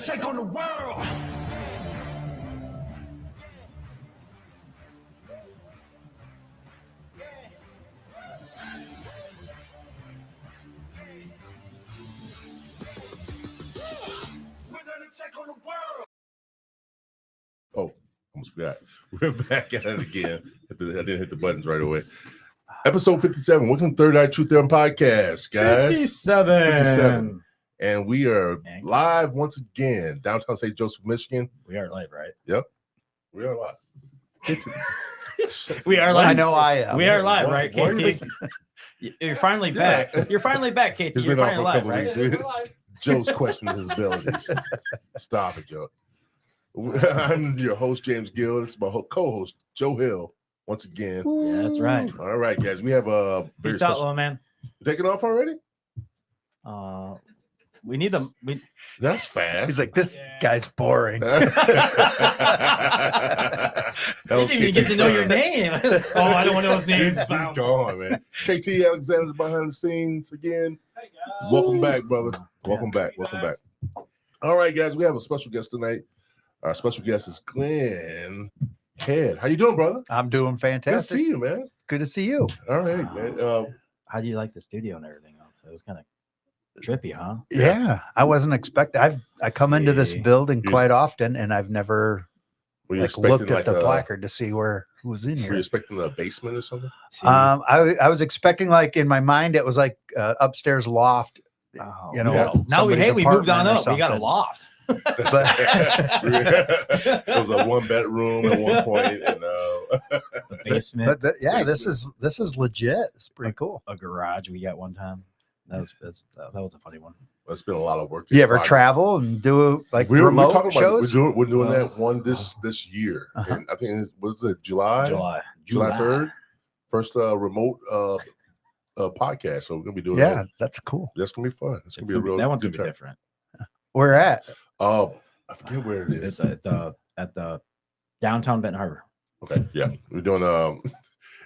take on the world. We're gonna take on the world. Oh, almost forgot. We're back at it again. I didn't hit the buttons right away. Episode 57. Welcome to Third Eye Truth Theorem Podcast, guys. 57. And we are live once again, downtown St. Joseph, Michigan. We are live, right? Yep. We are live. We are live. I know I am. We are live, right, Why KT? You're finally back. You're finally back, KT. He's You're been off finally for a live, couple right? weeks. Joe's questioning his abilities. Stop it, Joe. I'm your host, James Gill. This is my co-host, Joe Hill, once again. Yeah, that's right. All right, guys. We have a very Peace out, special... little man. Taking off already? We need them. That's fast. He's like, this guy's boring. That You was didn't even get KT's to know your son. name. Oh, I don't want to know his name. He's gone, man. KT Alexander's behind the scenes again. Hey, guys. Welcome back, brother. Welcome back. Welcome back. All right, guys. We have a special guest tonight. Our special guest is Glen Head. How you doing, brother? I'm doing Good to fantastic. see you, man. Good to see you. All right, man. How do you like the studio and everything else? It was kind of trippy, huh? Yeah, I wasn't expecting. I come into this See. building You- quite often, and I've never Were you like expecting looked at like the a- placard to see who's in Were you here. expecting a basement or something? See? I was expecting, like, in my mind it was like upstairs loft. Oh, you know, well, now we somebody's we moved on apartment or up. We got a something. loft. But It was a one bedroom at one point, and The basement. yeah, this is legit. It's pretty cool. A garage we got one time. That was a funny one. it's been a lot of work. You ever Project. travel and do like We're remote talking about shows? we're doing Oh. that one this year. Uh-huh. And I think it was it July July 3rd, first remote podcast. So we're gonna be doing Yeah, that. that's cool. That's gonna be fun. It's gonna be a That real one's good gonna be time. different. Where at? Oh, I forget where it is. It's at the downtown Benton Harbor. Okay, yeah, we're doing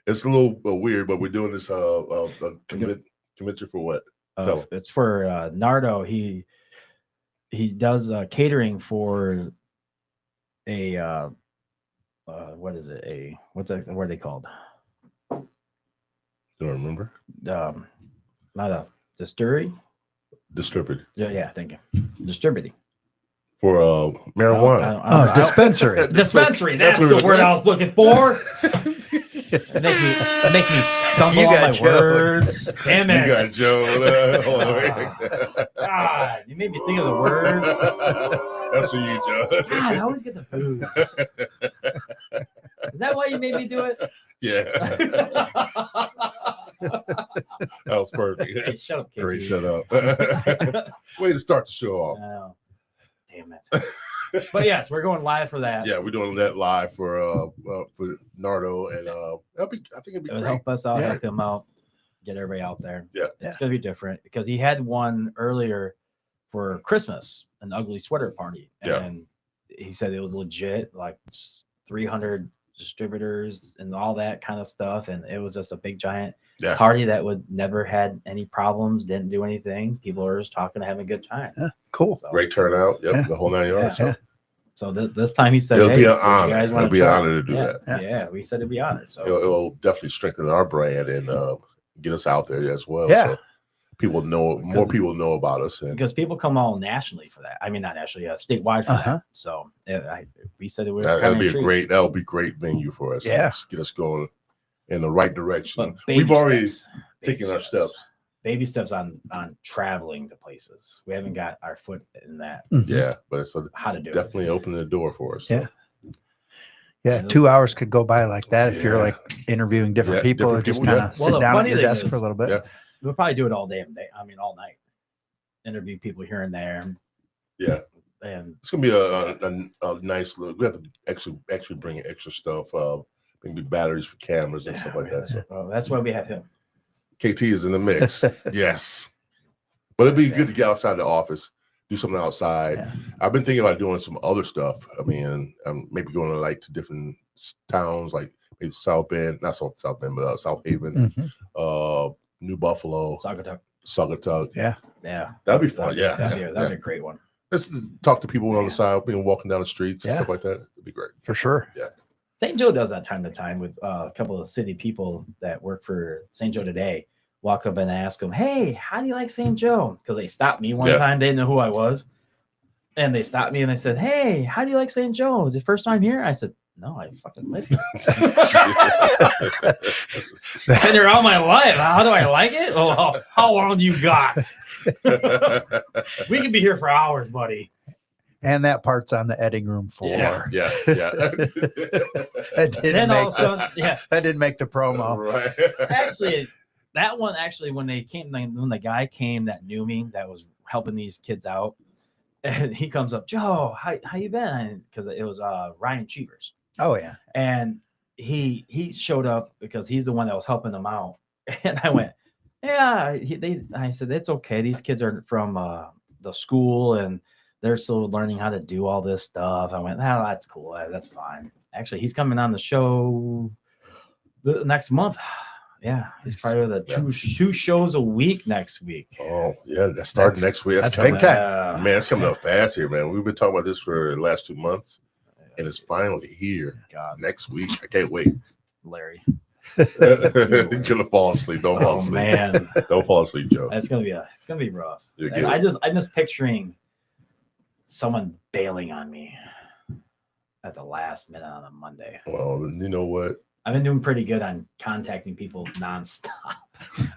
it's a little weird, but we're doing this convention for what? Tell 'em. It's for Nardo. He does catering for a what is it? What are they called? Don't remember. Not a distillery. Distributed Yeah, thank you. Distributing. for marijuana. I don't know. Dispensary. Dispensary. That's what the word I was looking for. It make me stumble You on got my Joe. words. Damn You it. got Joe. Hold on. God, you made me think of the words. That's for you, Joe. God, I always get the booze. Is that why you made me do it? Yeah, that was perfect. Hey, shut up, KT. Great setup. Way to start the show off. Oh, damn it. But yes, we're going live for that. Yeah, we're doing that live for Nardo, and I think it'd be It would great. help us out, Yeah. help him out, get everybody out there. Yeah. It's gonna be different because he had one earlier for Christmas, an ugly sweater party. Yeah. And he said it was legit, like 300 distributors and all that kind of stuff. And it was just a big giant Yeah. party that would never had any problems, didn't do anything. People were just talking, having a good time. Yeah, cool. So, Great turnout. Yep, Yeah. the whole 9 yards. Yeah. So this time he said, It'll be hey, an if honor. you guys wanna It'll be an try- honor to do yeah, that. Yeah, we said it'd be honored. So It'll definitely strengthen our brand and get us out there as well. Yeah. So people know, more people know about us. And because people come all nationally for that. I mean, not nationally, statewide for Uh-huh. that. So we said it would that'll be a great venue for us. Yeah. Let's get us going in the right direction. But We've already baby taken our steps. Baby steps on traveling to places. We haven't got our foot in that. Mhm. Yeah, but it's How to do definitely opening the door for us. Yeah. Yeah, 2 hours could go by like that if you're Yeah. like interviewing different Yeah, people different and just people, kind yeah. of Well, sit the down at funny your thing desk is- for a little bit. Yeah. We'll probably do it all day. I mean, all night. Interview people here and there. Yeah. And It's gonna be a nice look. We have to actually bring extra stuff. Maybe batteries for cameras and stuff like that. So that's why we have him. KT is in the mix. Yes, but it'd be good to get outside the office, do something outside. Yeah. I've been thinking about doing some other stuff. I mean, maybe going to different towns, like maybe South Bend, not South Bend, but South Haven, Mhm. New Buffalo, Saugatuck. Saugatuck. Yeah. Yeah. That'd be fun. Yeah, That'd be a great one. Let's talk to people on the side, walking down the streets and Yeah. stuff like that. It'd be great. For sure. St. Joe does that time to time with a couple of city people that work for St. Joe Today. Walk up and ask them, "Hey, how do you like St. Joe?" Because they stopped me one time. They didn't know who I was. And they stopped me and they said, "Hey, how do you like St. Joe? Is it first time here?" I said, "No, I fucking live here. Been here all my life. How do I like it? Oh, how long do you got? We could be here for hours, buddy." And that part's on the editing room floor. Yeah. That didn't Then all make of a sudden, that didn't make the promo. Right. actually, that one when they came, when the guy came that knew me, that was helping these kids out, and he comes up, "Joe, how you been?" Because it was Ryan Cheevers. Oh yeah. And he showed up because he's the one that was helping them out. And I went, "Yeah." I said, "It's okay. These kids are from the school and they're still learning how to do all this stuff." I went, "Oh, that's cool. That's fine." Actually, he's coming on the show the next month. Yeah, he's probably with two shows a week next week. Oh, yeah. That starts next week. That's coming, big time. Man, it's coming up fast here, man. We've been talking about this for the last 2 months, and it's finally here. God, Next week. I can't wait. Larry. You're gonna fall asleep. Don't fall Oh asleep. man, Don't fall asleep, Joe. it's gonna be rough. You'll And get it. I'm just picturing someone bailing on me at the last minute on a Monday. Well, you know what? I've been doing pretty good on contacting people nonstop.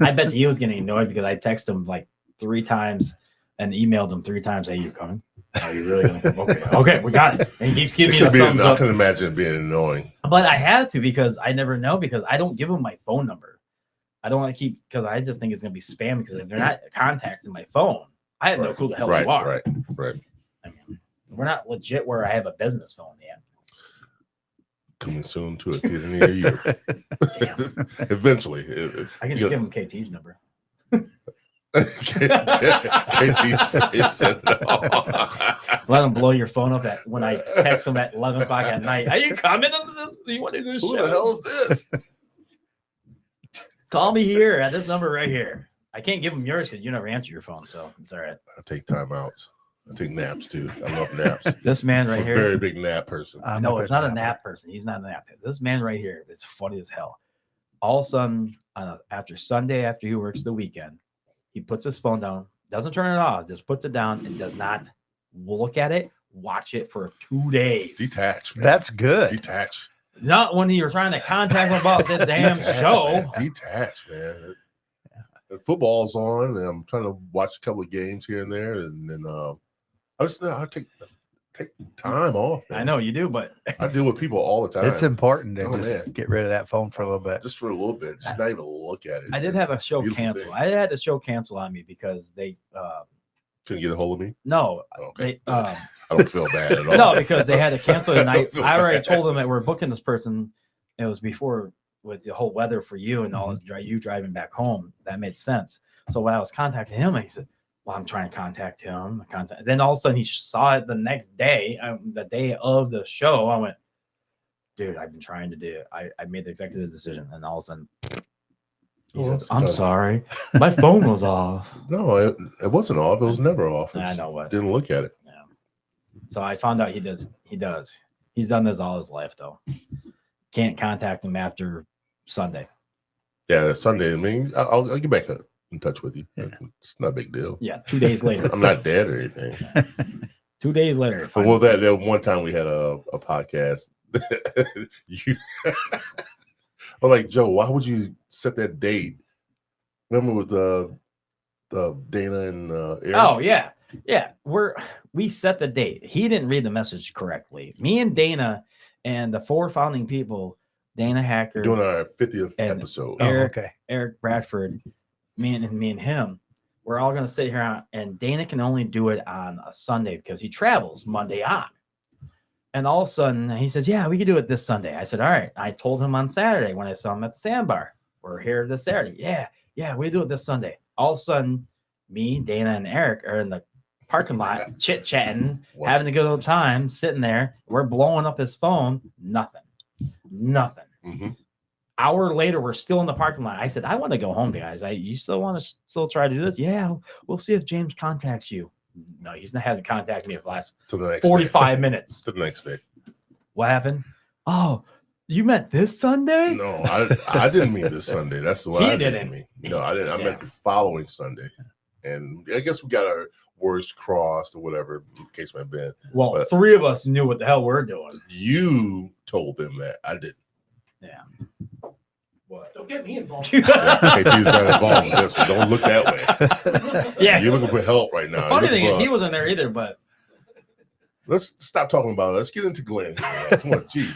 I bet he was getting annoyed because I texted him like 3 times and emailed him 3 times. "Hey, you coming? Are you really gonna come?" Okay, we got it. And he keeps giving me the thumbs I up. can imagine it being annoying. But I had to because I never know, because I don't give them my phone number. I don't want to keep, because I just think it's gonna be spam, because if they're not contacting my phone, I have no clue the hell Right, you are. right. I mean, we're not legit where I have a business phone yet. Coming soon to a theater near you. Damn. Eventually. I can just give him KT's number. KT's face. Let him blow your phone up when I text him at 11 o'clock at night. "Are you coming into this? You want to do this Who show? the hell is this? Call me here at this number right here." I can't give him yours because you never answer your phone, so it's all right. I take timeouts. I take naps too. I love naps. This man right I'm a here. very big nap person. No, it's not a nap person. He's not a nap. This man right here is funny as hell. All of a sudden, after Sunday, after he works the weekend, he puts his phone down, doesn't turn it off, just puts it down and does not look at it, watch it for 2 days. Detach, man. That's good. Detach. Not when you were trying to contact him about the damn show. Man. Detach, man. And football's on, and I'm trying to watch a couple of games here and there, and then I take time off. Man. I know you do, but I deal with people all the time. It's important to Oh, just man. get rid of that phone for a little bit. Just for a little bit, just not even look at it. I did have a show Beautiful cancel. thing. I had the show cancel on me because they Couldn't get a hold of me. no, Okay, they I don't feel bad at all. no, because they had to cancel the night. feel I already bad. told them that we're booking this person. It was before with the whole weather for you and all you driving back home. That made sense. So when I was contacting him, he said, "Well, I'm trying to contact him." Then all of a sudden he saw it the next day, the day of the show. I went, "Dude, I've been trying to do it. I made the executive decision." And all of a sudden, he Well, says, "I'm sorry, my phone was off." No, it wasn't off. It was never off. I know what. Didn't look at it. Yeah. So I found out he does. He's done this all his life though. Can't contact him after Sunday. Yeah, Sunday. I mean, I'll get back in touch with you. Yeah. It's not a big deal. Yeah, 2 days later. I'm not dead or anything. 2 days later. But well, that one time we had a podcast. you, I'm like, Joe, why would you set that date? Remember with the Dana and Eric? Oh yeah. We set the date. He didn't read the message correctly. Me and Dana and the 4 founding people, Dana Hacker, Doing our 50th And- episode. Oh, Eric- okay. Eric Bradford, me and him, we're all gonna sit here and Dana can only do it on a Sunday because he travels Monday on. And all of a sudden he says, "Yeah, we can do it this Sunday." I said, "All right." I told him on Saturday when I saw him at the sandbar, "We're here this Saturday." Yeah, we do it this Sunday. All of a sudden, me, Dana, and Eric are in the parking lot chit-chatting, What? having a good old time, sitting there. We're blowing up his phone. Nothing. Mhm. Hour later, we're still in the parking lot. I said, "I want to go home, guys. You still want to try to do this?" "Yeah, we'll see if James contacts you." No, he's not had to contact me for the last To the next 45 minutes. To the next day. What happened? Oh, you meant this Sunday? No, I didn't mean this Sunday. That's what He I didn't didn't. mean. No, I didn't. I Yeah. meant the following Sunday. And I guess we got our words crossed or whatever the case might have been. Well, But- 3 of us knew what the hell we're doing. You told them that. I didn't. Yeah. What? Don't get me involved. Yeah, KT's got involved with this. Don't look that way. Yeah. You're looking for help right The now. funny You're thing is, looking he for- wasn't there either, but Let's stop talking about it. Let's get into Glenn. Come on, geez.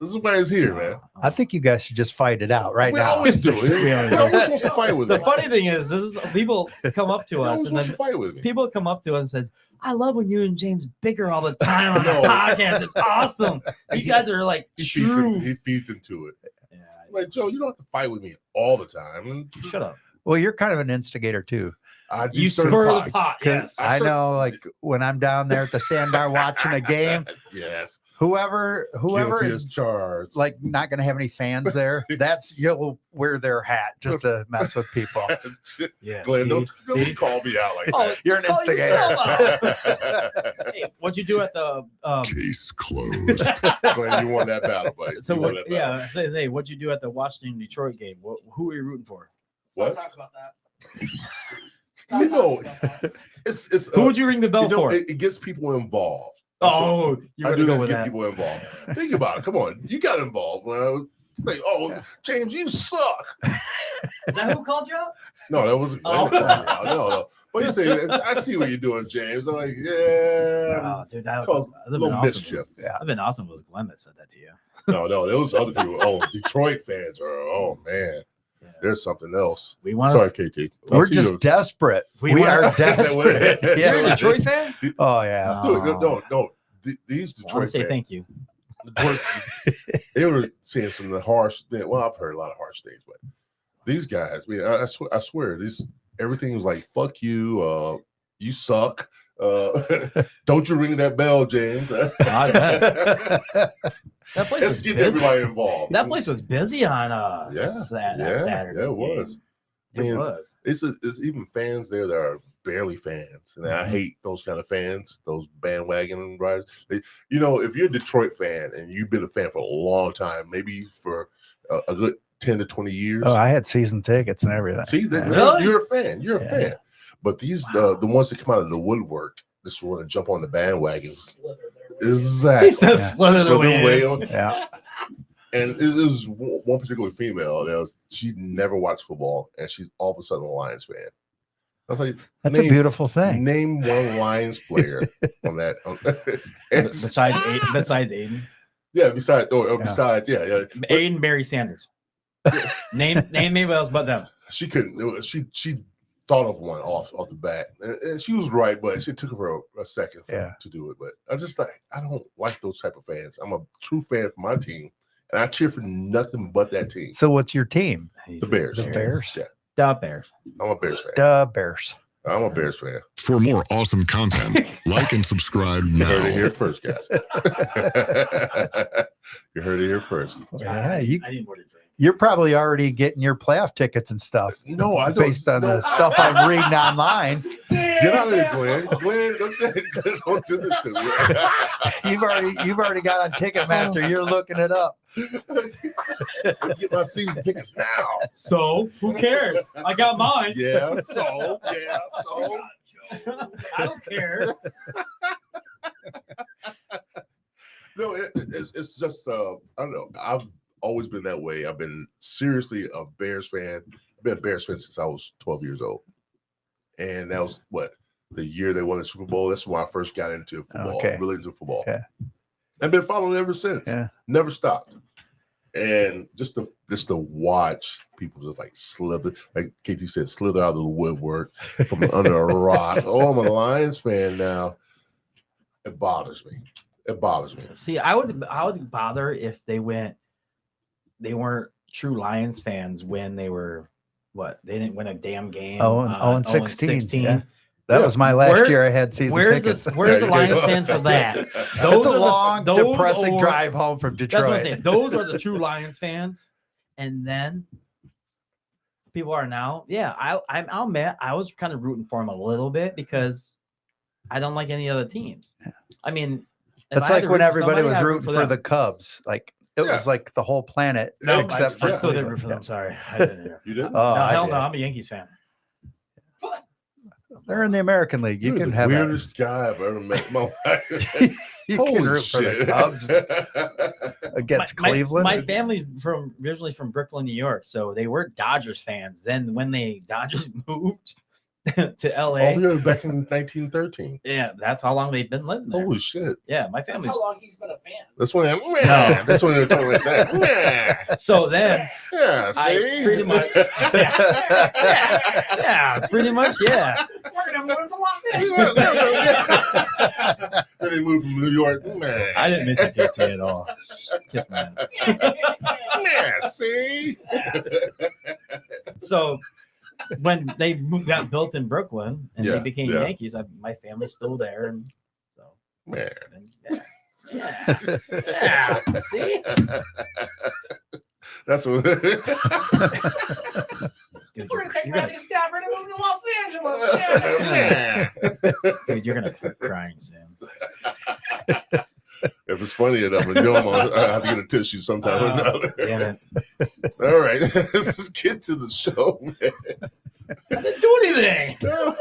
This is why he's here, man. I think you guys should just fight it out right we now. always do it. We always You're do. always supposed to fight with me. the funny thing is, people come up to You're us always and supposed then to fight with me. people come up to us and says, I love when you and James bicker all the time on the No. podcast. It's awesome. You guys are like He true. feeds into it. Yeah, I'm like, Joe, you don't have to fight with me all the time. And shut up. Well, you're kind of an instigator too. I do You stir stir the the pot. pot. 'Cause Yes. I know, like when I'm down there at the Sandbar watching a game, Yes. whoever Guilty is as charged. like not going to have any fans there, that's you'll wear their hat just to mess with people. Yeah. Glenn, see? don't See? call me out like Oh, that. You're an call instigator. yourself out. Hey, what'd you do at the Case closed. Glenn, you won that battle, buddy. so You won what, that battle. yeah, say what'd you do at the Washington Detroit game? Who are you rooting for? What? Talk about that. You know, it's Who would you ring the bell you know, for? it gets people involved. Oh, you're I gonna do go that with to get that. people involved. Think about it. Come on, you got involved when I was like, "Oh, James, you suck." Is that who called you out? No, that wasn't. Oh. No. But you say, "I see what you're doing, James." I'm like, "Yeah." Oh, dude, that Cause would a have been little awesome. mischief. That'd been awesome. If it was Glenn that said that to you. No, those other people. Oh, Detroit fans are. Oh man, Yeah. there's something else. We want Sorry, to. KT. We're I'll see just you. desperate. We We wanna- are Is that what it desperate. is? You're a Yeah. Detroit fan? Oh yeah. No. These I want Detroit to say fans. thank you. They were saying some of the harsh. Well, I've heard a lot of harsh things, but these guys, I swear, everything was like, "Fuck you, you suck." Don't you ring that bell, James? I bet. That place Let's was get busy. everybody involved. That place was busy on Yeah, that Saturday. yeah, it was. It Man, was. It's even fans there that are barely fans, and I hate those kind of fans, those bandwagon riders. If you're a Detroit fan and you've been a fan for a long time, maybe for a good 10 to 20 years. Oh, I had season tickets and everything. See, Really? you're a fan. You're a Yeah. fan. But these the ones that come out of the woodwork, just want to jump on the bandwagon. Exactly. He says slither the way in. Yeah. And it was one particular female. She never watched football, and she's all of a sudden a Lions fan. I was like, That's a beautiful thing. Name one Lions player on that. And Besides Aiden. yeah, besides, Yeah. besides, yeah. But Aiden Barry Sanders. name anybody else but them. she couldn't. She thought of one off the bat, and she was right, but it took her a second to do it. But I don't like those type of fans. I'm a true fan for my team, and I cheer for nothing but that team. So what's your team? The Bears. The Bears. Yeah, The Bears. I'm a Bears fan. The Bears. I'm a Bears fan. For more awesome content, like and subscribe You heard it now. here first, guys. You heard it here first. Yeah, I need more to drink. you're probably already getting your playoff tickets and stuff No, I don't. based on the stuff I'm reading online. Get out of here, Glenn. Glenn, don't do this to me. You've already got on Ticketmaster. You're looking it up. Get my season tickets now. So who cares? I got mine. Yeah, so. I don't care. No, it's just I don't know. I've always been that way. I've been seriously a Bears fan. I've been a Bears fan since I was 12 years old, and that was the year they won the Super Bowl. That's when I first got into football, Okay. really into football. Yeah. I've been following it ever since. Yeah. Never stopped. And just to watch people just like slither, like KT said, slither out of the woodwork from under a rock. Oh, I'm a Lions fan now. It bothers me. It bothers me. See, I would bother if they weren't true Lions fans when they were they didn't win a damn game. 0-16. Yeah. That was my last Where- year I had season Where's tickets. the Lions There you fans go. for that? That's Those a are the- long, those depressing are- drive home from Detroit. That's what I'm saying. Those are the true Lions fans. And then people are now, I'll admit, I was kind of rooting for them a little bit because I don't like any other teams. I mean, if It's I had like to when root for everybody somebody, was I'd root rooting for them. the Cubs. Like it Yeah. was like the whole planet No, except I for still didn't root Cleveland. for them. Sorry, I didn't. You didn't? Oh, No, I hell did. no, I'm a Yankees fan. They're in the American League. You You're can the have weirdest guy I've ever met in my life. you Holy can root for the shit. Cubs against Cleveland. My family's originally from Brooklyn, New York, so they were Dodgers fans. Then when the Dodgers moved to LA, All the way back in 1913. yeah, that's how long they've been living there. Holy shit. Yeah, my That's family's. how long he's been a fan. That's when that's when they're talking like that. Meh. So then, Yeah, I see? pretty much, yeah, pretty much, yeah. We're gonna move to Los Angeles. Then they moved from New York. Meh. I didn't miss a PT at all. Kiss my ass. Yeah, see? So when they got built in Brooklyn and Yeah, they became yeah. Yankees, my family's still there, and so Man. yeah. See, That's what. dude, We're gonna take you're gonna, Randy Stafford and move to Los Angeles. Yeah. dude, you're gonna quit crying soon. If it's funny enough, you know, I have to get a tissue sometime or Oh, another. damn it! All right, let's get to the show, man. I didn't do anything. No.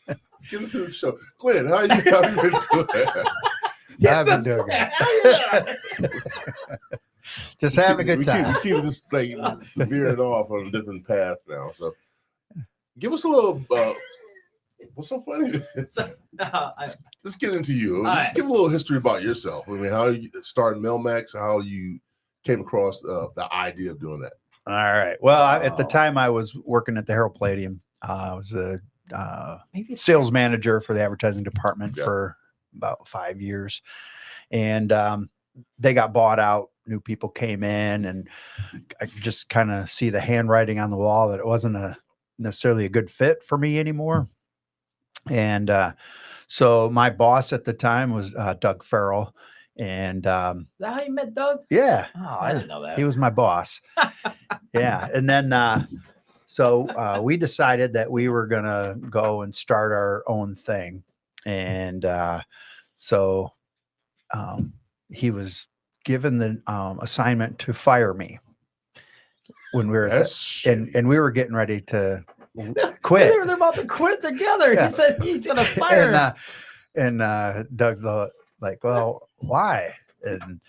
Let's get into the show. Glenn, how you been doing? I've been doing good. Just having a good time. We keep this like veering off on a different path now. So, give us a little. What's so funny? So, Let's get into you. All Just right. give a little history about yourself. I mean, how you started Mailmax, how you came across the idea of doing that. All right. Well, at the time I was working at the Herald Palladium. I was a maybe it's sales manager for the advertising department Yeah. for about 5 years. And they got bought out. New people came in, and I could just kind of see the handwriting on the wall that it wasn't necessarily a good fit for me anymore. And so my boss at the time was Doug Farrell. And Is that how you met Doug? yeah, Oh, I didn't know that. he was my boss. Yeah. And then so we decided that we were going to go and start our own thing. And so he was given the assignment to fire me when we were and we were getting ready to quit. They're about to quit together. Yeah. He said he's gonna fire. And Doug's like, well, why? And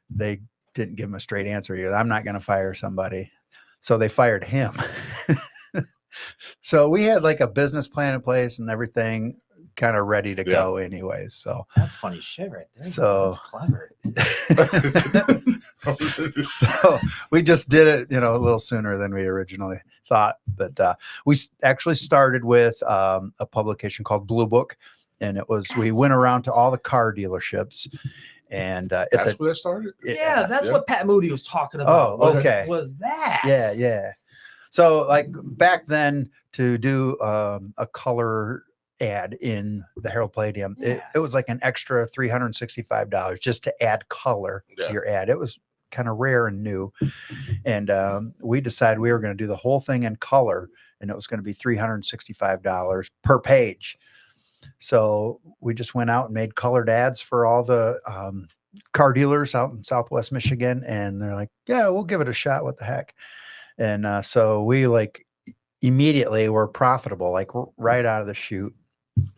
they didn't give him a straight answer. He goes, I'm not going to fire somebody. So they fired him. So we had like a business plan in place and everything kind of ready to go anyways. So That's funny shit right there. So- That's clever. so we just did it, a little sooner than we originally thought. But we actually started with a publication called Blue Book, and it was we went around to all the car dealerships, and That's where that started. Yeah, that's Yeah. what Pat Moody was talking about. Oh, okay. Was that? yeah. So like back then to do a color ad in the Herald Palladium, it was like an extra $365 just to add color to your ad. It was kind of rare and new. And we decided we were going to do the whole thing in color, and it was going to be $365 per page. So we just went out and made colored ads for all the car dealers out in Southwest Michigan. And they're like, yeah, we'll give it a shot. What the heck? And so we like immediately were profitable, like right out of the chute.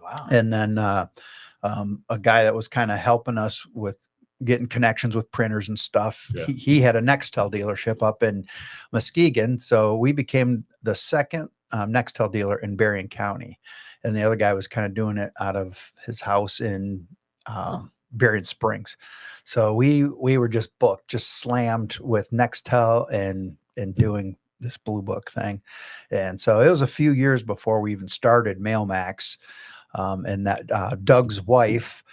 Wow. And then a guy that was kind of helping us with getting connections with printers and stuff. Yeah. He had a Nextel dealership up in Muskegon. So we became the second Nextel dealer in Berrien County. And the other guy was kind of doing it out of his house in Berrien Springs. So we were just booked, just slammed with Nextel and doing this Blue Book thing. And so it was a few years before we even started Mailmax. And that Doug's wife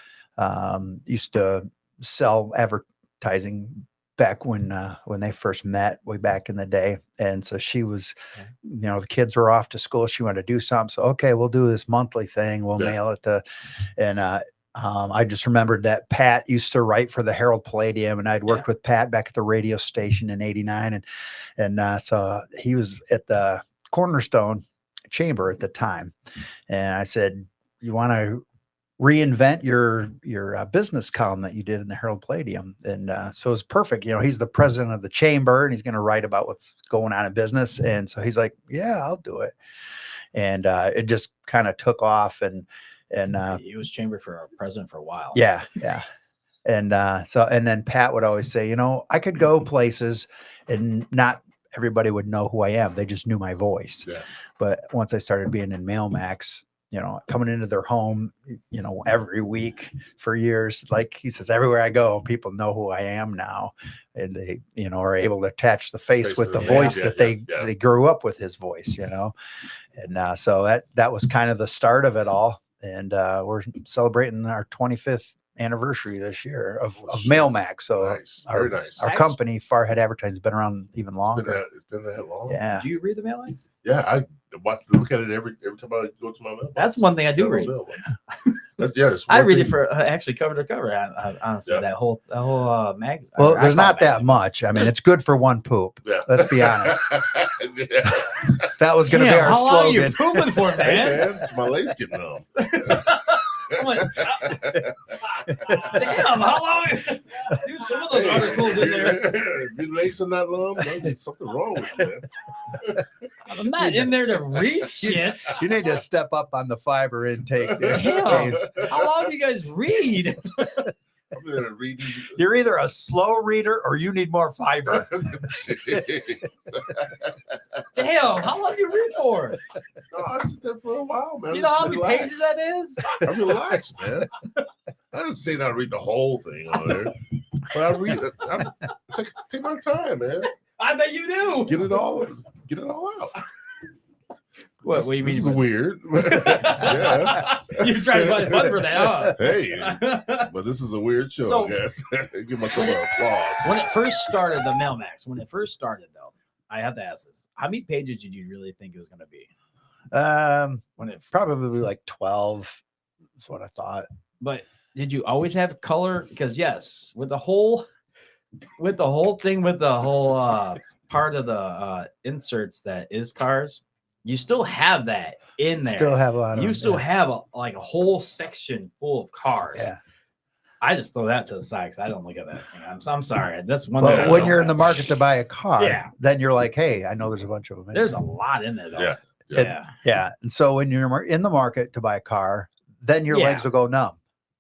used to sell advertising back when they first met way back in the day. And so she was, the kids were off to school. She wanted to do something. So, okay, we'll do this monthly thing. We'll mail it to, and I just remembered that Pat used to write for the Herald Palladium, and I'd worked with Pat back at the radio station in '89. And so he was at the Cornerstone Chamber at the time. And I said, you want to reinvent your business column that you did in the Herald Palladium. And so it's perfect. He's the president of the chamber and he's going to write about what's going on in business. And so he's like, yeah, I'll do it. And it just kind of took off. And he was chamber for president for a while. Yeah. And and then Pat would always say, I could go places and not everybody would know who I am. They just knew my voice. Yeah. But once I started being in Mailmax, coming into their home, every week for years, like he says, everywhere I go, people know who I am now. And they, are able to attach the face with the voice that they grew up with his voice, And so that was kind of the start of it all. And we're celebrating our 25th anniversary this year of Mailmax. So nice. Very nice. Our company, Farhead Advertising, has been around even longer. It's been that long. Yeah. Do you read the Mailmax? Yeah, I look at it every time I go to my mailbox. That's one thing I do read. I read it for actually cover to cover. Honestly, that whole magazine. Well, there's not that much. I mean, it's good for one poop. Yeah. Let's be honest. That was going to be our how slogan. long are you pooping for, man? Hey, man, it's my legs getting numb. Damn, how long? Dude, some of those articles in there. If your legs are not numb, there's something wrong with you, man. I'm not in there to read shit. You need to step up on the fiber intake, Damn. James. How long do you guys read? I'm gonna read. You're either a slow reader or you need more fiber. Damn, how long do you read for? No, I sit there for a while, man. You know how many pages that is? I'm relaxed, man. I didn't say that I read the whole thing on there, but I read it. I take my time, man. I bet you do. Get it all out. What do you This mean? is weird. Yeah. You're trying to find fun for that, huh? Hey, but this is a weird show, So- I guess. Give myself an applause. When it first started, the Mailmax, though, I have to ask this. How many pages did you really think it was going to be? When it Probably like 12 is what I thought. But did you always have color? Because yes, with the whole thing, with the whole part of the inserts that is cars, you still have that in there. Still have a lot of You them, still yeah. have a whole section full of cars. Yeah. I just throw that to the side because I don't look at that. I'm sorry. That's one. But thing I when don't you're in the have. market to buy a car, Yeah. then you're like, hey, I know there's a bunch of them. There's a lot in there, though. Yeah. Yeah. Yeah. And so when you're in the market to buy a car, then your Yeah. legs will go numb.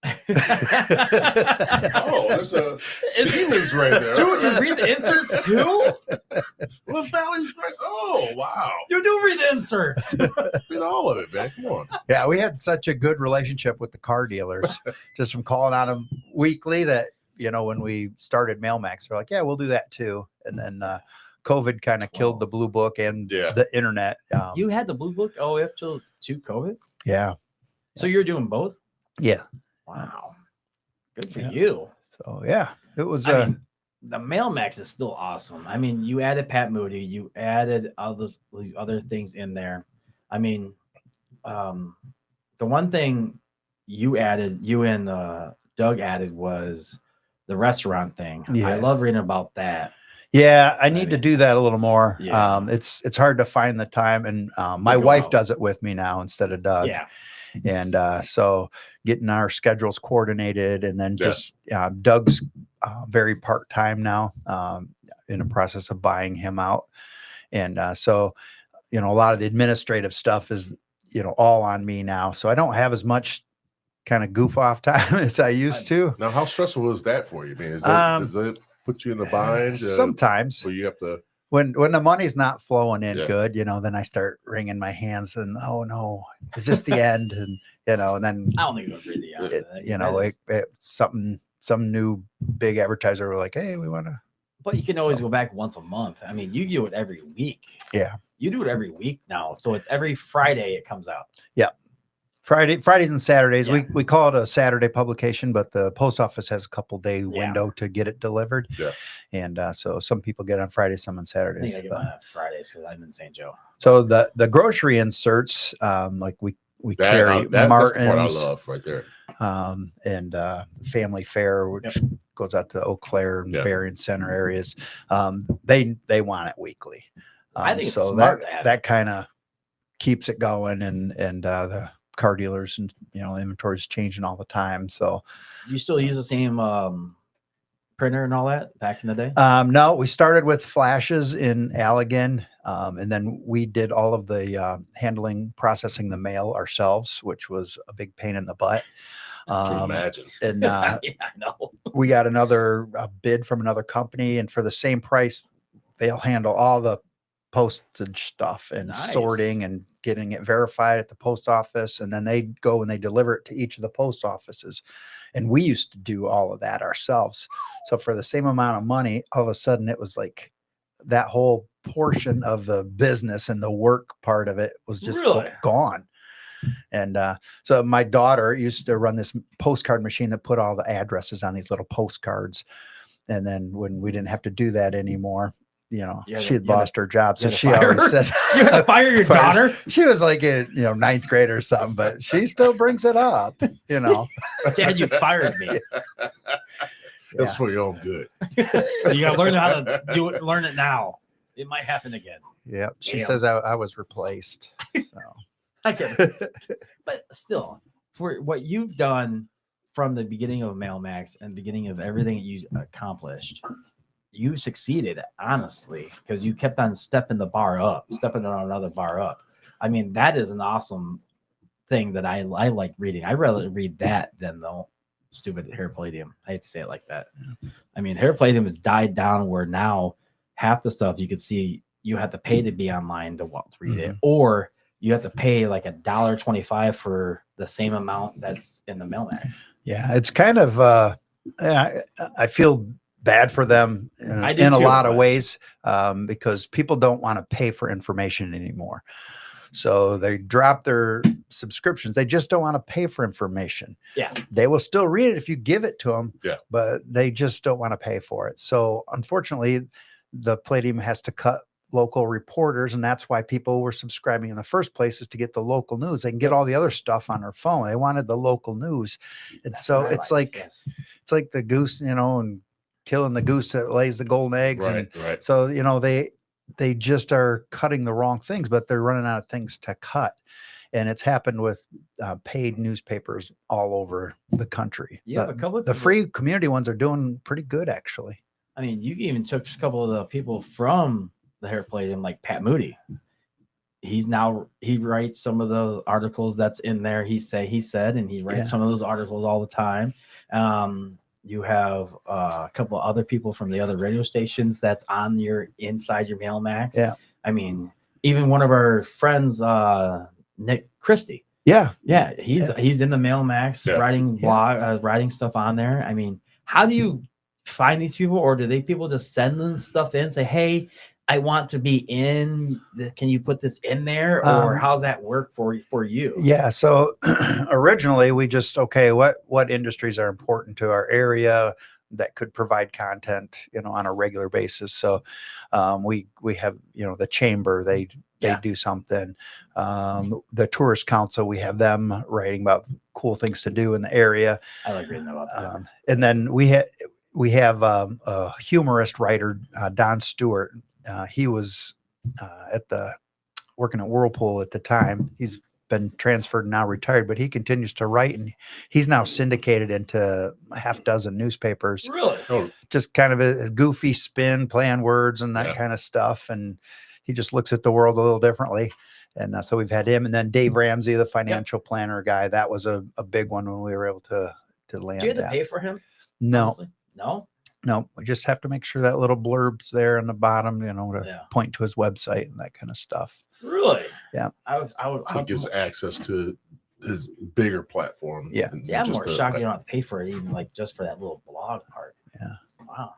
Oh, there's a Siemens right there. Dude, you read the inserts too? Well, Valley's great. Oh, wow. You do read the inserts. Read all of it, man. Come on. Yeah, we had such a good relationship with the car dealers just from calling on them weekly that, when we started Mailmax, they're like, yeah, we'll do that too. And then COVID kind of killed the blue book and the internet. You had the blue book up till COVID? Yeah. So you're doing both? Yeah. Wow. Good for Yeah. you. So, yeah, it was. I mean, the Mailmax is still awesome. I mean, you added Pat Moody, you added all these other things in there. I mean, the one thing you and Doug added was the restaurant thing. Yeah. I love reading about that. Yeah, I need to do that a little more. Yeah. It's hard to find the time, and my go wife out. does it with me now instead of Doug. Yeah. And so getting our schedules coordinated, and then just Doug's very part time now, in the process of buying him out, and so a lot of the administrative stuff is all on me now. So I don't have as much kind of goof off time as I used to. Now, how stressful is that for you, man? Does that put you in the bind? Sometimes. So you have to. When the money's not flowing in Yeah. good, then I start wringing my hands and, oh no, is this the end? And and then I don't think it was really some new big advertiser were like, hey, we want to. But you can always go back once a month. I mean, you do it every week. Yeah. You do it every week now. So it's every Friday it comes out. Fridays and Saturdays. Yeah. We call it a Saturday publication, but the post office has a couple day window to get it delivered. Yeah. And so some people get on Fridays, some on I Saturdays. think I get mine on Fridays because I'm in St. Joe. So the grocery inserts, like we carry That's the part I Martin's, love right there. and Family Fare, which goes out to Eau Claire and Berrien Center areas. They want it weekly. I think it's so smart to have that kind of keeps it going, and car dealers, and inventory is changing all the time. So You still use the same printer and all that back in the day? no, we started with flashes in Allegan, and then we did all of the processing the mail ourselves, which was a big pain in the butt. I can imagine. And Yeah, I know. we got another bid from another company, and for the same price, they'll handle all the postage stuff and Nice. sorting and getting it verified at the post office. And then they go and they deliver it to each of the post offices. And we used to do all of that ourselves. So for the same amount of money, all of a sudden it was like that whole portion of the business and the work part of it was just Really? gone. And so my daughter used to run this postcard machine that put all the addresses on these little postcards. And then when we didn't have to do that anymore, she had lost her job. So she always said, "You had to fire your daughter." She was like in ninth grade or something, but she still brings it up. Dad, you fired me. That's for your own good. You gotta learn how to do it. Learn it now. It might happen again. Yeah, she Damn. says I was replaced. So. I get it. But still, for what you've done from the beginning of Mailmax and beginning of everything you accomplished, you succeeded, honestly, because you kept on stepping on another bar up. I mean, that is an awesome thing that I like reading. I rather read that than the stupid hair palladium. I hate to say it like that. I mean, hair palladium has died down where now half the stuff you could see you have to pay to be online to read it, or you have to pay like $1.25 for the same amount that's in the Mailmax. Yeah, it's kind of I feel bad for them in a lot of ways, because people don't want to pay for information anymore. So they drop their subscriptions. They just don't want to pay for information. Yeah. They will still read it if you give it to them. Yeah. But they just don't want to pay for it. So unfortunately, the Palladium has to cut local reporters, and that's why people were subscribing in the first place, is to get the local news. They can get all the other stuff on their phone. They wanted the local news. And That's so what I it's like, like it's like the goose, and killing the goose that lays the golden eggs. Right, and right. so they just are cutting the wrong things, but they're running out of things to cut. And it's happened with paid newspapers all over the country. You have a couple of the people- free community ones are doing pretty good, actually. I mean, you even took a couple of the people from the hair palladium, like Pat Moody. He writes some of the articles that's in there. He said, and he writes some of those articles all the time. You have a couple of other people from the other radio stations that's on inside your Mailmax. Yeah. I mean, even one of our friends, Nick Christie. Yeah. Yeah, he's in the Mailmax writing blog, writing stuff on there. I mean, how do you find these people, or do people just send them stuff in, say, "Hey, I want to be in. Can you put this in there?" Or how's that work for you? Yeah. So originally we just, what industries are important to our area that could provide content, on a regular basis. So we have, the chamber, they do something. The tourist council, we have them writing about cool things to do in the area. I like reading about that. And then we have a humorist writer, Don Stewart. He was working at Whirlpool at the time. He's been transferred and now retired, but he continues to write, and he's now syndicated into a half dozen newspapers. Really? Oh, Just kind of a goofy spin, playing words and that kind of stuff. And he just looks at the world a little differently. And so we've had him, and then Dave Ramsey, the financial planner guy. That was a big one when we were able to land. Do you have to that. pay for him? No. Honestly? No. We just have to make sure that little blurb's there on the bottom, to point to his website and that kind of stuff. Really? Yeah. so it gives access to his bigger platform. Yeah. See, I'm more shocked you don't have to pay for it, even like just for that little blog part. Yeah. Wow.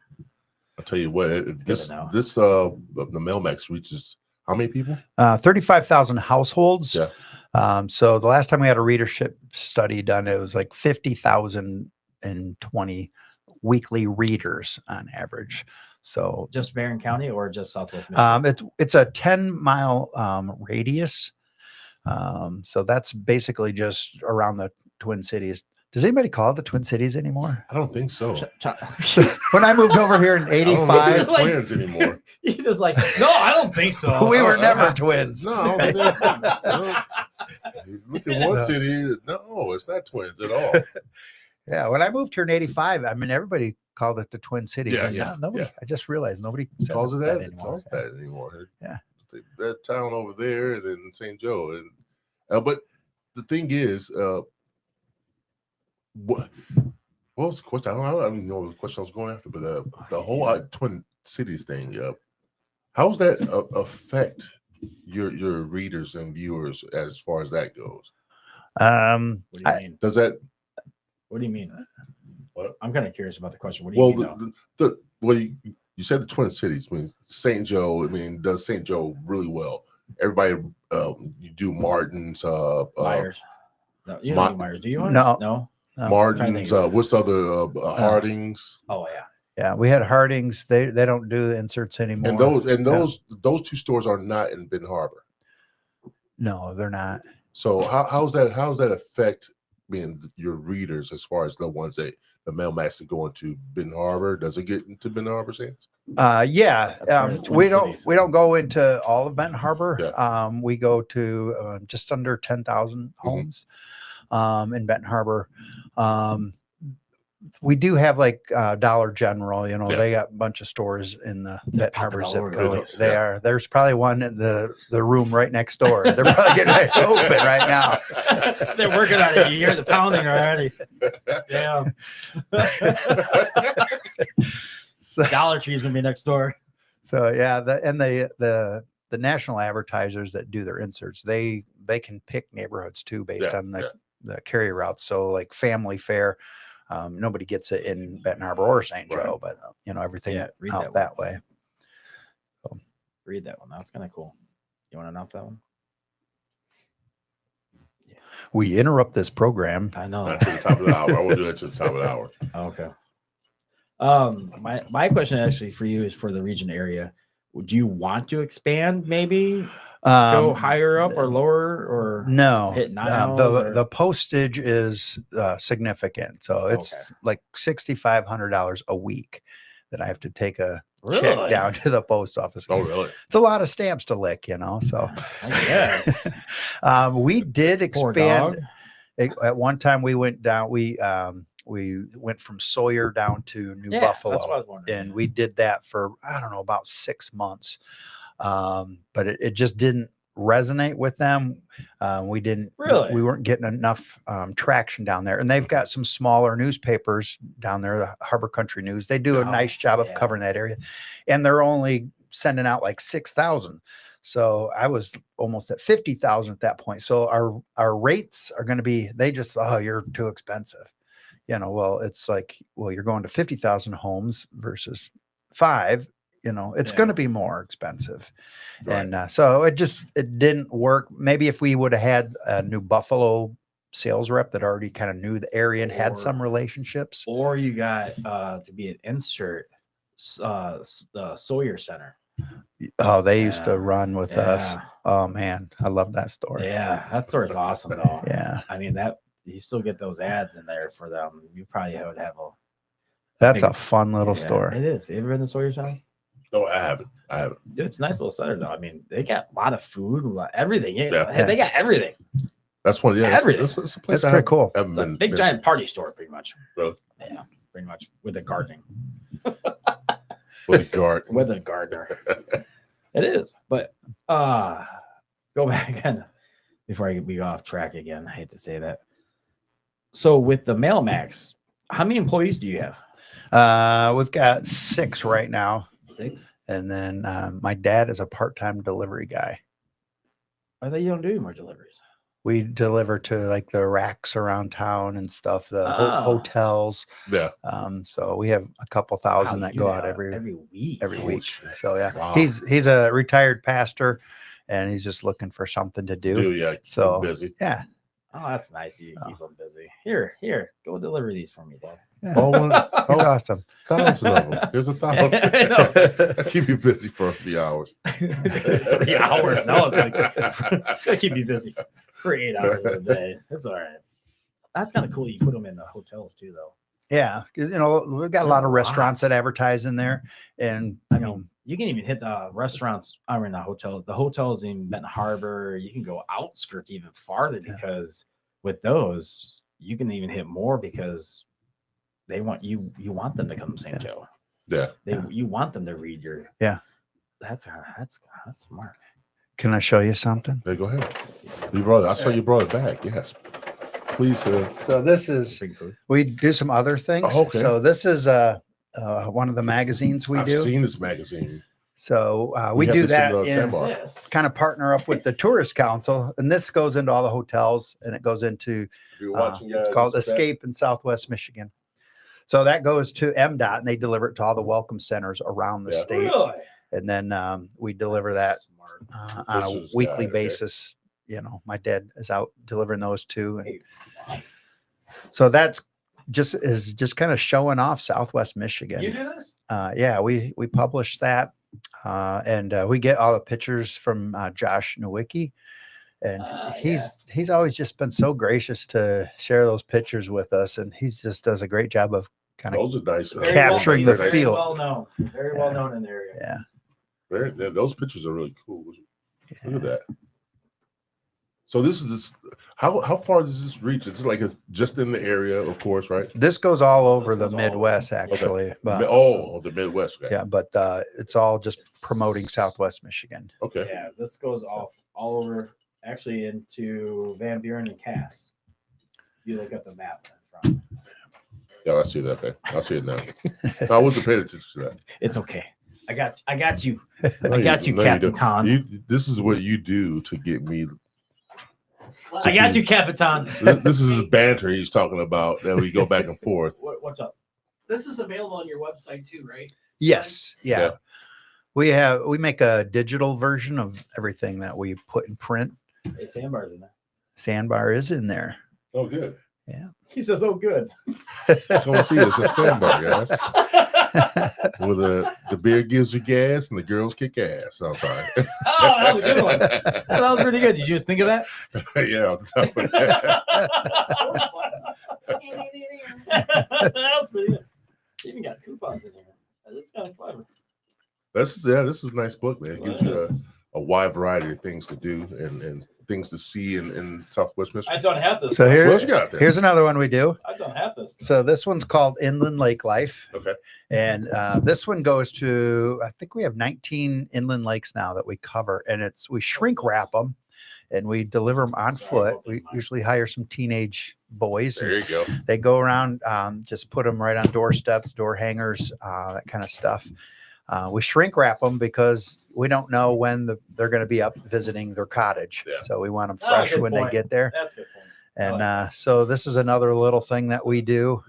I'll tell you what, good this to know. the Mailmax reaches how many people? 35,000 households. Yeah. So the last time we had a readership study done, it was like 50,020 weekly readers on average. So Just Barron County or just Southwest Michigan? it's a 10-mile radius. So that's basically just around the Twin Cities. Does anybody call it the Twin Cities anymore? I don't think so. When I moved over here in I don't know if '85, they're twins anymore. He's just like, no, I don't think so. we were Oh, never uh, twins. No, I don't think no. Look at one city. No, it's not twins at all. Yeah, when I moved here in '85, I mean, everybody called it the Twin Cities. Yeah, and yeah, now nobody. yeah. I just realized nobody says Calls it that anymore. calls that anymore. Yeah. That town over there is in St. Joe, and but the thing is, what was the question? I don't even know what the question I was going after, but the whole Twin Cities thing. How's that affect your readers and viewers as far as that goes? What do you mean? Does that? What do you mean? What? I'm kind of curious about the question. What do you mean? Well, you said the Twin Cities. I mean, St. Joe. I mean, does St. Joe really well? Everybody, you do Martin's, Myers. No, you don't do Myers. Do you? Myers? No. No. Martin's. What's the other Hardings? Oh yeah. Yeah, we had Hardings. They don't do the inserts anymore. And those two stores are not in Benton Harbor. No, they're not. So how's that affect being your readers as far as the ones that the Mailmax is going to Benton Harbor? Does it get into Benton Harbor's hands? Yeah, Twin we Cities. don't go into all of Benton Harbor. Yeah. We go to just under 10,000 homes in Benton Harbor. We do have like Dollar General, they got a bunch of stores in the Benton Harbor all zip over the code. place. They are. There's probably one in the room right next door. They're probably getting ready to open right now. They're working on it. You hear the pounding already. Yeah. So, Dollar Tree's gonna be next door. so yeah, the national advertisers that do their inserts, they can pick neighborhoods too based on the carrier routes. So like Family Fair. Nobody gets it in Benton Harbor or St. Joe, but everything read out that way. Read that one. That's kind of cool. You want to announce that one? We interrupt this program. I know. Not to the top of the hour. I will do that to the top of the hour. Okay. My question actually for you is for the region area. Do you want to expand maybe? Go higher up or lower or no? hit 9 The postage is significant, so it's like $6,500 a week that I have to take a check down to the post office. Oh, really? It's a lot of stamps to lick, so I guess. We did Poor expand. dog. At one time, we went down. We went from Sawyer down to New Buffalo, that's what I was wondering. and we did that for I don't know about 6 months. But it just didn't resonate with them. We weren't getting enough traction down there, and they've got some smaller newspapers down there, the Harbor Country News. They do a nice job of covering that area, and they're only sending out like 6,000. So I was almost at 50,000 at that point. So our rates are going to be, they just, you're too expensive. Well, it's like, you're going to 50,000 homes versus 5. It's going to be more expensive. Right. And so it didn't work. Maybe if we would have had a New Buffalo sales rep that already kind of knew the area and had some relationships. Or you got to be an insert, the Sawyer Center. Oh, they used to run with us. Oh man, I love that store. Yeah, that store is awesome though. Yeah. I mean, that you still get those ads in there for them. You probably would have That's a fun little Yeah, store. It is. You ever been to Sawyer Center? No, I haven't. Dude, it's a nice little center though. I mean, they got a lot of food, everything. Yeah. They got everything. That's one. Yeah, Everything. It's a place That's pretty cool. Haven't It's a been, big giant party store, pretty much. Really? Yeah, pretty much with a gardening. with a guard. With a gardener. It is. But go back and before we go off track again. I hate to say that. So with the Mailmax, how many employees do you have? We've got 6 right now. 6. And then my dad is a part-time delivery guy. I thought you don't do more deliveries. We deliver to like the racks around town and stuff, the hotels. Yeah. So we have a couple thousand that go out every week. Every week. So yeah, Wow. he's a retired pastor, and he's just looking for something to do. Yeah. So busy. yeah. Oh, that's nice. You keep them busy. Here, go deliver these for me, Dad. Yeah. He's awesome. 1,000 of them. There's 1,000. Keep you busy for 3 hours. 3 hours. No, it's gonna keep you busy for 8 hours a day. It's all right. That's kind of cool. You put them in the hotels too, though. Yeah, you know, we've got a lot of restaurants that advertise in there, and I you know, mean, you can even hit the restaurants. I mean, the hotels. The hotels in Benton Harbor. You can go outskirts even farther because with those, you can even hit more because they want you. You want them to come to St. Joe. Yeah. You want them to read your. Yeah. That's smart. can I show you something? Hey, go ahead. You brought it. I saw you brought it back. Yes. Please. So this is Big food. we do some other things. Oh, okay. So this is one of the magazines we I've do. seen this magazine. So we have do this that in, in Sandbar. kind of partner up with the Tourist Council, and this goes into all the hotels, and it goes into If you're watching, it's guys, called this is that- Escape in Southwest Michigan. So that goes to MDOT, and they deliver it to all the welcome centers around the Yeah. state, Really? and then we deliver that Smart. on This a is weekly guy, okay. basis. You know, my dad is out delivering those too, and Hey, wow. so that's just kind of showing off Southwest Michigan. You do this? Yeah, we publish that, and we get all the pictures from Josh Nowicki, and he's always just been so gracious to share those pictures with us, and he just does a great job of kind of Those are nice. Very capturing well, the very feel. Well known. Very well known in the area. yeah. Those pictures are really cool. Look at that. So this is how far does this reach? It's like it's just in the area, of course, right? This goes all over This the goes all Midwest, over. actually, but The Midwest. Okay. yeah, but it's all just promoting Southwest Michigan. Okay. Yeah, this goes all over, actually into Van Buren and Cass. You look at the map in front. Yeah, I see that. Okay. I see it now. I wasn't paying attention to that. It's okay. I got you. No, I got you, no, Captain don't. Ton. This is what you do to get me. I got you, Capitan. This is banter he's talking about that we go back and forth. What's up? This is available on your website too, right? Yes, yeah. Yeah. We make a digital version of everything that we put in print. Hey, Sandbar's in there. Sandbar is in there. Oh, good. He says, "Oh, good." Come see us at Sandbar, guys. Where the beer gives you gas and the girls kick ass. I'm sorry. Oh, that was a good one. That was pretty good. Did you just think of that? Yeah. off the top of my head. That was pretty good. You even got coupons in here. That's kind of clever. This is a nice book, man. It gives you a wide variety of things to do and things to see in Southwest Michigan. I've done half this. So What here, else you got there? here's another one we do. I've done half this. So this one's called Inland Lake Life. Okay. And this one goes to, I think we have 19 inland lakes now that we cover, and we shrink wrap them and we deliver them on Sorry foot. about We this, Mike. usually hire some teenage boys. There you go. They go around, just put them right on doorsteps, door hangers, that kind of stuff. We shrink wrap them because we don't know when they're going to be up visiting their cottage. Yeah. So we want them Oh, fresh good when point. they get there. That's a good point. And so this is another little thing that we do.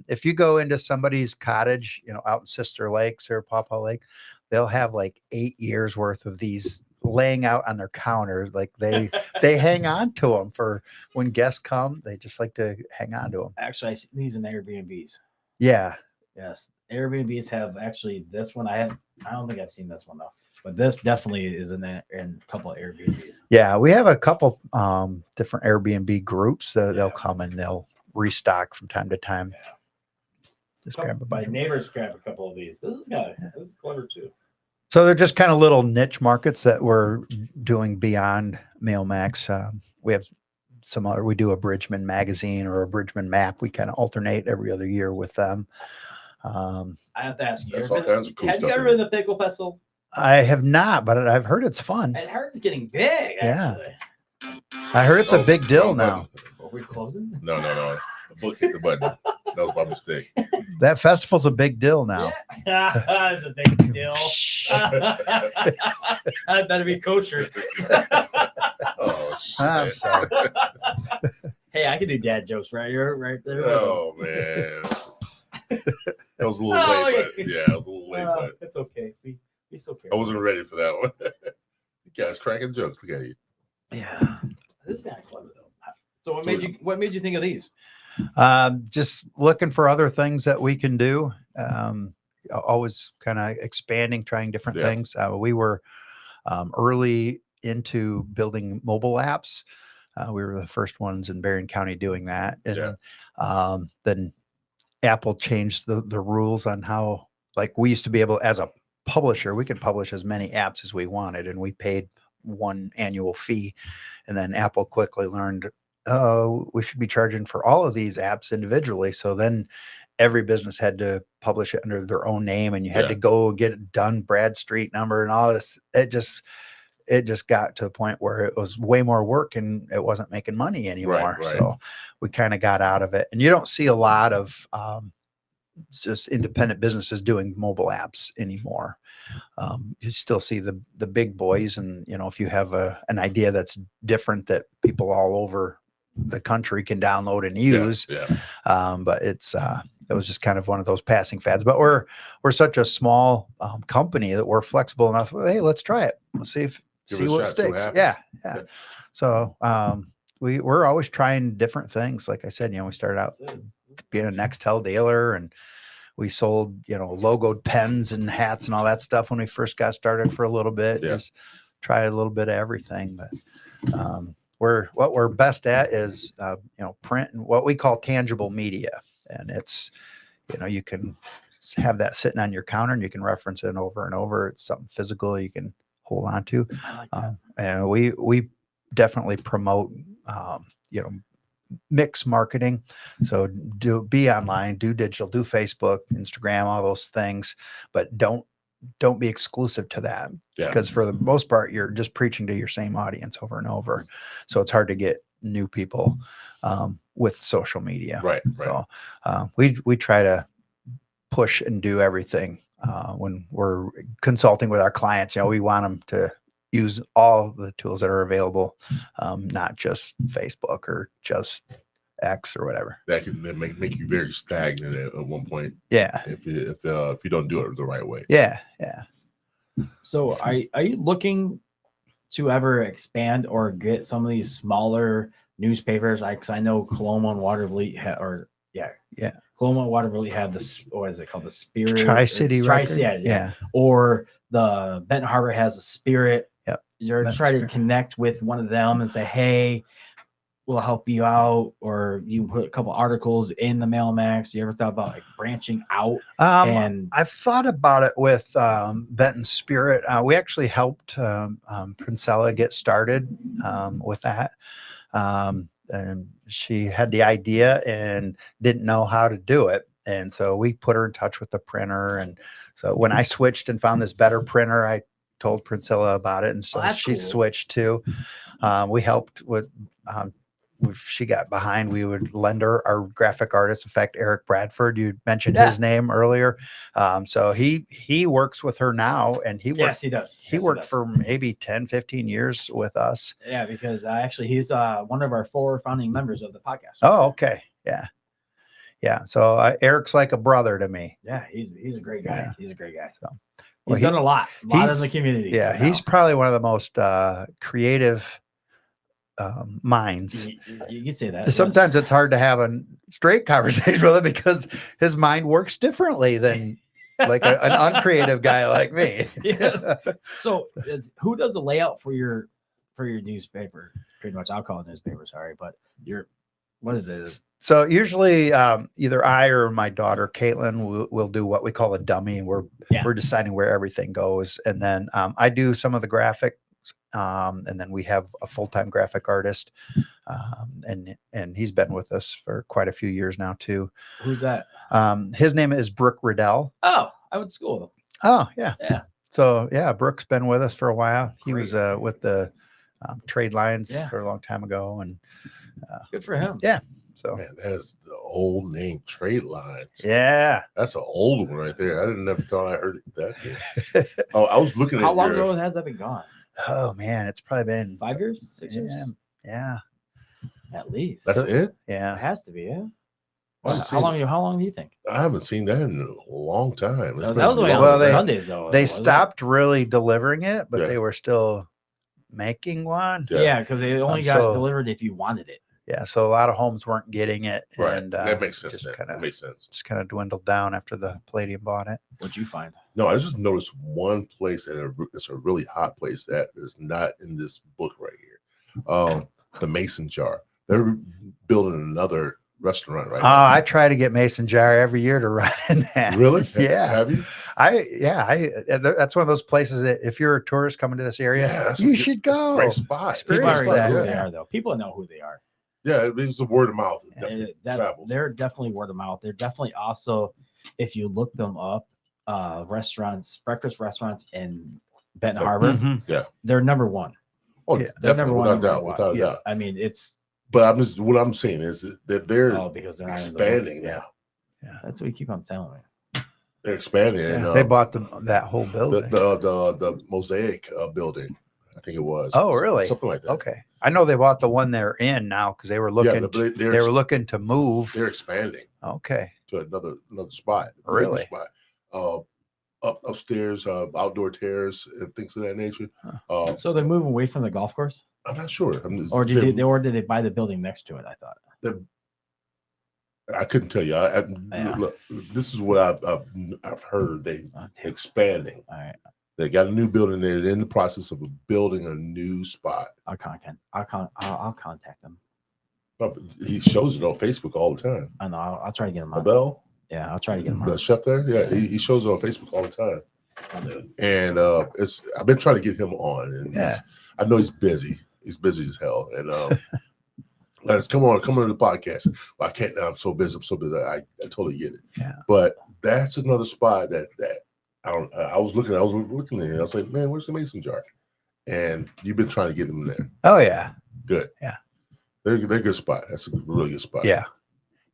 If you go into somebody's cottage, out in Sister Lakes or Pawpaw Lake, they'll have like 8 years worth of these laying out on their counter. Like they hang on to them for when guests come. They just like to hang on to them. Actually, I see these in Airbnbs. Yeah. Yes, Airbnbs have actually this one. I don't think I've seen this one though, but this definitely is in a couple of Airbnbs. Yeah. We have a couple different Airbnb groups that they'll Yeah. come and they'll restock from time to time. Just grab a My bunch. neighbors grabbed a couple of these. This is clever too. So they're just kind of little niche markets that we're doing beyond Mailmax. We have some other, we do a Bridgman magazine or a Bridgman map. We kind of alternate every other year with them. I have to ask you. That's you all ever been- kinds of cool have stuff you ever in been to Pickle Festival? I have not, but I've heard it's fun. I heard it's getting big. Yeah. Actually. I heard it's a Oh, big deal wrong now. Are we closing? No. The book hit the button. That was my mistake. That festival's a big deal now. Yeah. It's a big deal. I better be kosher. Oh I'm shit. sorry. Hey, I can do dad jokes right here, right there. Oh man. That was a little Oh, late, yeah. but yeah, it was a little late, but It's okay. We still care. I wasn't ready for that one. You guys cracking jokes. Look at you. Yeah, this is kind of clever though. So what made you think of these? Just looking for other things that we can do. Always kind of expanding, trying different Yeah. things. We were early into building mobile apps. We were the first ones in Berrien County doing that. And Yeah. then Apple changed the rules on how, like, we used to be able, as a publisher, we could publish as many apps as we wanted, and we paid one annual fee. And then Apple quickly learned, oh, we should be charging for all of these apps individually. So then every business had to publish it under their own name, and you had to go get it done, Brad Street number and all this. It just got to the point where it was way more work and it wasn't making money anymore. Right. So we kind of got out of it. And you don't see a lot of just independent businesses doing mobile apps anymore. You still see the big boys, and if you have an idea that's different that people all over the country can download and use. But it was just kind of one of those passing fads. But we're such a small company that we're flexible enough. Hey, let's try it. Let's see what sticks. Yeah. So we're always trying different things. Like I said, we started out being a Nextel dealer, and we sold logoed pens and hats and all that stuff when we first got started for a little bit. Just try a little bit of everything. But what we're best at is print and what we call tangible media. And it's you can have that sitting on your counter and you can reference it over and over. It's something physical you can hold on to. I like that. And we definitely promote mix marketing. So be online, do digital, do Facebook, Instagram, all those things, but don't be exclusive to that, because for the most part, you're just preaching to your same audience over and over. So it's hard to get new people with social media. Right. So we try to push and do everything when we're consulting with our clients. We want them to use all the tools that are available, not just Facebook or just X or whatever. That can make you very stagnant at one point. Yeah. If you don't do it the right way. Yeah. So are you looking to ever expand or get some of these smaller newspapers? Because I know Coloma and Watervliet Coloma and Watervliet have this, what is it called? The Spirit Tri-City Record? Yeah. Or the Benton Harbor has a Spirit. Yep. You're trying to connect with one of them and say, hey, we'll help you out, or you put a couple articles in the Mailmax. You ever thought about branching out? And I've thought about it with Benton Spirit. We actually helped Princella get started with that. And she had the idea and didn't know how to do it. And so we put her in touch with the printer. And so when I switched and found this better printer, I told Princella about it. And so she switched too. We helped with, if she got behind, we would lend her our graphic artist. In fact, Eric Bradford, you mentioned his name earlier. So he works with her now, and he does. He worked for maybe 10, 15 years with us. Yeah, because actually he's one of our 4 founding members of the podcast. Oh, okay. Yeah. So Eric's like a brother to me. Yeah, he's a great guy. Yeah. He's a great guy. So he's done a lot in the community. Yeah, he's probably one of the most creative minds. You can say that. Sometimes it's hard to have a straight conversation with him because his mind works differently than like an uncreative guy like me. So who does the layout for your newspaper? Pretty much, I'll call it newspaper. Sorry, but what is it? So usually either I or my daughter Caitlin will do what we call a dummy, and we're deciding where everything goes, and then I do some of the graphic. And then we have a full-time graphic artist, and he's been with us for quite a few years now too. Who's that? His name is Brooke Riddell. Oh, I went to school with him. Oh, yeah. So Brooke's been with us for a while. He was with the Trade Lines for a long time ago, and good for him. Yeah. So man, that's the old name, Trade Lines. Yeah, that's an old one right there. I never thought I heard that. Oh, I was looking at how long ago has that been gone? Oh man, it's probably been 5 years, 6 years. Yeah, at least. That's it. Yeah, it has to be. Yeah. Well, how long do you think? I haven't seen that in a long time. That was only on Sundays though. They stopped really delivering it, but they were still making one. Yeah, because they only got delivered if you wanted it. Yeah, so a lot of homes weren't getting it, right? And that makes sense. That makes sense. Just kind of dwindled down after the Palladium bought it. What'd you find? No, I just noticed one place it's a really hot place that is not in this book right here. the Mason Jar. They're building another restaurant right Oh, now. I try to get Mason Jar every year to run in that. Really? Yeah. Have you? That's one of those places that if you're a tourist coming to this area, that's you a should that's a go. great spot. People Experience already know that. who Yeah. they are, though. People know who they are. Yeah, it's a word of mouth. It And definitely that- travels. they're definitely word of mouth. They're definitely also, if you look them up, breakfast restaurants in Benton So- Harbor, Mhm. they're number one. Oh, Yeah. They're definitely, number one, without a number doubt, one. without a Yeah. doubt. I mean, it's But what I'm saying is that they're because they're not in the expanding movie. now. That's what you keep on telling me. They're expanding. Yeah, and, they bought that whole the building. the mosaic building. I think it was. Oh, really? Something like that. Okay, I know they bought the one they're in now because they were looking. They were looking to move. They're expanding Okay, to another spot. bigger Really? Spot. Upstairs, outdoor terrace and things of that nature. So they're moving away from the golf course, I'm not sure. or did they buy the building next to it? I thought. I couldn't tell you. Yeah. Look, this is what I've heard. They Oh, damn. expanding. All right, They got a new building. They're in the process of building a new spot. I'll contact them. He shows it on Facebook all the time. I know. I'll try to get them on. Abel, Yeah, I'll try to get them the on. chef there, he shows it on Facebook all the time. I'll do it. And I've been trying to get him on, and Yeah. I know he's busy. He's busy as hell. And let's come on to the podcast. Well, I can't now. I'm so busy. I totally get it. Yeah. But that's another spot that I don't. I was looking at it. I was like, man, where's the Mason Jar? And you've been trying to get them there. oh yeah, Good. Yeah. They're a good spot. That's a really good spot. yeah.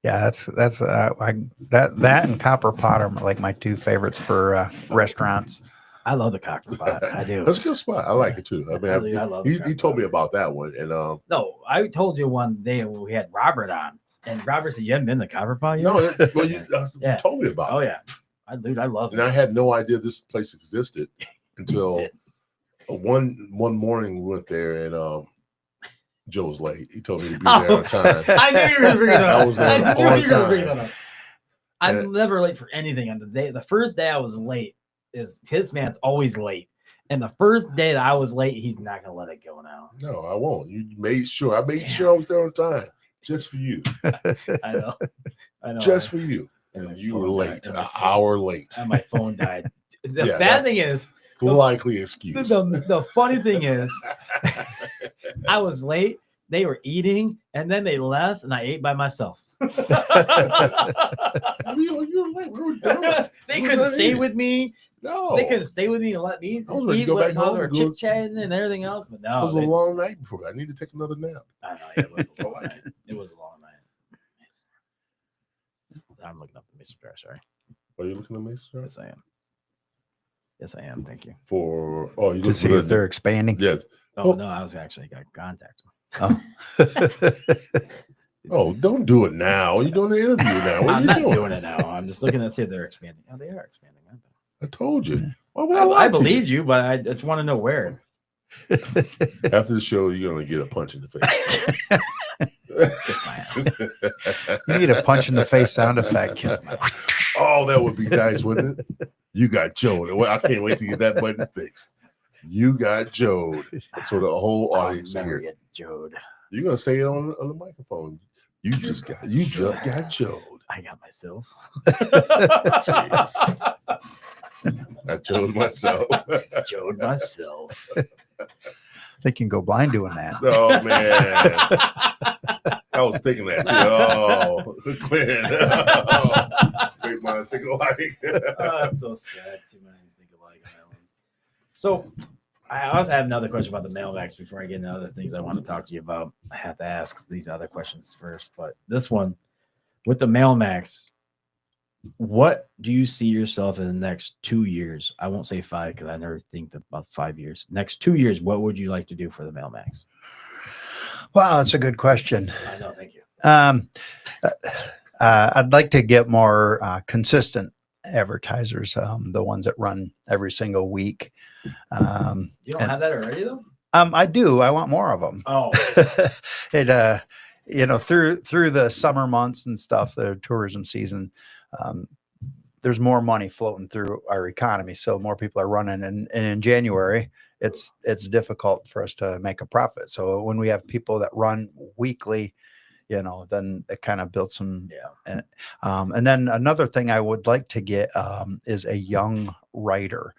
That's that and Copper Pot are like my two favorites for restaurants. I love the cocker pot. I do. That's a good spot. I like it too. I mean, I love he the told me Crock-Pot. about that one, and No, I told you one day when we had Robert on, and Robert said, "You haven't been to Copper Pot yet?" well, you Yeah. told me about Oh it, yeah, I love and it. I had no idea this place existed until one morning we went there, and Joe was late. He told me to be there on time. I knew you were going to bring it up. I was there I knew on you were going to bring time. that up. I'm And- never late for anything. On the first day I was late is his man's always late, and the first day that I was late, he's not going to let it go now. No, I won't. You made sure. I made sure I was there on time, just for you, I know. I know. just for you. And my And you were phone late, died, and my an phone- hour late. and my phone died. The Yeah, bad thing is, Likely excuse. the funny thing is, I was late. They were eating, and then they left, and I ate by myself. You were late. We were done. They We were couldn't done stay eating. with me. No, They couldn't stay with me and let me I was ready to eat go with back while home they were and go- chit chatting and everything else. But It no, was a long night before. I need to take another nap. I know it was a long night. It was a long night. I'm looking up the Mr. Jar. Sorry. Are you looking at me, sir? Yes, I am. Yes, I am. Thank you. You To looking see for if they're expanding. yes. Oh Oh. no, I was actually got contact them. Oh. Oh, don't do it now. You're doing the interview now. What are I'm you not doing? doing it now. I'm just looking to see if they're expanding. Oh, they are expanding. aren't they? I told you. Why would I lie I to you? believed you, but I just want to know where. After the show, you're gonna get a punch in the face. Kiss my ass. You need a punch in the face sound effect. Kiss my ass. Oh, that would be nice, wouldn't it? You got Joe. Well, I can't wait to get that button fixed. You got Joe. So the whole I'll audience can never hear. get Jode. You're gonna say it on the microphone. You just got Joe. I got myself. Jeez. I chose myself. Jode myself. They can go blind doing that. Oh man. I was thinking that too. Oh, Glenn. Oh, great minds think alike. Oh, that's so sad. Two minds think alike on that one. So, I also have another question about the mailbags before I get into other things I want to talk to you about. I have to ask these other questions first, but this one with the mailmax, what do you see yourself in the next 2 years? I won't say 5 because I never think about 5 years. Next 2 years, what would you like to do for the mailmax? Wow, that's a good question. I know, thank you. I'd like to get more consistent advertisers, the ones that run every single week. You don't and- have that already though? I do. I want more of them. Oh, It through the summer months and stuff, the tourism season, there's more money floating through our economy, so more people are running. And in January, it's difficult for us to make a profit. So when we have people that run weekly, then it kind of builds some. Yeah. And then another thing I would like to get is a young writer.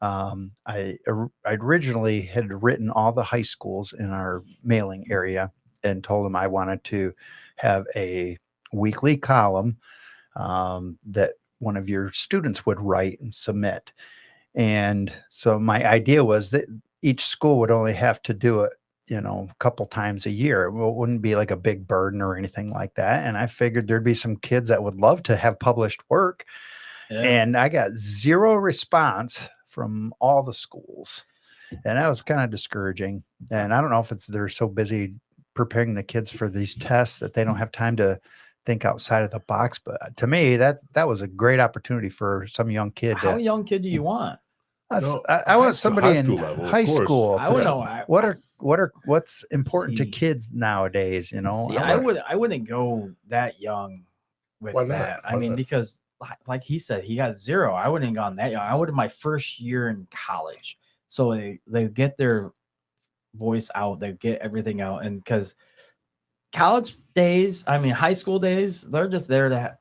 I originally had written all the high schools in our mailing area and told them I wanted to have a weekly column that one of your students would write and submit. And so my idea was that each school would only have to do it, a couple times a year. It wouldn't be like a big burden or anything like that. And I figured there'd be some kids that would love to have published work. Yeah. And I got zero response from all the schools. And that was kind of discouraging. And I don't know if they're so busy preparing the kids for these tests that they don't have time to think outside of the box. But to me, that was a great opportunity for some young kid. How young kid do you want? I want somebody in high school. I would know What's important to kids nowadays, See, I wouldn't go that young with Why not? that. I Why mean, not? because like he said, he got zero. I wouldn't have gone that young. I would have my first year in college. So they get their voice out, they get everything out. And because college days, high school days, they're just there to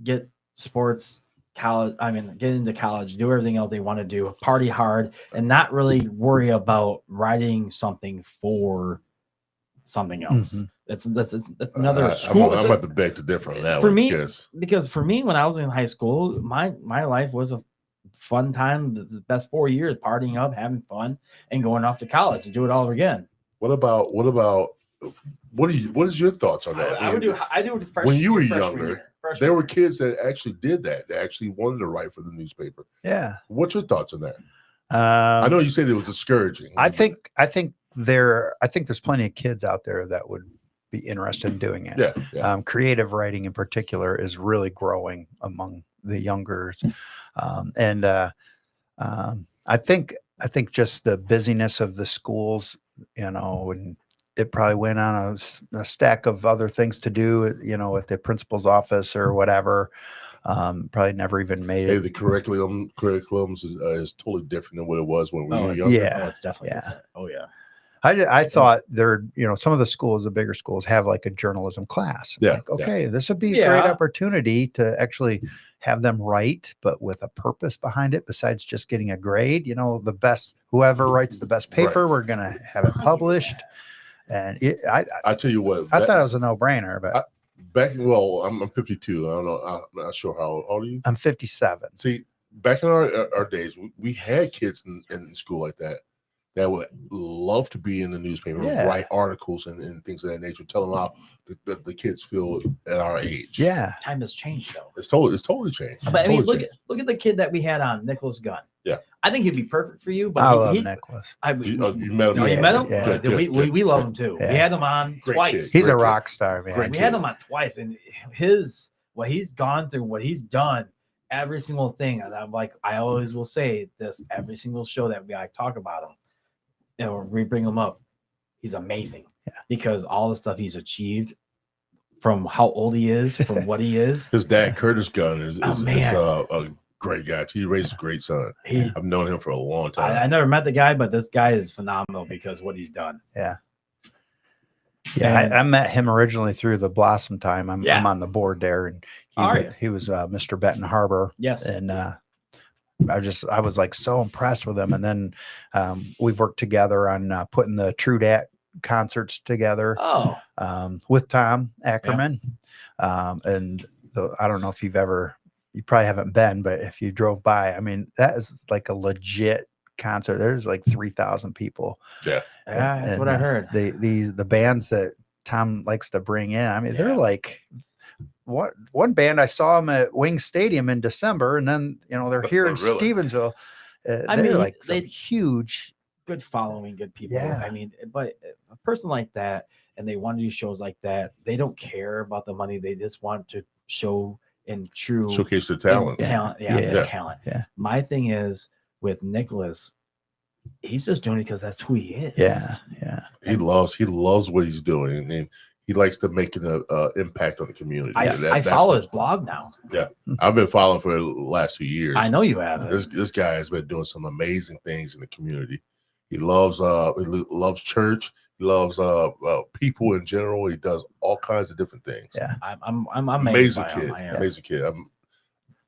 get sports. Get into college, do everything else they want to do, party hard, and not really worry about writing something for something else. Mm-hmm. That's another school. I'm about to beg to differ on that for one, me, because for me, when I was in high school, my life was a fun time. The best 4 years, partying up, having fun, and going off to college and do it all over again. What is your thoughts on that? I do the when you were freshman younger, year. there were kids that actually did that. They actually wanted to write for the newspaper. Yeah. What's your thoughts on that? I know you said it was discouraging. I think there's plenty of kids out there that would be interested in doing it. Yeah. Creative writing in particular is really growing among the younger. I think just the busyness of the schools, and it probably went on a stack of other things to do, at the principal's office or whatever. Probably never even made it. Hey, the curriculum is totally different than what it was when we were younger. Yeah. Oh, it's definitely different. Oh yeah. I thought some of the schools, the bigger schools, have like a journalism class. Yeah. Like, okay, this would be a great opportunity to actually have them write, but with a purpose behind it, besides just getting a grade. Whoever writes the best paper, we're going to have it published. And I tell you what, I thought it was a no-brainer, but I'm 52. I don't know. I'm not sure how old are you? I'm 57. See, back in our days, we had kids in school like that would love to be in the newspaper, write articles and things of that nature, telling how the kids feel at our age. Yeah, time has changed though. It's totally changed. But look at the kid that we had on, Nicholas Gunn. Yeah, I think he'd be perfect for you. But I love Nicholas. You met him? You met him? Yeah. We love him too. Yeah. We had him on Great twice. kid. He's a rock star, man. We had him on twice, and what he's gone through, what he's done, every single thing. And I'm like, I always will say this every single show that I talk about him. We bring him up. He's amazing because all the stuff he's achieved, from how old he is, from what he is. His dad, Curtis Gunn, is a great guy. He raised a great son. I've known him for a long time. I never met the guy, but this guy is phenomenal because what he's done. Yeah. Yeah, I met him originally through the Blossom Time. I'm on the board there, and he was Mr. Benton Harbor. Yes, and I was like so impressed with him. And then we've worked together on putting the True Dat concerts together. With Tom Ackerman. And I don't know if you probably haven't been, but if you drove by, that is like a legit concert. There's like 3,000 people. Yeah, that's what I heard. The bands that Tom likes to bring in, they're like. One band I saw them at Wing Stadium in December, and then they're here in Stevensville. They're like some huge, good following, good people. Yeah. But a person like that, and they want to do shows like that, they don't care about the money. They just want to show in true showcase the talent. Talent. Yeah. My thing is with Nicholas, he's just doing it because that's who he is. Yeah. He loves what he's doing, and he likes to make an impact on the community. I follow his blog now. Yeah, I've been following for the last 2 years. I know you have. This guy has been doing some amazing things in the community, He loves church. He loves people in general. He does all kinds of different things. Yeah. I'm amazed Amazing by kid. him. I am. Amazing kid.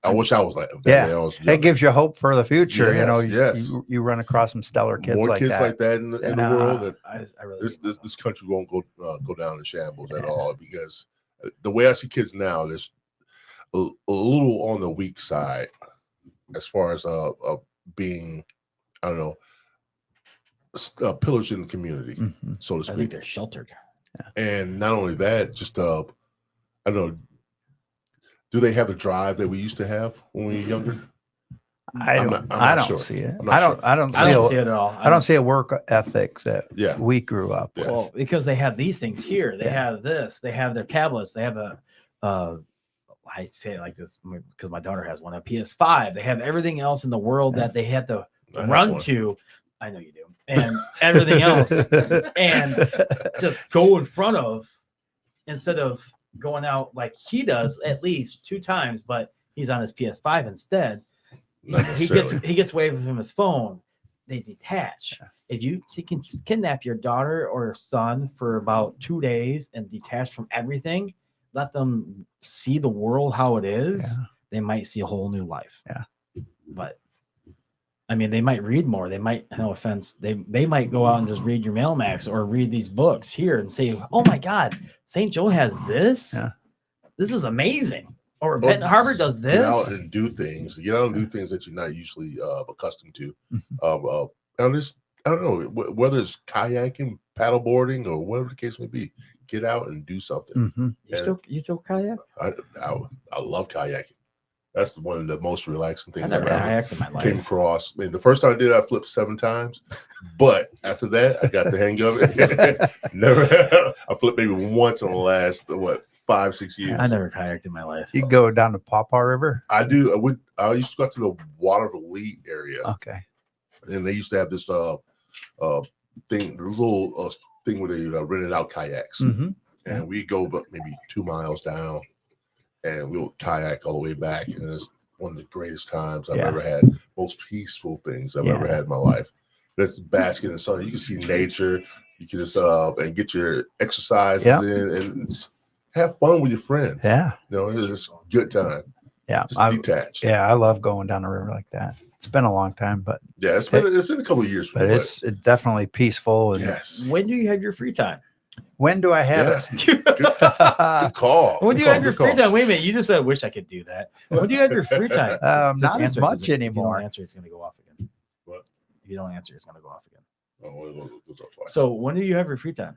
I wish I was like that. Yeah. when I was It younger. gives you hope for the future. You know, Yes. you run across some stellar kids More like kids that. like that in the Nah, world. That I really do. this country won't go down in shambles at all, because the way I see kids now, there's a little on the weak side as far as being, I don't know, pillaged in the community, Mhm. so to I think speak. they're sheltered. And not only that, just I don't know, do they have the drive that we used to have when we were younger? I I'm don't, not I don't sure. see it. I'm not I don't, sure. I don't I see, don't a, see it at all. I don't see a work ethic that Yeah. we grew up with. Well, because they have these things here. They Yeah. have this. They have their tablets. They have I say it like this because my daughter has one, a PS5. They have everything else in the world that they had to I have run one. to. I know you do. And everything else. And just go in front of, instead of going out like he does at least 2 times, but he's on his PS5 instead. Not He necessarily. gets away from his phone. They detach. If you can kidnap your daughter or son for about 2 days and detach from everything, let them see the world how it is, Yeah. they might see a whole new life. Yeah. But I mean, they might read more. They might, no offense, they might go out and just read your Mailmax or read these books here and say, "Oh my God, St. Joe has this. Yeah. This is amazing." Or Or Benton Harbor does Get out this. and do things. Get out and do things that you're not usually accustomed to. Mhm. I don't know, whether it's kayaking, paddleboarding, or whatever the case may be. Get out and do something. Mhm. You still kayak? I love kayaking. That's one of the most relaxing I things never I've ever kayaked in my came life. across. I mean, the first time I did it, I flipped 7 times, but after that, I got the hang of it. Never, I flipped maybe once in the last 5-6 years. I never kayaked in my life. You go down to Pawpaw River. I do. I used to go to the Waterville area, Okay. and they used to have this thing, the little thing where they rented out kayaks, Mhm. and we go about maybe 2 miles down, and we'll kayak all the way back, and it's one of the greatest times I've Yeah. ever had. Most peaceful things I've Yeah. ever had in my life. That's basking in the sun. You can see nature. You can just and get your exercises Yeah. in and just have fun with your friends. Yeah. You know, it's just a good time. Yeah. Just detached. Yeah. I love going down a river like that. It's been a long time, but Yeah, it's been a couple of years for but me, it's definitely peaceful. And yes. When do you have your free time? when do I have Yes. it? Good call. When do Good you call, have your good free call. time? Wait a minute. You just said, wish I could do that. When do you have your free time? Just Not as answer it, 'cause much if you anymore. don't answer, it's going to go off again. What? If you don't answer, it's going to go off again. Oh, those are fine. So when do you have your free time?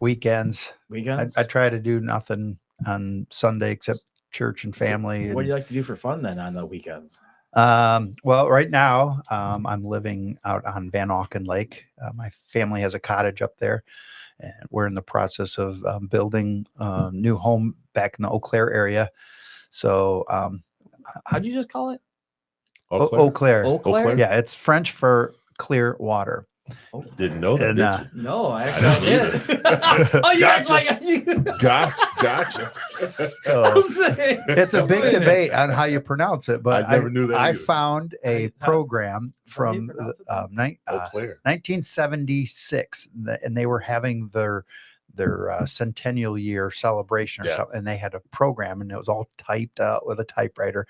Weekends. Weekends? I try to do nothing on Sunday except church and family. What do and- you like to do for fun then on the weekends? Well, right now, I'm living out on Van Auken Lake. My family has a cottage up there, and we're in the process of building a new home back in the Eau Claire area. So, How do you just call it? Eau Claire. Eau Claire? Claire? Yeah, it's French for clear water. Didn't know that, And, did you? No, I actually I didn't did. Oh, you act Gotcha. like you. Gotcha. So it's a big debate on how you pronounce it, but I never knew that I either. found a How- program how do you from pronounce it Eau Claire. 1976, and they were having their centennial year celebration or Yeah. something, and they had a program, and it was all typed out with a typewriter,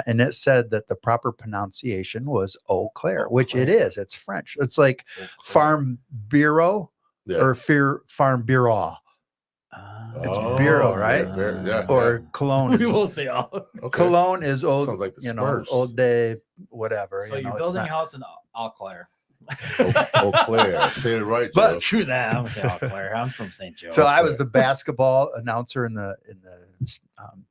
and it said that the proper pronunciation was Eau Claire, which it is. It's French. It's like Farm Bureau Yeah. or Farm Bureau It's Bureau, right? Yeah. or Cologne. We Is, won't say all. Okay. Cologne is old. Sounds like the you know, Smurfs. old day, whatever. So you know, you're it's building not- a house in Eau Claire. Eau Claire. Say it right, But- Joe. Screw that. I'm gonna say Eau Claire. I'm from St. Joe. So I Okay. was the basketball announcer in the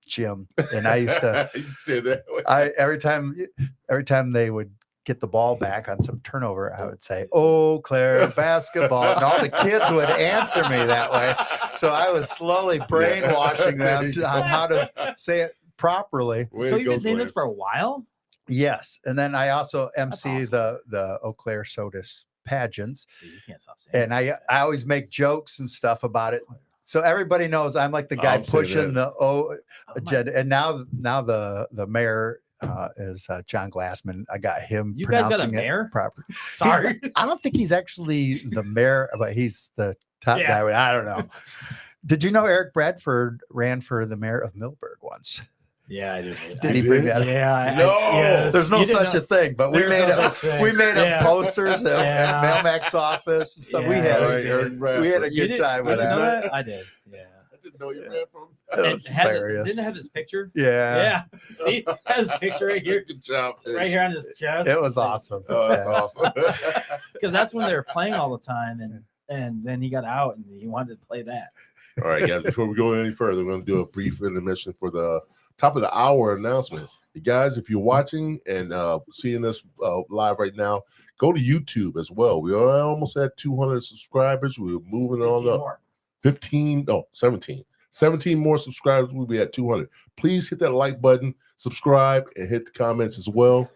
gym, and I used to. You said that. Every time they would get the ball back on some turnover, I would say, "Oh, Claire, basketball," and all the kids would answer me that way. So I was slowly brainwashing them on how to say it properly. Way So to you've go, been saying Glenn. this for a while? Yes, and then I also MC awesome. the Eau Claire Soda pageants, See, you can't stop saying and I always make jokes and stuff about it. So everybody knows I'm like the guy I'm saying pushing that. Oh my- agenda. And now the mayor is John Glassman. I got him. You guys got a pronouncing it mayor? proper. Sorry. I don't think he's actually the mayor, but he's the top Yeah. guy. I don't know. Did you know Eric Bradford ran for the mayor of Millburg once? Yeah, I did. Did he bring that up? Yeah. No. yes. There's no You didn't such know- a thing, but we There's made no up such thing. we made Yeah. up posters at Yeah. Mailmax office and stuff. We Yeah, had All we right, did. Eric Bradford. we had a You good didn't- time you with didn't know that. that? I did. Yeah. I didn't know you ran from. It was Had hilarious. didn't it have his picture? Yeah, Yeah. See, has his picture right here, Good job. Fish. right here on his chest. it was awesome. Oh, that's Yeah. awesome. Because that's when they were playing all the time, and then he got out and he wanted to play that. All right, guys. Before we go any further, we're going to do a brief intermission for the top of the hour announcement. You guys, if you're watching and seeing this live right now, go to YouTube as well. We are almost at 200 subscribers. We're moving on 15 up. more. 17 more subscribers. We'll be at 200. Please hit that like button, subscribe, and hit the comments as well.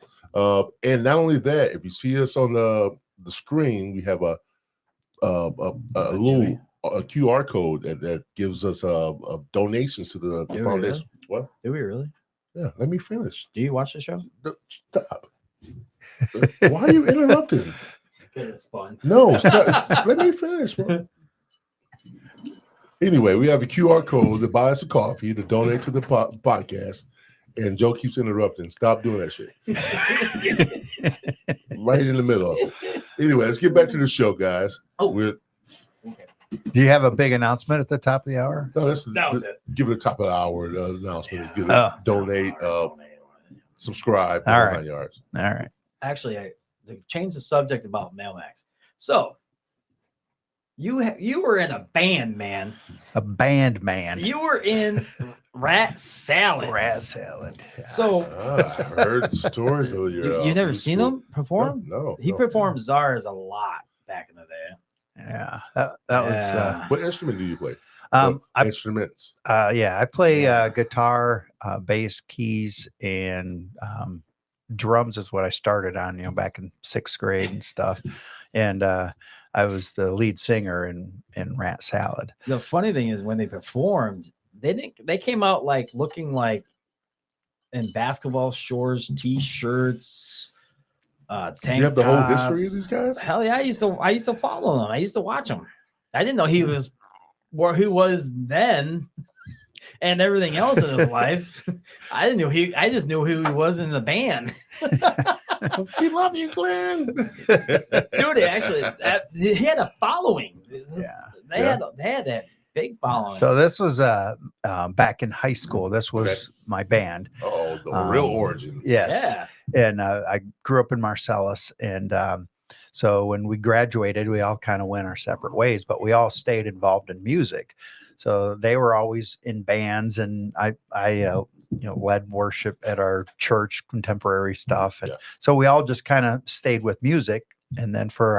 And not only that, if you see us on the screen, we have a little QR code that gives us donations to the Do we foundation. What? Do we really? Yeah, let me finish. Do you watch the show? Stop. Why are you interrupting? Because it's fun. No, stop. Let me finish, bro. Anyway, we have a QR code to buy us a coffee to donate to the podcast. And Joe keeps interrupting. Stop doing that shit. Right in the middle of it. Anyway, let's get back to the show, guys. Oh. Do you have a big announcement at the top of the hour? No, That was it. give it a top of the hour announcement. Give it, Oh. donate, subscribe. All all right. 9 yards. All right. Actually, to change the subject about Mailmax. So you were in a band, man. A band man. You were in Rat Salad. Rat salad. Yeah. So I heard stories of your. you never seen him perform? No. He no. performed Czars a lot back in the day. Yeah. That was Yeah. What instrument do you play? what Instruments. I play Yeah. guitar, bass, keys, and drums is what I started on, back in 6th grade and stuff. And I was the lead singer in Rat Salad. The funny thing is when they performed, they came out like looking like in basketball shorts, t-shirts, tank You have the whole tops. history of these guys? Hell yeah, I used to follow them. I used to watch them. I didn't know he was where he was then and everything else in his life. I just knew who he was in the band. We love you, Glenn. Dude, actually he had a following. Yeah. They had that big following. So this was back in high school. This was my band. Oh, the real origin. Yes. yeah. And I grew up in Marcellus. And so when we graduated, we all kind of went our separate ways, but we all stayed involved in music. So they were always in bands, and I led worship at our church, contemporary stuff. And so we all just kind of stayed with music. And then for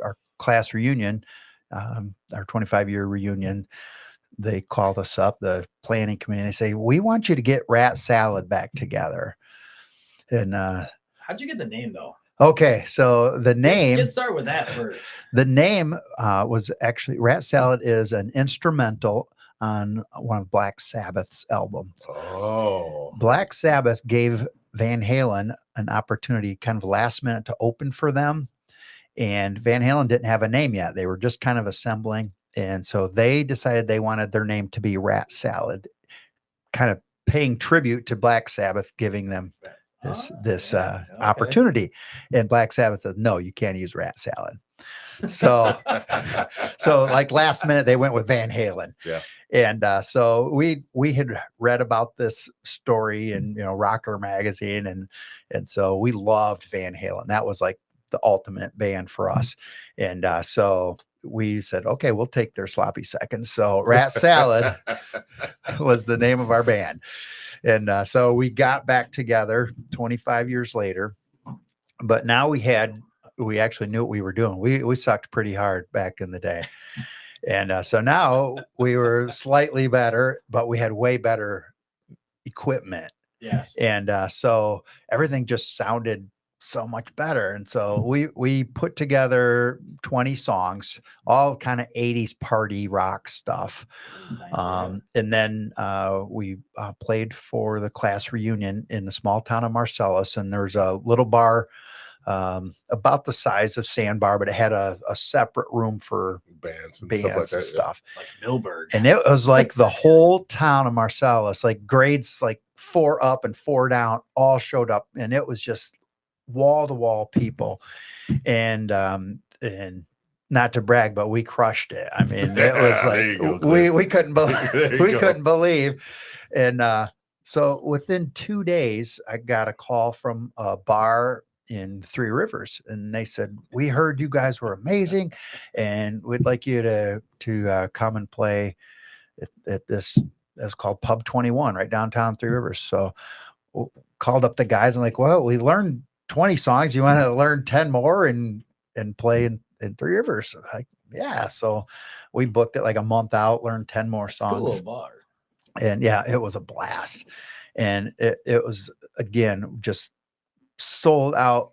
our class reunion, our 25-year reunion, they called us up, the planning committee. They say, we want you to get Rat Salad back together. And How'd you get the name though? okay, so the name, Let's start with that first. the name was actually, Rat Salad is an instrumental on one of Black Sabbath's albums. Oh. Black Sabbath gave Van Halen an opportunity kind of last minute to open for them. And Van Halen didn't have a name yet. They were just kind of assembling. And so they decided they wanted their name to be Rat Salad, kind of paying tribute to Black Sabbath, giving them this okay. opportunity. And Black Sabbath said, no, you can't use Rat Salad. So, so like last minute, they went with Van Halen. Yeah. And so we had read about this story in, Rocker magazine. And so we loved Van Halen. That was like the ultimate band for us. And so we said, okay, we'll take their sloppy seconds. So Rat Salad was the name of our band. And so we got back together 25 years later, but now we actually knew what we were doing. We sucked pretty hard back in the day. And so now we were slightly better, but we had way better equipment. Yes. And so everything just sounded so much better. And so we put together 20 songs, all kind of 80s party rock stuff. And then we played for the class reunion in the small town of Marcellus, and there's a little bar about the size of Sandbar, but it had a separate room for bands and bands stuff like and that. stuff. It's like Milberg. And it was like the whole town of Marcellus, like grades like 4 up and 4 down, all showed up, and it was just wall to wall people. And not to brag, but we crushed it. I mean, it was like we couldn't believe. And so within 2 days, I got a call from a bar in Three Rivers, and they said, "We heard you guys were amazing, and we'd like you to come and play at this." That's called Pub 21 right downtown Three Rivers. So called up the guys and like, well, we learned 20 songs. You want to learn 10 more and play in Three Rivers? Like, yeah. So we booked it like a month out, learned 10 more songs. Cool bar. And yeah, it was a blast. And it was, again, just sold out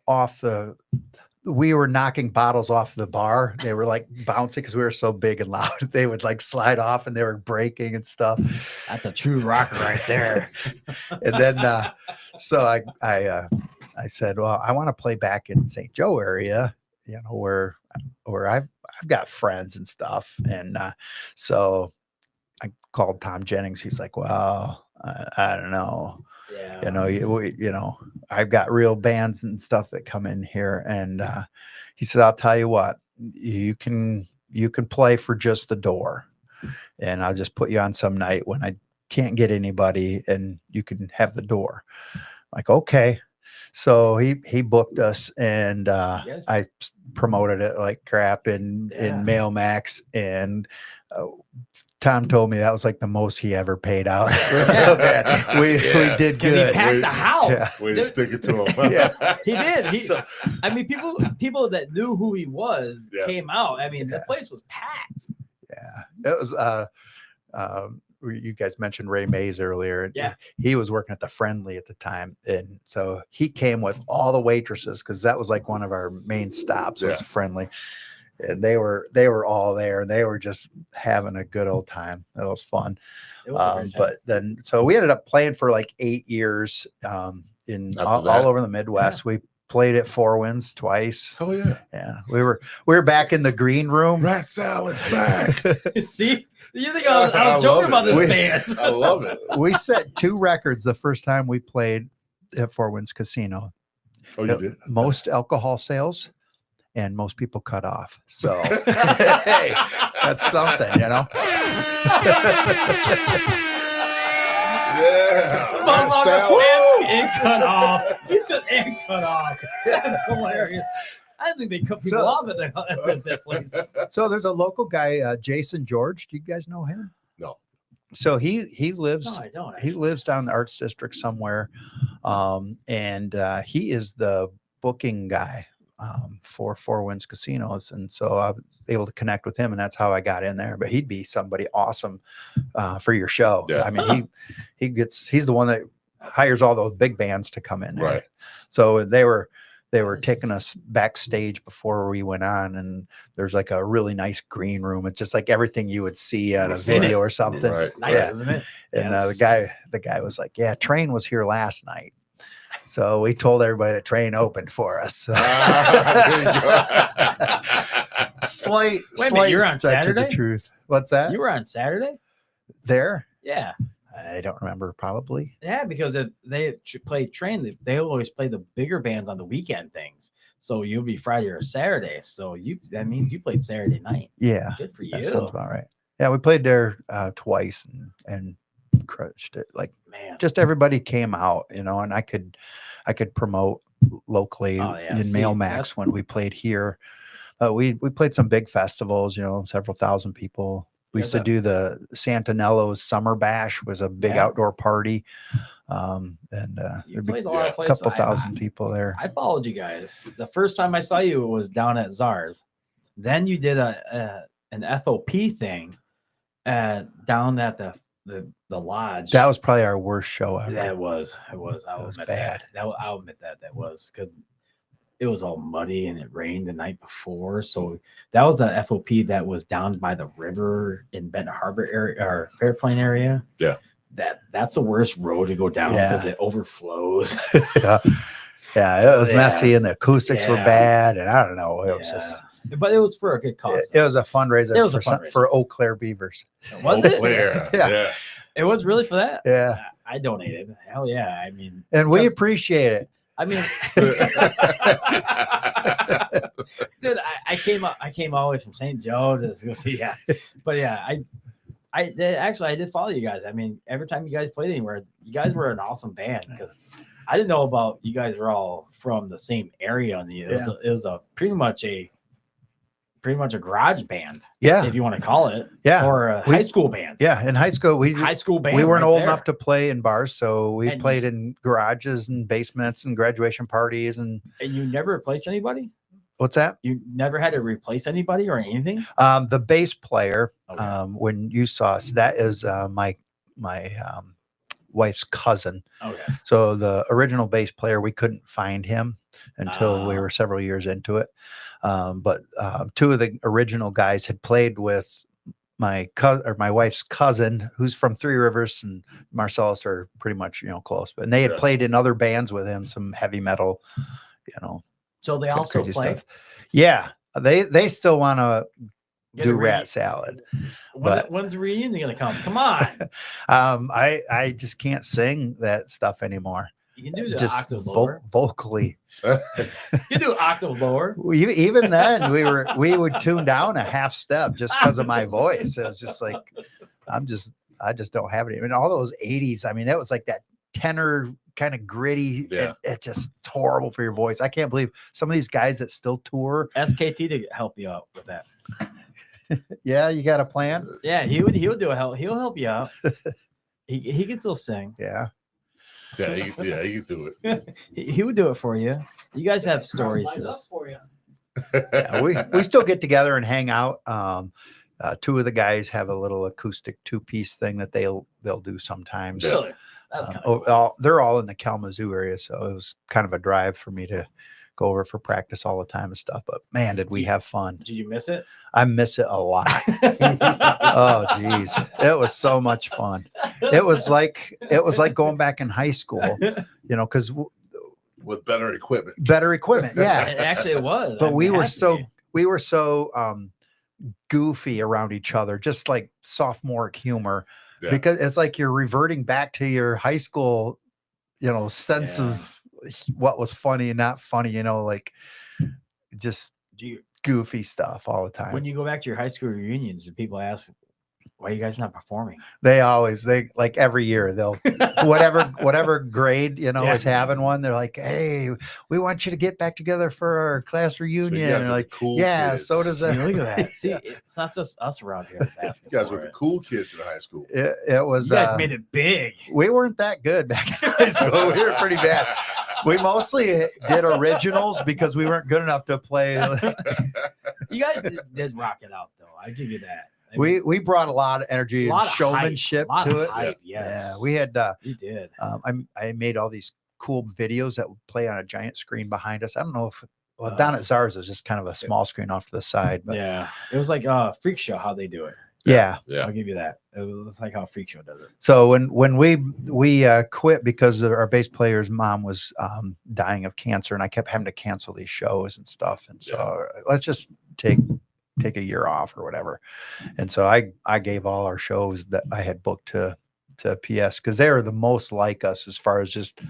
we were knocking bottles off the bar. They were like bouncing because we were so big and loud. They would like slide off and they were breaking and stuff. That's a true rocker right there. And then, so I said, well, I want to play back in St. Joe area, where I've got friends and stuff. And so I called Tom Jennings. He's like, well, I don't know. Yeah. I've got real bands and stuff that come in here. And he said, I'll tell you what, you can play for just the door, and I'll just put you on some night when I can't get anybody, and you can have the door. Like, okay. So he booked us, and I promoted it like crap in Mailmax, and Tom told me that was like the most he ever paid out. We did good. He packed the house. Yeah. Way to stick it to him. Yeah. He did. I mean, people that knew who he was came out. I mean, the place was packed. Yeah, it was. You guys mentioned Ray Mays earlier. Yeah, he was working at the Friendly at the time, and so he came with all the waitresses because that was like one of our main stops was Friendly. And they were all there, and they were just having a good old time. It was fun. But then, so we ended up playing for like 8 years in all over the Midwest. Yeah. We played at Four Winds twice. Oh yeah. Yeah. We were back in the green room. Rat Salad back. See, you think I was joking about this band. I love it. We set 2 records the first time we played at Four Winds Casino. Oh, you did? Most alcohol sales. And most people cut off. So hey, that's something, Yeah. And cut off. You said and cut off. That's hilarious. I think they cut people off at that place. So there's a local guy, Jason George. Do you guys know him? No. So he lives. No, I don't. He lives down the Arts District somewhere, and he is the booking guy for Four Winds Casinos, and so I was able to connect with him, and that's how I got in there. But he'd be somebody awesome for your show. Yeah. I mean, he's the one that hires all those big bands to come in there. Right. So they were taking us backstage before we went on, and there's like a really nice green room. It's just like everything you would see at a video or something. Right. Nice, yeah. isn't it? And the guy was like, "Yeah, Train was here last night." So we told everybody that Train opened for us. Slight. You're on Saturday? The truth. What's that? You were on Saturday? There? Yeah. I don't remember. Probably. Yeah, because if they play Train, they always play the bigger bands on the weekend things. So you'll be Friday or Saturday. So that means you played Saturday night. Yeah. Good for you. That sounds about right. Yeah, we played there twice and crushed it. Like, man, just everybody came out, and I could promote locally in Mailmax when we played here. We played some big festivals, several thousand people. We used to do the Santanello's Summer Bash, was a big outdoor party. And you played a lot of places. A couple thousand people there. I followed you guys. The first time I saw you was down at Czar's. Then you did an FOP thing down at the lodge. That was probably our worst show ever. That was. It was bad. I'll admit that was because it was all muddy and it rained the night before. So that was the FOP that was down by the river in Benton Harbor area or Fairplain area. Yeah. That's the worst road to go down because it overflows. Yeah, it was messy and the acoustics were Yeah. bad, and I don't know. It was just but it was for a good cause. it was a fundraiser. It was for a fundraiser. for Eau Claire Beavers. Was Eau it? Claire. Yeah. Yeah. It was really for that. Yeah, I donated. Hell yeah. I mean, and we because- appreciate it. I mean, dude, I came all the way from St. Joe to go see. Yeah, but yeah, I did follow you guys. I mean, every time you guys played anywhere, you guys were an awesome band because I didn't know about you guys were all from the same area. It was a pretty much a garage band, Yeah, if you want to call it, yeah, or a high school band. yeah. In high school, we weren't old enough to play in bars, so we And played in garages and basements and graduation parties. And you never replaced anybody. what's that? You never had to replace anybody or anything. The bass player, Okay. when you saw us, that is my wife's cousin. Okay. So the original bass player, we couldn't find him until we Ah. were several years into it. But two of the original guys had played with my wife's cousin, who's from Three Rivers, and Marcellus are pretty much close. But they had Yeah. played in other bands with him, some heavy metal, So they also crazy play. stuff. Yeah, they still want to Get do a Rat Salad. but- When's the reunion gonna come? Come on, I just can't sing that stuff anymore. you can do the Just octave lower. vocally. You can do octave lower. Even then, we would tune down a half step just because of my voice. It was just like I just don't have it. I mean, all those 80s. I mean, that was like that tenor kind of gritty. Yeah. It's just horrible for your voice. I can't believe some of these guys that still tour. SKT to help you out with that. Yeah, you got a plan? Yeah, he'll do he'll help you out. He can still sing. Yeah. Yeah, you can do it. He would do it for you. You guys have stories. Yeah, we still get together and hang out. Two of the guys have a little acoustic 2-piece thing that they'll do sometimes. Really? That's kind of They're all in the Kalamazoo area, so it was kind of a drive for me to go over for practice all the time and stuff. But man, did we have fun! Did you miss it? I miss it a lot. Oh geez, it was so much fun. It was like going back in high school, because With better equipment. better equipment. Yeah, Actually, it was. but I mean, we it were has to so be. goofy around each other, just like sophomoric humor, Yeah. because it's like you're reverting back to your high school, sense Yeah. of what was funny and not funny, like just Do you, goofy stuff all the time. when you go back to your high school reunions, and people ask, "Why are you guys not performing?" They like every year they'll whatever grade Yeah. is having one. They're like, hey, we want you to get back together for our class So reunion. you guys And are the like, cool yeah, kids. so does See, that. look at that. See, it's not just us around here that's asking You guys for were the it. cool kids in high school. It was. You guys made it big. We weren't that good back in high school. We were pretty bad. We mostly did originals because we weren't good enough to play. You guys did rock it out, though. I give you that. I mean, We brought a lot of energy a lot and of showmanship hype, a lot to of it. hype, Yeah, yes. we had. you did. I made all these cool videos that would play on a giant screen behind us. I don't know if down at Czars it was just kind of a small screen off to the side, but Yeah, it was like Freak Show how they do it. yeah. Yeah. I'll give you that. It was like how Freak Show does it. So when we quit because our bass player's mom was dying of cancer, and I kept having to cancel these shows and stuff, and so let's just take a year off or whatever. And so I gave all our shows that I had booked to PS because they were the most like us as far as just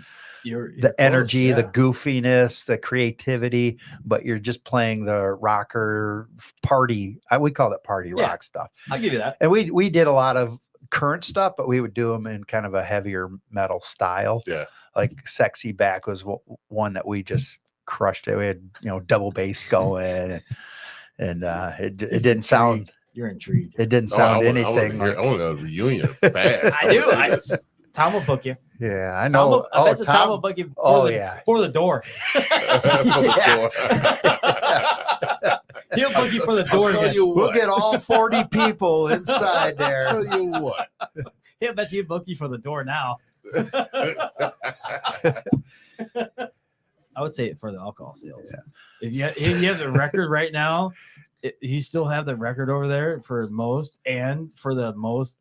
You're the energy, close, the goofiness, the creativity, but you're just playing the rocker party. We call it party Yeah. rock stuff. I'll give you that. And we did a lot of current stuff, but we would do them in kind of a heavier metal style. Yeah. Like Sexy Back was one that we just crushed it. We had, double bass going and it didn't sound, You're intrigued. it didn't sound I anything. want a reunion fast. I do. wanna see this. Tom will book you. Yeah, I Tom know. will, I bet you Tom will book you for the door. For the door. He'll book you for the door. I'll tell again. you We'll what. get all 40 people inside I'll there. tell you what. He'll bet you book you for the door now. I would say for the alcohol sales. Yeah. If you have the record right now, you still have the record over there for most and for the most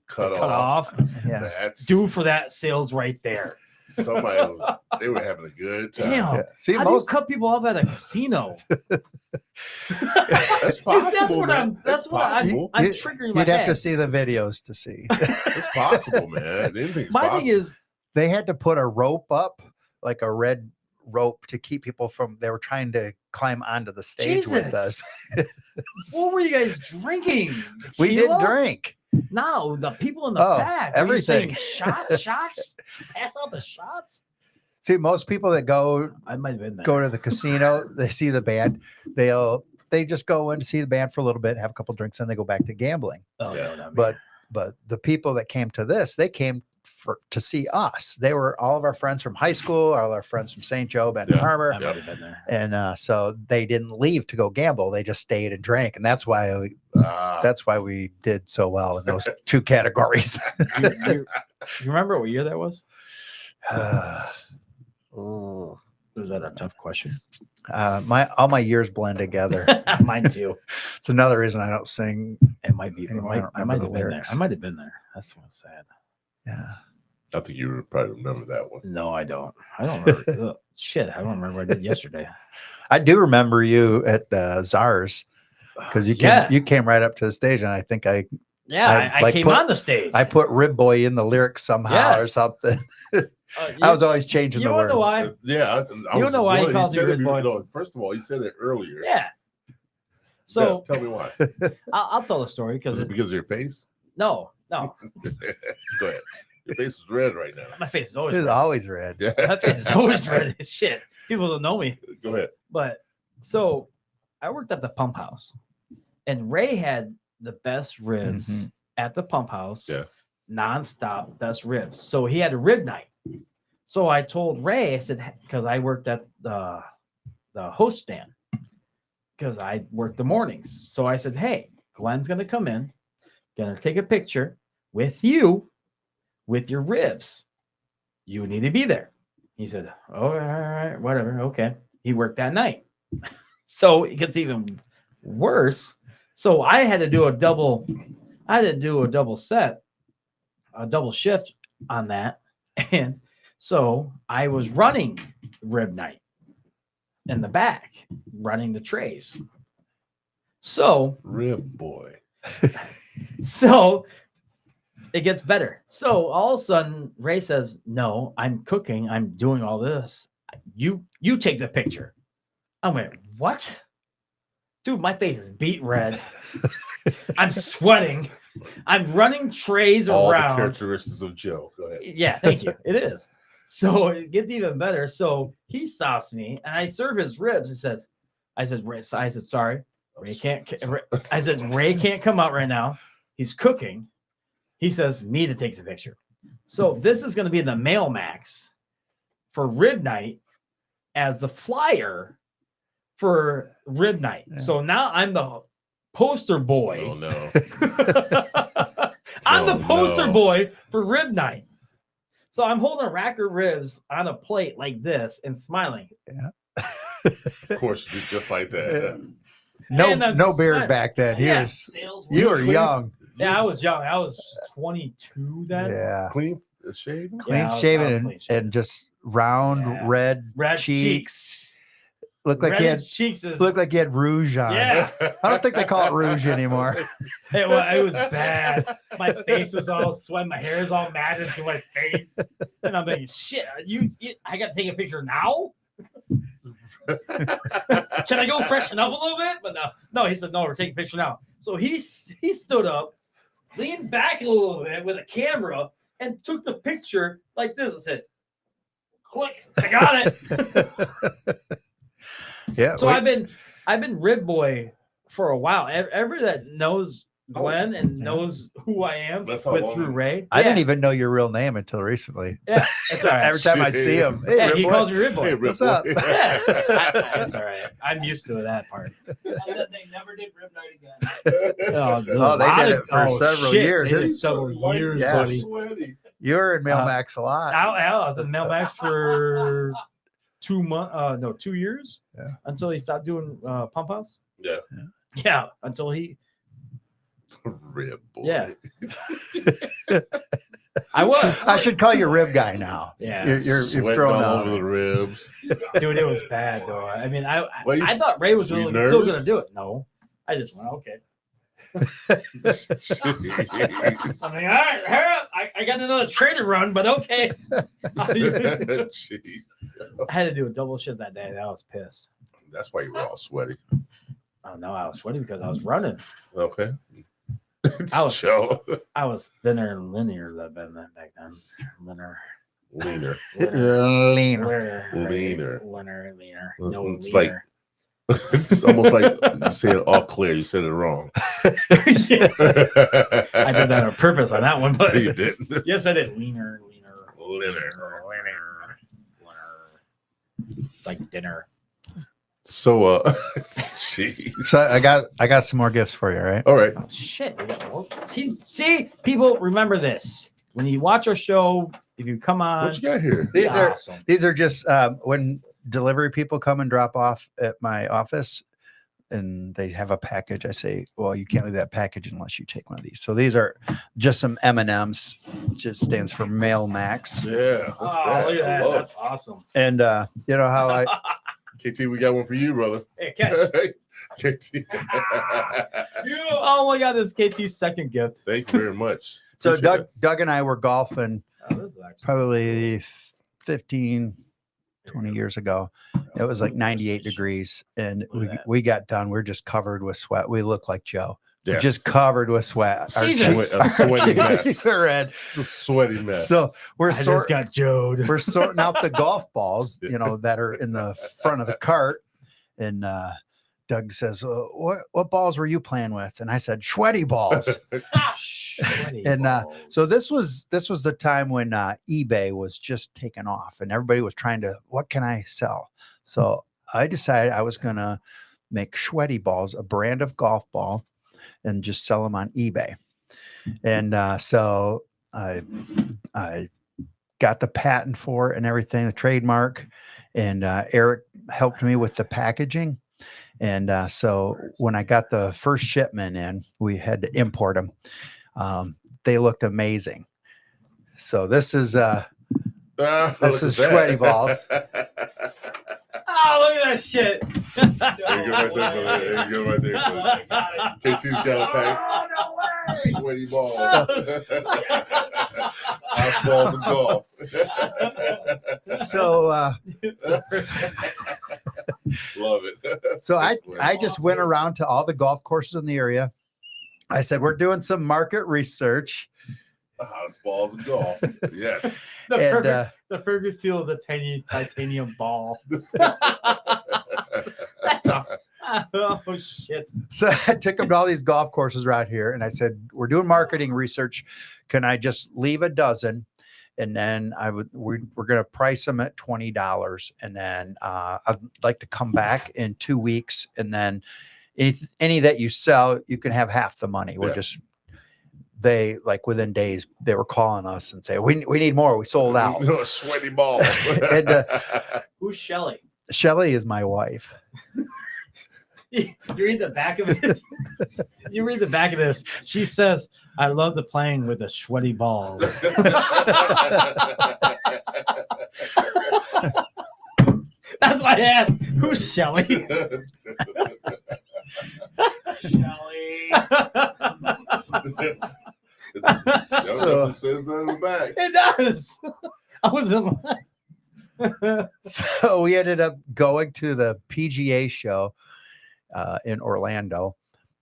cut cut off. Yeah. That's Do for that sales right there. somebody was, they were having a good time. Damn. Yeah. See, How do you most cut people off at a casino? That's possible. That's what man. that's what possible. I'm You- triggering my you'd have head. to see the videos to see. It's possible, man. Anything's My possible. thing is, They had to put a rope up, like a red rope, to keep people from. They were trying to climb onto the stage with us. what were you guys drinking? We didn't Tequila? drink. No, the people in the Oh, back. Were you saying everything. shots. Pass out the shots. See, most people that go I might have been there. to the casino, they see the band. They just go in to see the band for a little bit, have a couple drinks, and they go back to gambling. Oh, Yeah. no, not me. But the people that came to this, they came to see us. They were all of our friends from high school, all our friends from St. Joe, Benton Yeah. Harbor. I might have been there. And so they didn't leave to go gamble. They just stayed and drank, and that's why we did so well in those two categories. You remember what year that was? Oh, Was that a tough question? all my years blend together. Mine too. It's another reason I don't sing. It might be. Anymore, I don't I remember might the have been there. lyrics. I might have been there. That's what's sad. Yeah, I think you would probably remember that one. No, I don't. I don't remember. Ugh, shit, I don't remember what I did yesterday. I do remember you at Czars because you came right up to the stage, and I think I I came on the stage. put Rib Boy in the lyrics somehow or Yes. something. I was always changing You the want words. to know why? Yeah, I You don't know why he was- calls you said Red it, Boy? First of all, he said it earlier. Yeah. So Yeah, tell me why. I'll tell the story Is because it because of your face? no, Go ahead. Your face is red right now. my face is always It's red. always red. Yeah. My face is always red as shit. People don't know me. Go ahead. But so I worked at the pump house, and Ray had the best ribs Mhm. at the pump house. Yeah. Nonstop best ribs. So he had a rib night. So I told Ray, I said, because I worked at the host stand, because I worked the mornings. So I said, hey, Glen's gonna come in, gonna take a picture with you with your ribs. You need to be there. He said, oh, all right, whatever. Okay. He worked that night. So it gets even worse. So I had to do a double set, a double shift on that. And so I was running rib night in the back, running the trays. So Rib boy. So it gets better. So all of a sudden, Ray says, no, I'm cooking. I'm doing all this. You take the picture. I went, what? Dude, my face is beet red. I'm sweating. I'm running trays All the around. characteristics of Joe. Go ahead. Yeah, thank you. It is. So it gets even better. So he stops me and I serve his ribs. He says, I said, sorry. Ray can't. I said, Ray can't come out right now. He's cooking. He says, me to take the picture. So this is going to be in the Mailmax for rib night as the flyer for rib night. Yeah. So now I'm the poster boy. Oh no. I'm Oh, the poster no. boy for rib night. So I'm holding a rack of ribs on a plate like this and smiling. Of course, just like that. And I'm No beard sweating. back then. Yeah, You were Clean. young. Yeah, I was young. I was 22 then. Yeah. Clean shaven. Yeah, I Clean was shaven clean shaven. and just round Yeah. red Red cheeks. cheeks. Looked like Red he had cheeks is looked like he had rouge on. Yeah. I don't think they call it rouge anymore. it was bad. My face was all sweating. My hair is all matted to my face. And I'm thinking, shit, I got to take a picture now? Can I go freshen up a little bit? But no, he said, no, we're taking a picture now. So he stood up, leaned back a little bit with a camera, and took the picture like this. It said, click, I got it. Yeah. So I've been rib boy for a while. Everybody that knows Glenn and knows who I am That's how went long through you- Ray. I didn't even know your real name until recently. Yeah, that's all right. Every time I see him, hey, Yeah, Rib he Boy. calls me rib boy. Hey, Rib What's boy. up? Yeah, that's all right. I'm used to that part. And then they never did rib night again. Oh, dude, Oh, they a lot did of- it for several shit, years. they did It's several Life years, is yeah. so buddy. sweaty. You were in Mailmax a lot. I was in Mailmax for 2 years. Yeah. Until he stopped doing Pump House. Yeah. Yeah. Until he. Rib boy. Yeah. I was. I should call you rib guy now. Yeah. You've Sweating grown all up. over the ribs. Dude, it was bad though. I mean, I Well, thought Ray was were you still going to nervous? do it. No, I just went okay. Jeez. I mean, all right, hurry up. I got another trade to run, but okay. Jeez. I had to do a double shift that day. I was pissed. That's why you were all sweaty. Oh no, I was sweaty because I was running. Okay. I was Joe. I was thinner and linear back then. Leaner. Leaner. Leaner. No It's like- leaner. It's almost like you said all clear. You said it wrong. I did that on purpose on that one, but You didn't. yes, I did. Leaner. Leaner. It's like dinner. So, jeez. So I got some more gifts for you, all right? All right. Oh shit! We got more. See, people remember this when you watch our show. If you come on, What you got here? These are awesome. these are just when delivery people come and drop off at my office and they have a package. I say, well, you can't leave that package unless you take one of these. So these are just some M&Ms. Just stands for Mailmax. Yeah. Oh, look at that! Love That's awesome. And you know how I KT, we got one for you, brother. Hey, catch. KT. Oh my god, this is KT's second gift. Thank you very much. so Appreciate Doug and I were golfing Oh, this is actually probably 15 20 years ago. It was like 98 degrees and Look at that. we got done. We're just covered with sweat. We look like Joe. Yeah. Just covered with sweat. Our Jesus. cheeks- A sweaty mess. cheeks are red. It's a sweaty mess. So we're I just got Joed. we're sorting out the golf balls, you know, that are in the front of the cart. And Doug says, what balls were you playing with? And I said, sweaty balls. And, So this was the time when eBay was just taking off and everybody was trying to, what can I sell? So I decided I was going to make sweaty balls, a brand of golf ball, and just sell them on eBay. And so I got the patent for it and everything, the trademark, and Eric helped me with the packaging. And so when I got the first shipment in, we had to import them. They looked amazing. So this is Look this at is that. sweaty balls. Oh, look at that shit. There you go right there, brother. There you go right there, brother. KT's got a pack. Sweaty balls. Ice balls and golf. So Love it. so I just went around to all the golf courses in the area. I said, we're doing some market research. Ice balls and golf. Yes. The perfect feel of the tiny titanium ball. That's awesome. Oh shit. So I took them to all these golf courses around here and I said, we're doing marketing research. Can I just leave a dozen? And then we're going to price them at $20. And then I'd like to come back in 2 weeks. And then any that you sell, you can have half the money. We're just, they like within days, they were calling us and say, we need more. We sold out. You know, a sweaty ball. And Who's Shelly? Shelly is my wife. You read the back of it. You read the back of this. She says, I love the playing with the sweaty balls. That's why I asked, who's Shelly? Shelly. So, says that in the back. It does. I was in line. So we ended up going to the PGA show in Orlando,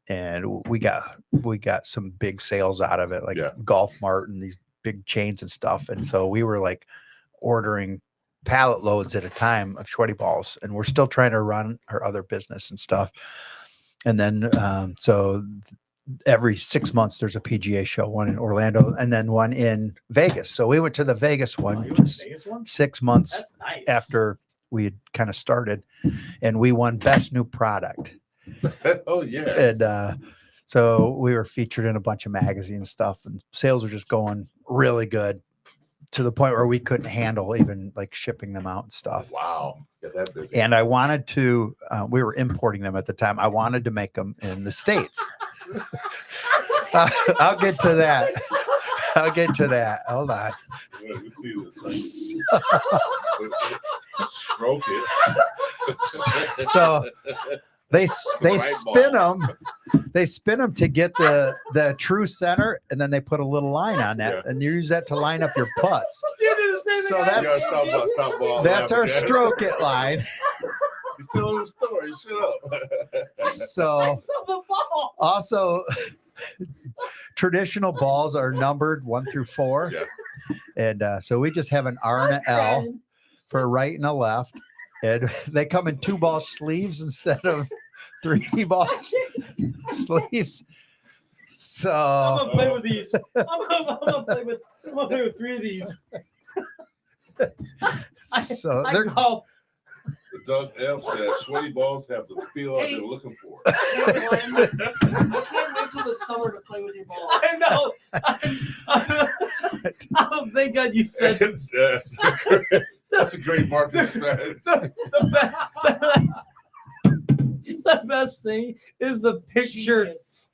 and we got some big sales out of it, like Golf Mart and these big chains and stuff. And so we were like ordering pallet loads at a time of sweaty balls, and we're still trying to run our other business and stuff. And then so every 6 months there's a PGA show, one in Orlando and then one in Vegas. So we went to the Vegas one, You went to just Vegas one? 6 months That's nice. after we had kind of started, and we won best new product. Oh yeah. And so we were featured in a bunch of magazine stuff, and sales were just going really good. to the point where we couldn't handle even like shipping them out and stuff. Wow. Get that busy. And I wanted to, we were importing them at the time. I wanted to make them in the States. I'll get to that. I'll get to that. Hold on. Let me see this. Stroke it. So they Right spin them. They spin them to get the true center, and then they put a little line on that, and you use that to line up your putts. So that's that's our stroke it line. You're still in the story. Shut up. So also, traditional balls are numbered 1 through 4, Yeah. and so we just have an R and an L for a right and a left, and they come in 2-ball sleeves instead of 3-ball sleeves. So I'm gonna play with these. I'm gonna play with 3 of these. so I they're golf. Doug F says sweaty balls have the feel Hey. they're looking for. I can't wait till the summer to play with your balls. I know. Oh, thank God you said Yes. That's a great marketing strategy. the best thing is the picture. Genius.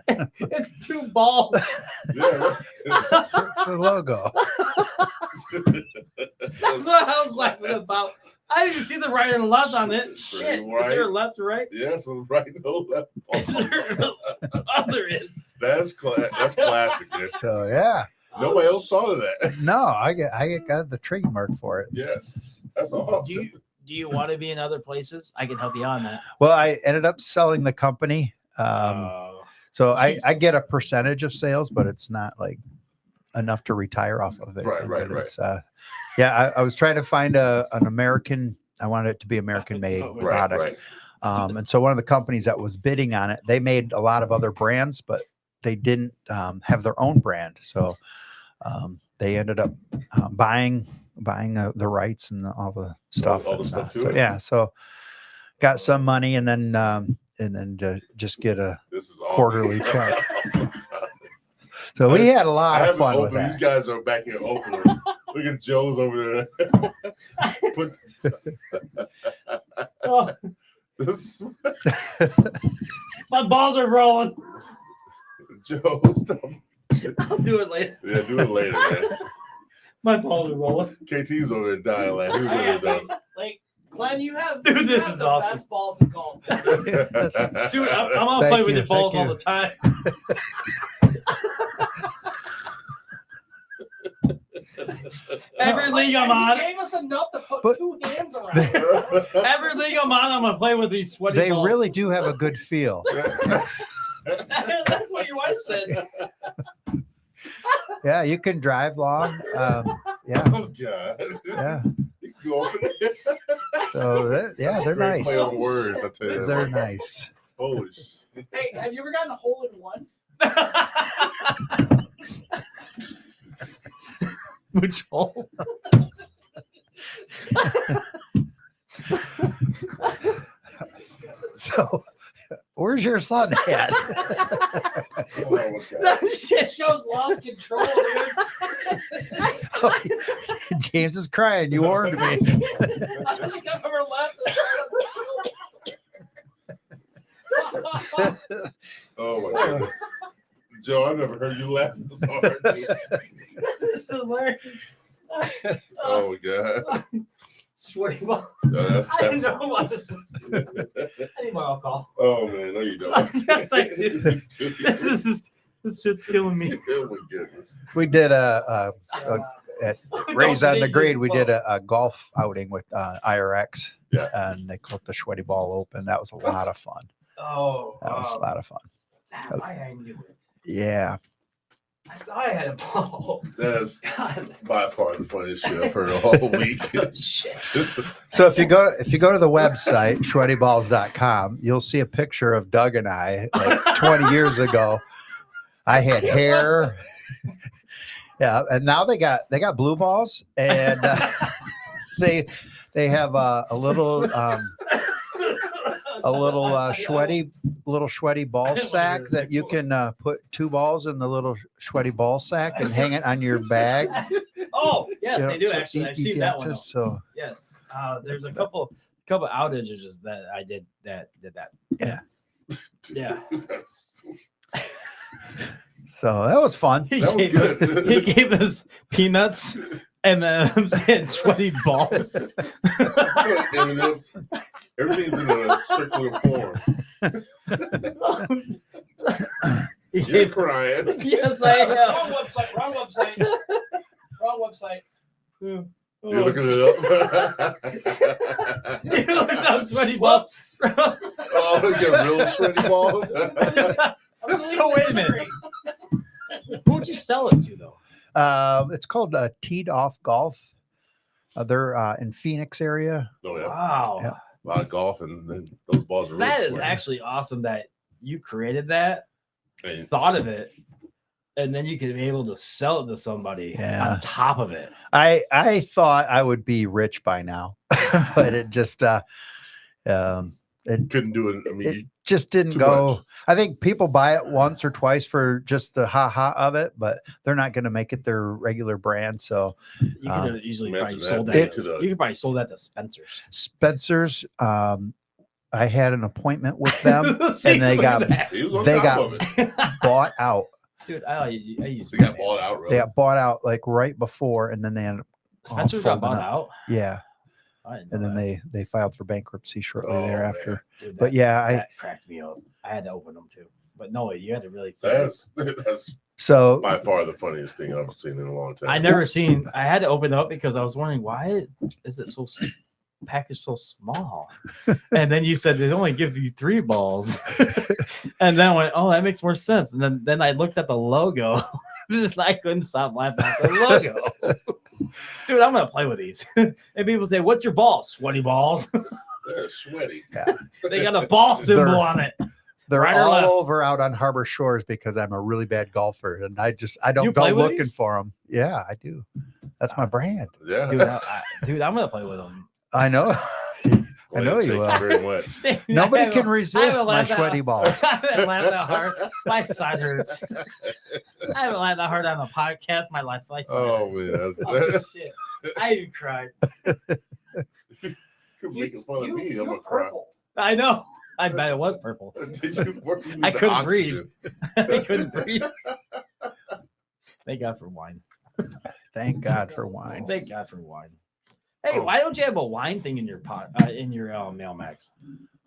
It's 2 balls. Yeah. it's a logo. That's what I was laughing about. I didn't see the right and left on it. Shit. Is there a left or right? Yes, right, no left. Is there there is. That's classic. Man. So yeah, Nobody else thought of that. no, I got the trademark for it. Yes, that's awesome. Do you want to be in other places? I can help you on that. Well, I ended up selling the company. So I get a percentage of sales, but it's not like enough to retire off of it. Right. It's, yeah, I was trying to find an American. I wanted it to be American made product. And so one of the companies that was bidding on it, they made a lot of other brands, but they didn't have their own brand. So they ended up buying the rights and all the stuff. All the stuff to so it. yeah, so got some money and then just get a This is awesome. quarterly check. So we had a I lot of haven't fun with opened. that. These guys are back here opening. Look at Joe's over there. Put Oh, this my balls are rolling. Joe. Stop. I'll do it later. Yeah, do it later, man. My balls are rolling. KT's over there dying. Like, who's over there? Like, Glenn, you have, Dude, you this have is the awesome. best balls in golf. Dude, I'm gonna Thank play with you, your balls thank all you. the time. Every league I'm You on, gave us enough to put But- 2 hands around. every league I'm on, I'm gonna play with these sweaty They balls. really do have a good feel. That's what your wife said. Yeah, you can drive long. Yeah, Oh God. yeah. You can go over this. So they're Great nice. Play on words, I tell you. They're nice. Holy shit. Hey, have you ever gotten a hole in one? Which hole? So, where's your son at? Oh, my God. That shit. Shows lost control, dude. James is crying. You warned me. I don't think I've ever left. Oh my goodness. Joe, I've never heard you laugh this hard. This is hilarious. Oh my God. Sweaty ball. No, that's, I didn't know what this was. I need more alcohol. oh man, no you don't. Yes, I do. This shit's killing me. Oh my goodness. We did at Raise on the Grade. We did a golf outing with IRX. Yeah. And they called the Sweaty Ball Open. That was a lot of fun. Oh, That was a lot of fun. that's why I knew it. Yeah. I thought I had a ball. That's God. by far the funniest shit I've heard all week. Shit. So if you go to the website sweatyballs.com, you'll see a picture of Doug and I like 20 years ago. I had hair. Yeah, and now they got blue balls, and they have a little sweaty ball sack that you can put 2 balls in the little sweaty ball sack and hang it on your bag. Oh, Yes, you know, they do so actually. I've easy seen that one. access, so Yes, there's a couple outages that I did that. Yeah. Yeah. so that was fun. He That was gave us, good. he gave us peanuts, M&Ms, and sweaty balls. M&Ms. Everything's in a circular form. He You're gave, crying. yes, I am. Wrong website. Wrong website. Wrong website. You're looking it up. You looked up sweaty balls. Oh, look at real sweaty balls. So wait a minute. Who'd you sell it to though? It's called Teed Off Golf. They're in Phoenix area. Oh, yeah. Wow. Yeah. A lot of golf, and then those balls are really That is sweaty. actually awesome that you created that, And thought of it, and then you could be able to sell it to somebody Yeah. on top of it. I thought I would be rich by now, but it just it couldn't do it. I mean, it just didn't too go. much. I think people buy it once or twice for just the ha of it, but they're not going to make it their regular brand. So You could have easily imagine probably that sold made that. it to the- You could probably sold that to Spencer's. Spencer's, I had an appointment with them. See, they look got- at that. he was on They top got- of it. Bought out. Dude, I use They got bought out, really. They got bought out like right before, and then they ended up Spencer's got folding bought up. out. Yeah, I didn't know and then that. they filed for bankruptcy shortly Oh, thereafter. Dude, But that- yeah, that cracked me up. I had to open them too. But no, you had to really. That's so by far the funniest thing I've seen in a long time. I never seen. I had to open it up because I was wondering why is it so packaged so small? And then you said they only give you 3 balls, and then I went, oh, that makes more sense. And then I looked at the logo, and I couldn't stop laughing at the logo. Dude, I'm gonna play with these. And people say, "What's your ball? Sweaty balls." They're sweaty. They got a ball symbol They're- on it. they're Right or all left? over out on Harbor Shores because I'm a really bad golfer, and I You don't go play with looking these? for them. Yeah, I do. That's my brand. Yeah. Dude, dude, I'm gonna play with them. I know. I know you will. Thank you very much. Nobody can I resist haven't my laughed that- sweaty balls. I haven't laughed that hard. My side hurts. I haven't laughed that hard on a podcast. My side Oh hurts. man, Oh, shit. I even cried. you're making fun of me. I'm gonna cry. purple. I know. I bet it was purple. Did you work with I the couldn't breathe. oxygen? I couldn't breathe. Thank God for wine. Thank God for wine. Thank God for wine. Hey, Oh. why don't you have a wine thing in your pot in your Mailmax?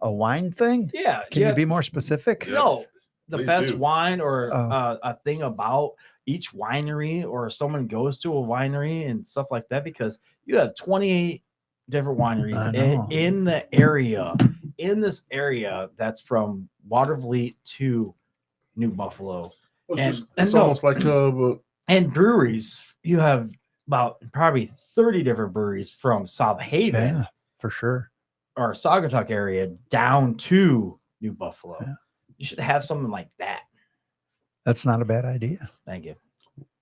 A wine thing? Yeah. Can you be more specific? Yeah. No, the Please best do. wine or Oh. a thing about each winery, or someone goes to a winery and stuff like that, because you have 28 different I wineries know. in the area, in this area that's from Watervliet to New Buffalo. Well, And- it's just- and it's no. almost like And breweries, you have about probably 30 different breweries from South Haven Yeah, for sure. or Saugatuck area down to New Buffalo. Yeah. You should have something like that. That's not a bad idea. Thank you.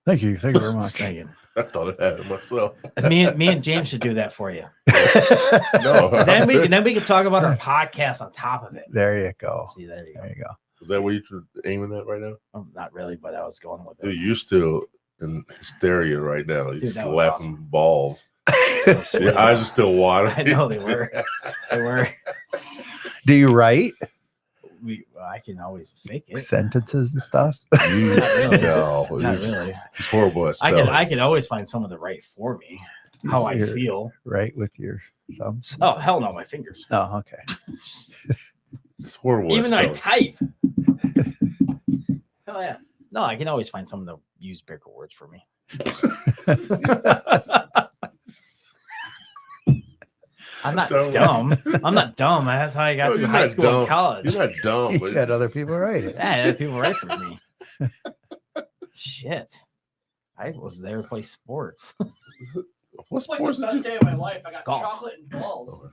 Thank you. Thank you very much. Thank you. I thought I had it myself. And me and James should do that for you. No, Then we can talk about our podcast on top of it. There you go. See, there you go. There you go. Is that what you're aiming at right now? Oh, not really, but I was going with Dude, it. you're still in hysteria right now. You're Dude, just that was laughing awesome. balls. Sweet. Your eyes are still watering. I know they were. They were. Do you write I can always fake it. sentences and stuff? You, Not really. no, Not he's, really. he's horrible at I spelling. can always find someone to write for me how I You're- feel. Write with your thumbs? Oh hell no, my fingers. Oh, okay. He's horrible Even though I at spelling. type. Hell yeah. No, I can always find someone to use bigger words for me. I'm not So- dumb. I'm not dumb. That's how I got No, through you're high not school dumb. and college. You're not dumb, You but got other people write it. Yeah, other people write for me. Shit. I was there to play sports. What It's like sports the did best you? day of my life. I got Golf. chocolate and balls.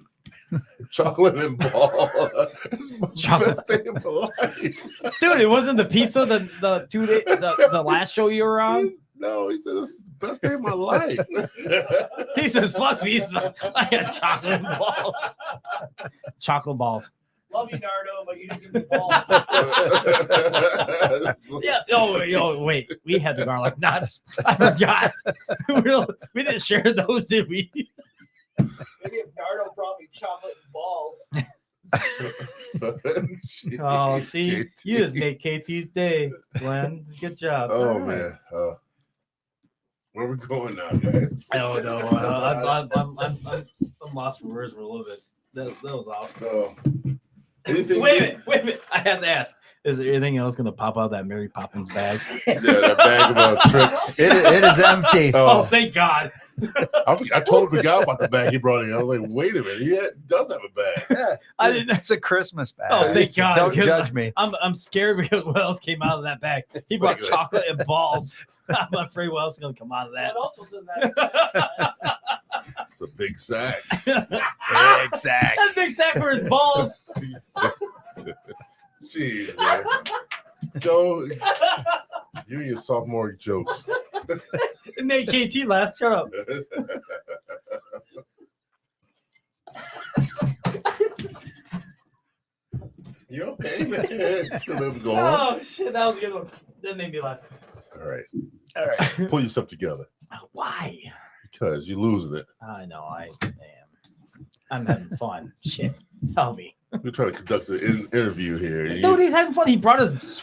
Chocolate and ball. It's my Chocolate. best day of my life. Dude, it wasn't the pizza the 2 day the last show you were on. No, he said it's the best day of my life. He says, fuck pizza. I got chocolate and balls. Chocolate balls. Love you, Nardo, but you didn't give me balls. Yeah. Oh, wait. We had the garlic nuts. I forgot. We didn't share those, did we? Maybe if Nardo brought me chocolate and balls. Oh, see, KT. you just made KT's day, Glenn. Good job. Oh All right. man, where we going now, guys? I don't know. I'm lost for words for a little bit. That was awesome. Anything? Wait a minute. I have to ask. Is there anything else going to pop out of that Mary Poppins bag? Yeah, that bag of tricks. It is empty. Oh, thank God. I totally forgot about the bag he brought in. I was like, wait a minute, he does have a bag. Yeah, I didn't. it's a Christmas bag. Oh, thank God. Don't because judge me. I'm scared because what else came out of that bag. He brought Like- chocolate and balls. I'm afraid what else is going to come out of that. What else was in that? It's a big sack. Big sack. That big sack for his balls. Jeez, man. Joe, you and your sophomore jokes. It made KT laugh. Shut up. You okay, man? Let's go on. Oh, shit. That was a good one. That made me laugh. All right. Pull yourself together Why? because you're losing it. I know. I am. I'm having fun. Shit. Tell me. We're trying to conduct an interview here. Dude, he's having fun. He brought his.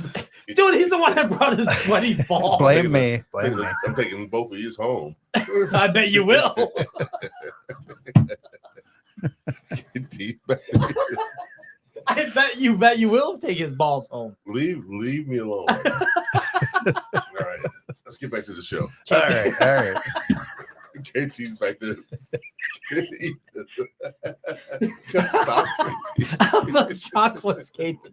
Dude, he's the one that brought his sweaty ball. Blame me. Blame me. I'm taking both of these home. I bet you will. I bet you will take his balls home. Leave me alone. All right, let's get back to the show. All right. KT's back there. Stop, KT. How's that chocolates, KT?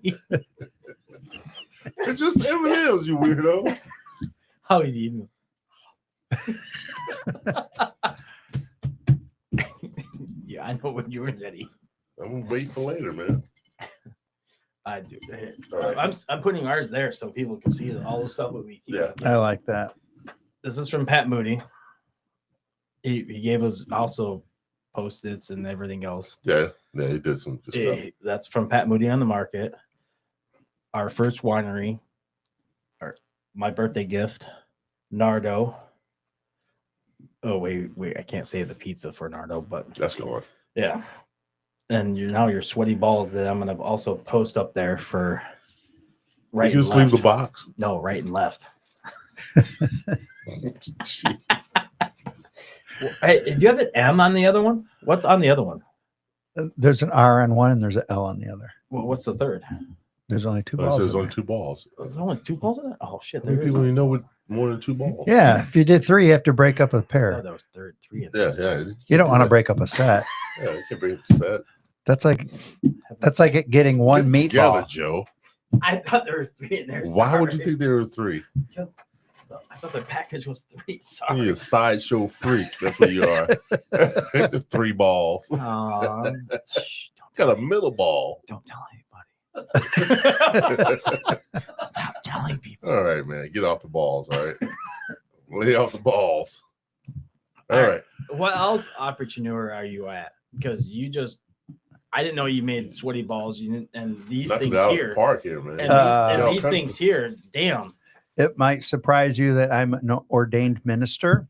It's just M&M's, you weirdo. How he's eating them. Yeah, I know when you were ready. I'm gonna wait for later, man. I do. All right. I'm putting ours there so people can see all the stuff that we keep. Yeah. I like that. This is from Pat Moody. He gave us also Post-its and everything else. Yeah, he did some good stuff. That's from Pat Moody on the Market. Our first winery. My birthday gift. Nardo. Oh, wait. I can't say the pizza for Nardo, but That's going. yeah. And now your sweaty balls that I'm going to also post up there for right You and just leave left. the box. No, right and left. Hey, do you have an M on the other one? What's on the other one? There's an R on one and there's an L on the other. Well, what's the third? There's only two Oh, balls. there's in only there. 2 balls. There's only 2 balls in it? Oh, shit. How many There is. people you know with more than 2 balls? Yeah, if you did 3, you have to break up a Oh, pair. that was 3 of Yeah, those. yeah. You don't want to break up a set. Yeah, you can't break the set. That's like it getting one Get together, meatball. Joe. I thought there were 3 in there. Why would you Sorry. think there were 3? Because I thought the package was 3. You're Sorry. a sideshow freak. That's what you are. Just 3 balls. Shh, Got a middle ball. don't tell anybody. Stop telling people. All right, man. Get off the balls. All right. Lay off the balls. All right. What else entrepreneur are you at? Because I didn't know you made sweaty balls. And these Nothing things out of the here. park here, man. And these Yeah, things here, damn. It might surprise you that I'm an ordained minister.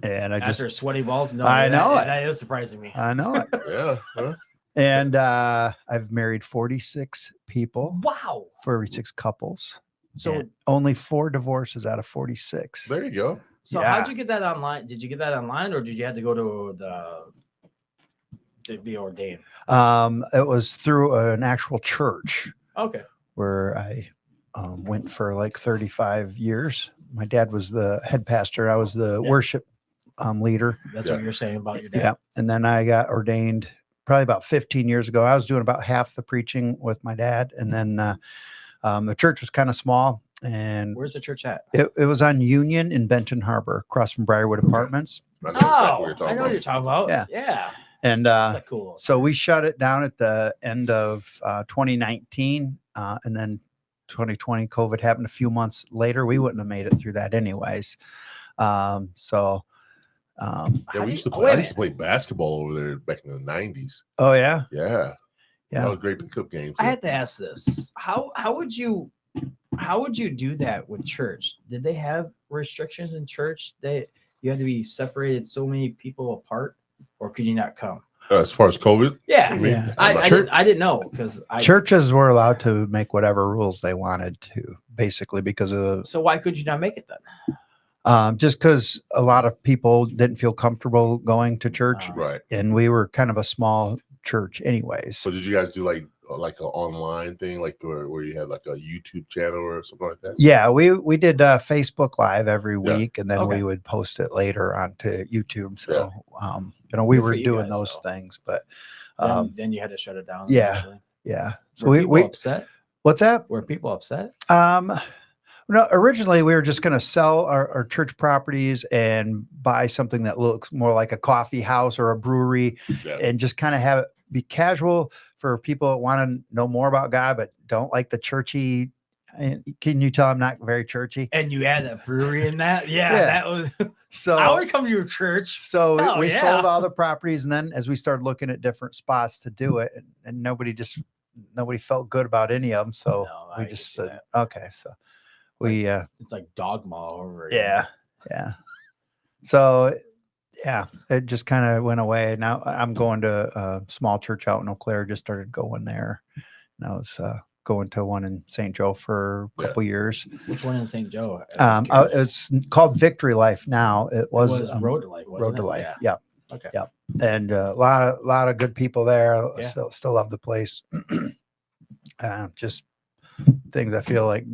And I After sweaty balls, no, I know it. That is surprising me. I know it. Yeah. Huh? And I've married 46 people, Wow. 46 couples. So, And only 4 divorces out of 46. There you go. so yeah. how'd you get that online? Did you get that online, or did you have to go to be ordained? It was through an actual church Okay. where I went for like 35 years. My dad was the head pastor. I was the Yeah. worship leader. That's Yeah. what you're saying about your dad. Yeah. And then I got ordained probably about 15 years ago. I was doing about half the preaching with my dad. And then the church was kind of small. And Where's the church at? it was on Union in Benton Harbor, across from Briarwood Apartments. I know exactly what Oh, you're I talking know about. what you're talking about. Yeah. Yeah. And That's a cool. so we shut it down at the end of 2019. And then 2020, COVID happened a few months later. We wouldn't have made it through that anyways. Yeah, How we do used to you- play, wait I a used to play basketball over there back in the 90s. oh, yeah. Yeah. That was a great pickup game. I had to ask this. How would you do that with church? Did they have restrictions in church that you had to be separated so many people apart, or could you not come? As far as COVID, Yeah, I mean, Yeah. I'm not I sure. didn't know because Churches were allowed to make whatever rules they wanted to, basically because of So why could you not make it then? just because a lot of people didn't feel comfortable going to church, Right. and we were kind of a small church, anyways. So did you guys do like an online thing, like where you had like a YouTube channel or something like that? Yeah, we did Facebook Live every Yeah. week, and then Okay. we would post it later onto YouTube. So, Good we for were you doing guys, those though. things, but Then you had to shut it down. yeah. eventually. yeah. So Were people we upset? what's that? Were people upset? No, originally we were just going to sell our church properties and buy something that looks more like a coffee house or a brewery, Yeah. and just kind of have it be casual for people that want to know more about God but don't like the churchy. And can you tell I'm not very churchy? And you had a brewery in that? Yeah, Yeah. that was. So I would come to your church. So Oh, we yeah. sold all the properties, and then as we started looking at different spots to do it, and nobody felt good about any of them, so No, we I just can see said, okay, so we It's like dogma over again. yeah. So yeah, it just kind of went away. Now I'm going to a small church out in Eau Claire. Just started going there, and I was going to one in St. Joe for a couple years. Which one in St. Joe? I was curious. It's called Victory Life now. It was, Road to Life. Road wasn't to it? Life. Yeah. Yeah. Okay. Yeah. And a lot of good people there. Yeah. Still love the place. Just things I feel like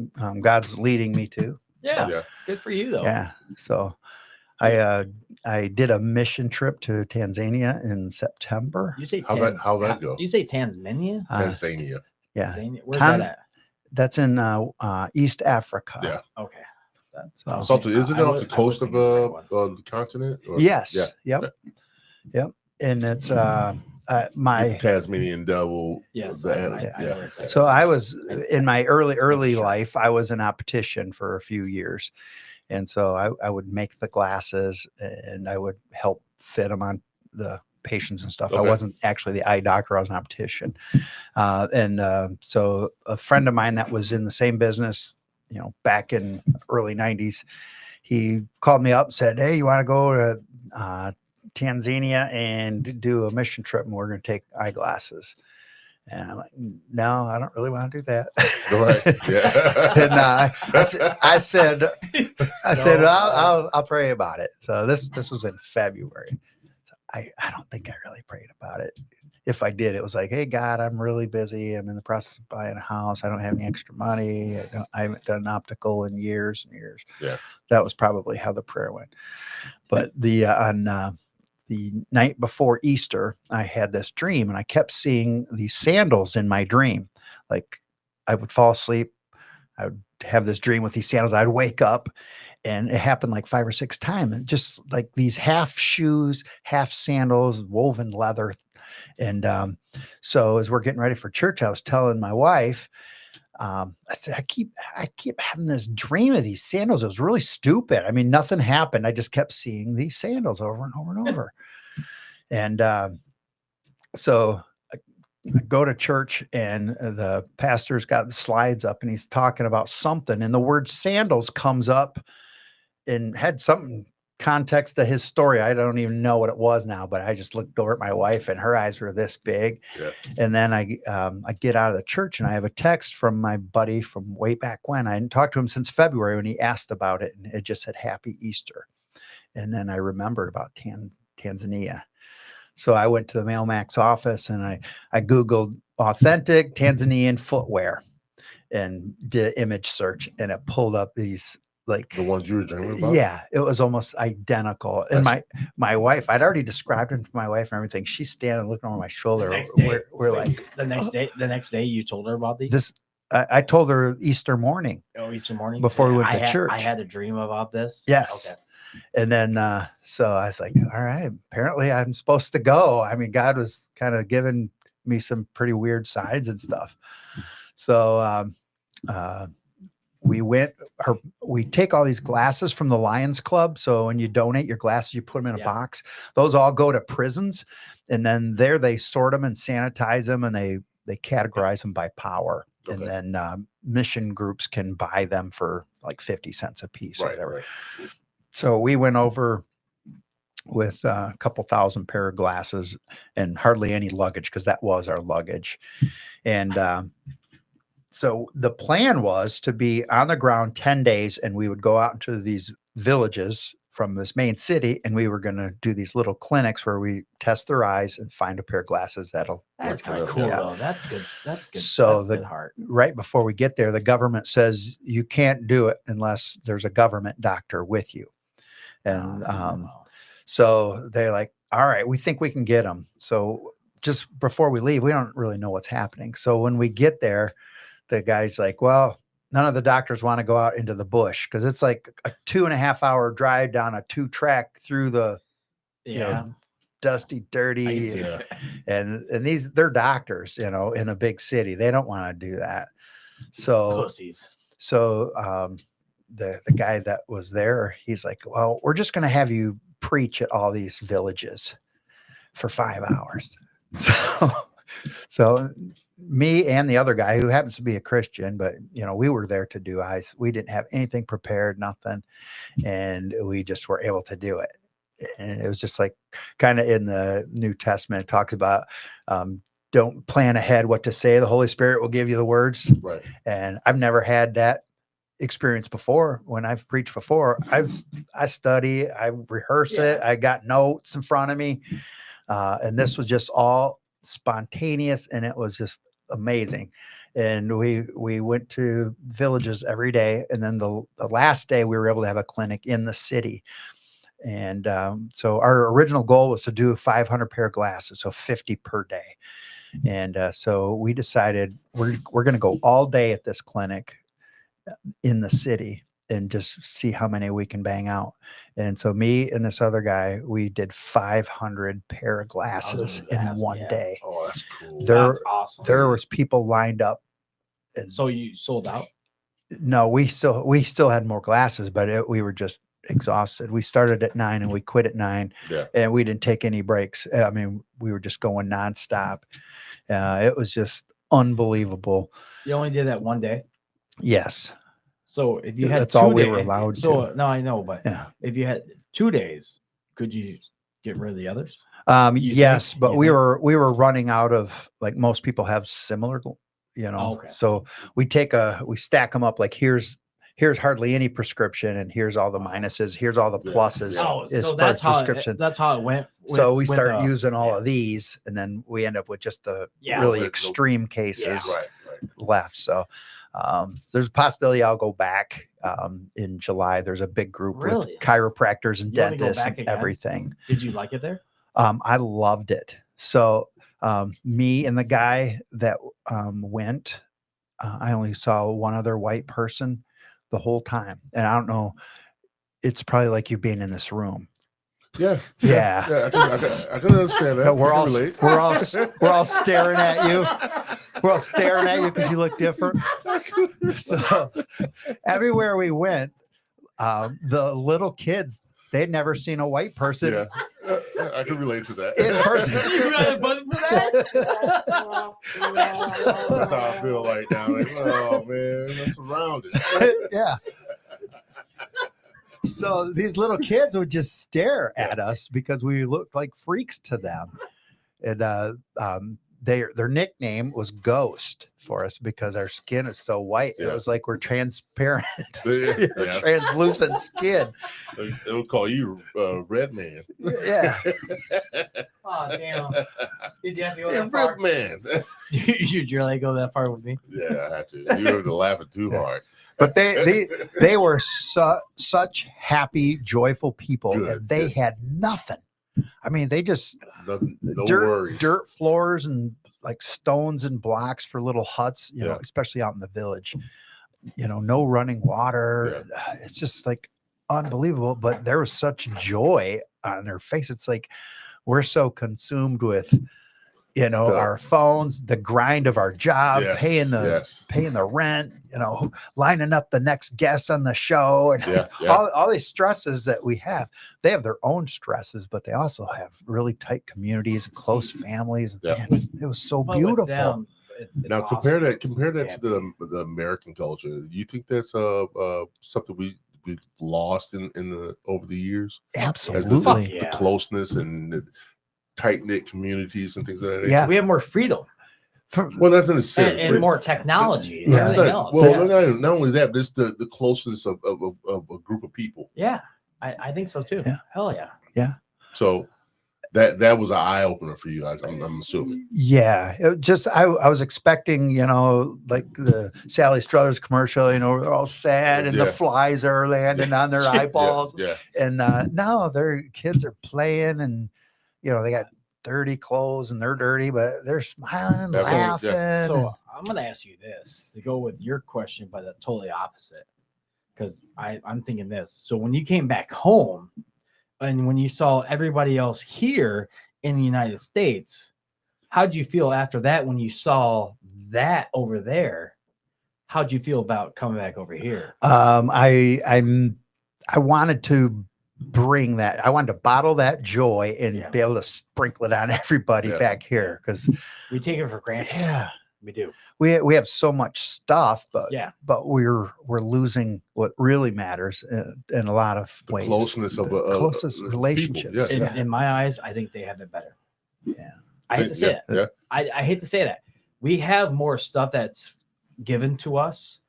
God's leading me to. Yeah. Yeah. Good for you though. Yeah. So I did a mission trip to Tanzania in September. You say How'd that go? You say Tanzania? Tanzania. Yeah. Tanzania? Where's Tan- that at? That's in East Africa. Yeah. Okay. So, Something isn't it I off was- the I coast was of thinking the right one. the continent? Or- yes. Yeah. Yep. And it's my The Tasmanian devil. Yes. the- I know yeah. where it's at. So I was in my early Sure. life, I was an optician for a few years. And so I would make the glasses and I would help fit them on the patients and stuff. I Okay. wasn't actually the eye doctor. I was an optician. So a friend of mine that was in the same business, back in early 90s, he called me up and said, "Hey, you want to go to Tanzania and do a mission trip, and we're going to take eyeglasses." And I'm like, "No, I don't really want to do that." Right. Yeah. And I said, I'll pray about it. So this was in February. So I don't think I really prayed about it. If I did, it was like, "Hey God, I'm really busy. I'm in the process of buying a house. I don't have any extra money. I haven't done optical in years and years." Yeah. That was probably how the prayer went. But on the night before Easter, I had this dream, and I kept seeing these sandals in my dream. Like I would fall asleep, I would have this dream with these sandals. I'd wake up, and it happened like 5 or 6 times. And just like these half shoes, half sandals, woven leather. And so as we're getting ready for church, I was telling my wife, I said, I keep having this dream of these sandals. It was really stupid. I mean, nothing happened. I just kept seeing these sandals over and over and over. And so I go to church, and the pastor's got the slides up, and he's talking about something, and the word sandals comes up and had something context to his story. I don't even know what it was now, but I just looked over at my wife, and her eyes were this big. Yeah. And then I get out of the church, and I have a text from my buddy from way back when. I hadn't talked to him since February when he asked about it, and it just said Happy Easter. And then I remembered about Tanzania. So I went to the Mailmax office, and I Googled authentic Tanzanian footwear and did an image search, and it pulled up these, like, The ones you were dreaming about? yeah, it was almost identical. And my wife, I'd already described them to my wife and everything. She's standing looking over my shoulder. We're like, the next day you told her about these? this. I told her Easter morning. Oh, Easter morning Before we went to I church. had a dream about this. Yes. Okay. And then, so I was like, all right, apparently I'm supposed to go. I mean, God was kind of giving me some pretty weird signs and stuff. So, we take all these glasses from the Lions Club. So when you donate your glasses, you put them in a box. Those all go to prisons. And then there they sort them and sanitize them, and they they categorize them by power, and Okay. then mission groups can buy them for like 50 cents a piece or Right. whatever. Right. So we went over with a couple thousand pair of glasses and hardly any luggage, because that was our luggage. And so the plan was to be on the ground 10 days, and we would go out into these villages from this main city, and we were going to do these little clinics where we test their eyes and find a pair of glasses that'll That's Work kind it of out. cool Yeah. though. That's good. That's good. So That's the- good heart. right before we get there, the government says you can't do it unless there's a government doctor with you. And Oh, so they're like, all right, we think we can get them. So just before we leave, we don't really know what's happening. So when we get there, the guy's like, well, none of the doctors want to go out into the bush, because it's like a 2.5 hour drive down a 2-track through the yeah. dusty, dirty, Yeah. and they're doctors, in a big city. They don't want to do that. So Pussies. the guy that was there, he's like, well, we're just going to have you preach at all these villages for 5 hours. So me and the other guy, who happens to be a Christian, but we were there to do eyes. We didn't have anything prepared, nothing, and we just were able to do it. And it was just like kind of in the New Testament, it talks about don't plan ahead what to say. The Holy Spirit will give you the words. Right. And I've never had that experience before. When I've preached before, I study, I rehearse it, I got notes in front of me, and this was just all spontaneous, and it was just amazing. And we went to villages every day, and then the last day we were able to have a clinic in the city. And so our original goal was to do 500 pair of glasses, so 50 per day. And so we decided we're going to go all day at this clinic in the city and just see how many we can bang out. And so me and this other guy, we did 500 pair of glasses in one day. Oh, that's cool. That's awesome. There was people lined up. And So you sold out? no, we still had more glasses, but we were just exhausted. We started at 9 and we quit at 9. Yeah. And we didn't take any breaks. I mean, we were just going nonstop. It was just unbelievable. You only did that one day? Yes. So if you had That's all we days, were allowed so to. no, I know, but Yeah. if you had 2 days, could you get rid of the others? Yes, think? but You we think? were running out of, like, most people have similar, Okay. So we stack them up, like here's hardly any prescription, and here's all the minuses, here's all the Yeah, pluses. yeah. Oh, as so far as that's how prescription. that's how it went. So we with, start using all yeah. of these, and then we end up with just the Yeah. really With no- extreme cases Right. left. So there's a possibility I'll go back in July. There's a big group Really? with chiropractors and You wanna go dentists back and again? everything. Did you like it there? I loved it. So me and the guy that went, I only saw one other white person the whole time. And I don't know, it's probably like you being in this room. Yeah. Yeah. I can understand that. We're I can all relate. we're all staring at you. We're all staring at you because you look different. So everywhere we went, the little kids, they'd never seen a white person Yeah. I can relate to that. in person. You got a button for that? That's how I feel right now. Like, oh man, I'm surrounded. Yeah. So these little kids would just stare at us because we looked like freaks to them. And their nickname was Ghost for us because our skin is so white. Yeah. It was like we're transparent, Yeah. translucent skin. They would call you Red Man. Yeah. Oh damn! Did you have to go Yeah, that far? Red Man. Did you really go that far with me? Yeah, I had to. You were laughing too hard. But they were such happy, joyful people, Good, and they good. had nothing. I mean, they just No dirt, worries. dirt floors and like stones and blocks for little huts, Yeah. especially out in the village. No running water. It's just like unbelievable. But there was such joy on their face. It's like we're so consumed with, our phones, the grind of our job, Yes, paying the rent, lining up the next guest on the show, and Yeah, all these stresses that we have. They have their own stresses, but they also have really tight communities and close families. Yeah. Man, it was so But with beautiful. them, Now awesome. compare that Yeah. to the American culture. You think that's something we lost in the over the years? As the, Absolutely. Fuck the yeah. closeness and the tight knit communities and things like that. Yeah. We have more freedom Well, that's necessary. and more technology and Yeah. everything else. Well, Yes. not only that, but it's the closeness of a group of people. Yeah, I think so too. Yeah. Hell yeah. So that was an eye opener for you. I'm assuming. Yeah, I was expecting, like the Sally Struthers commercial, they're all sad and the Yeah. flies are landing on their eyeballs. Yeah. And no, their kids are playing and, they got dirty clothes and they're dirty, but they're smiling, That's laughing. right, So I'm gonna ask you this to go with your question, but the totally opposite. Because I'm thinking this. So when you came back home and when you saw everybody else here in the United States, how'd you feel after that when you saw that over there? How'd you feel about coming back over here? I wanted to bring that. I wanted to bottle that joy and Yeah. be able to sprinkle it on everybody Yeah. back here because We take it for granted. yeah. We do. We have so much stuff, but Yeah. we're losing what really matters in a lot of The ways. closeness of The closest people, relationships. yeah. In my eyes, I think they have it better. Yeah. I hate to say it. Yeah. I hate to say that. We have more stuff that's given to us.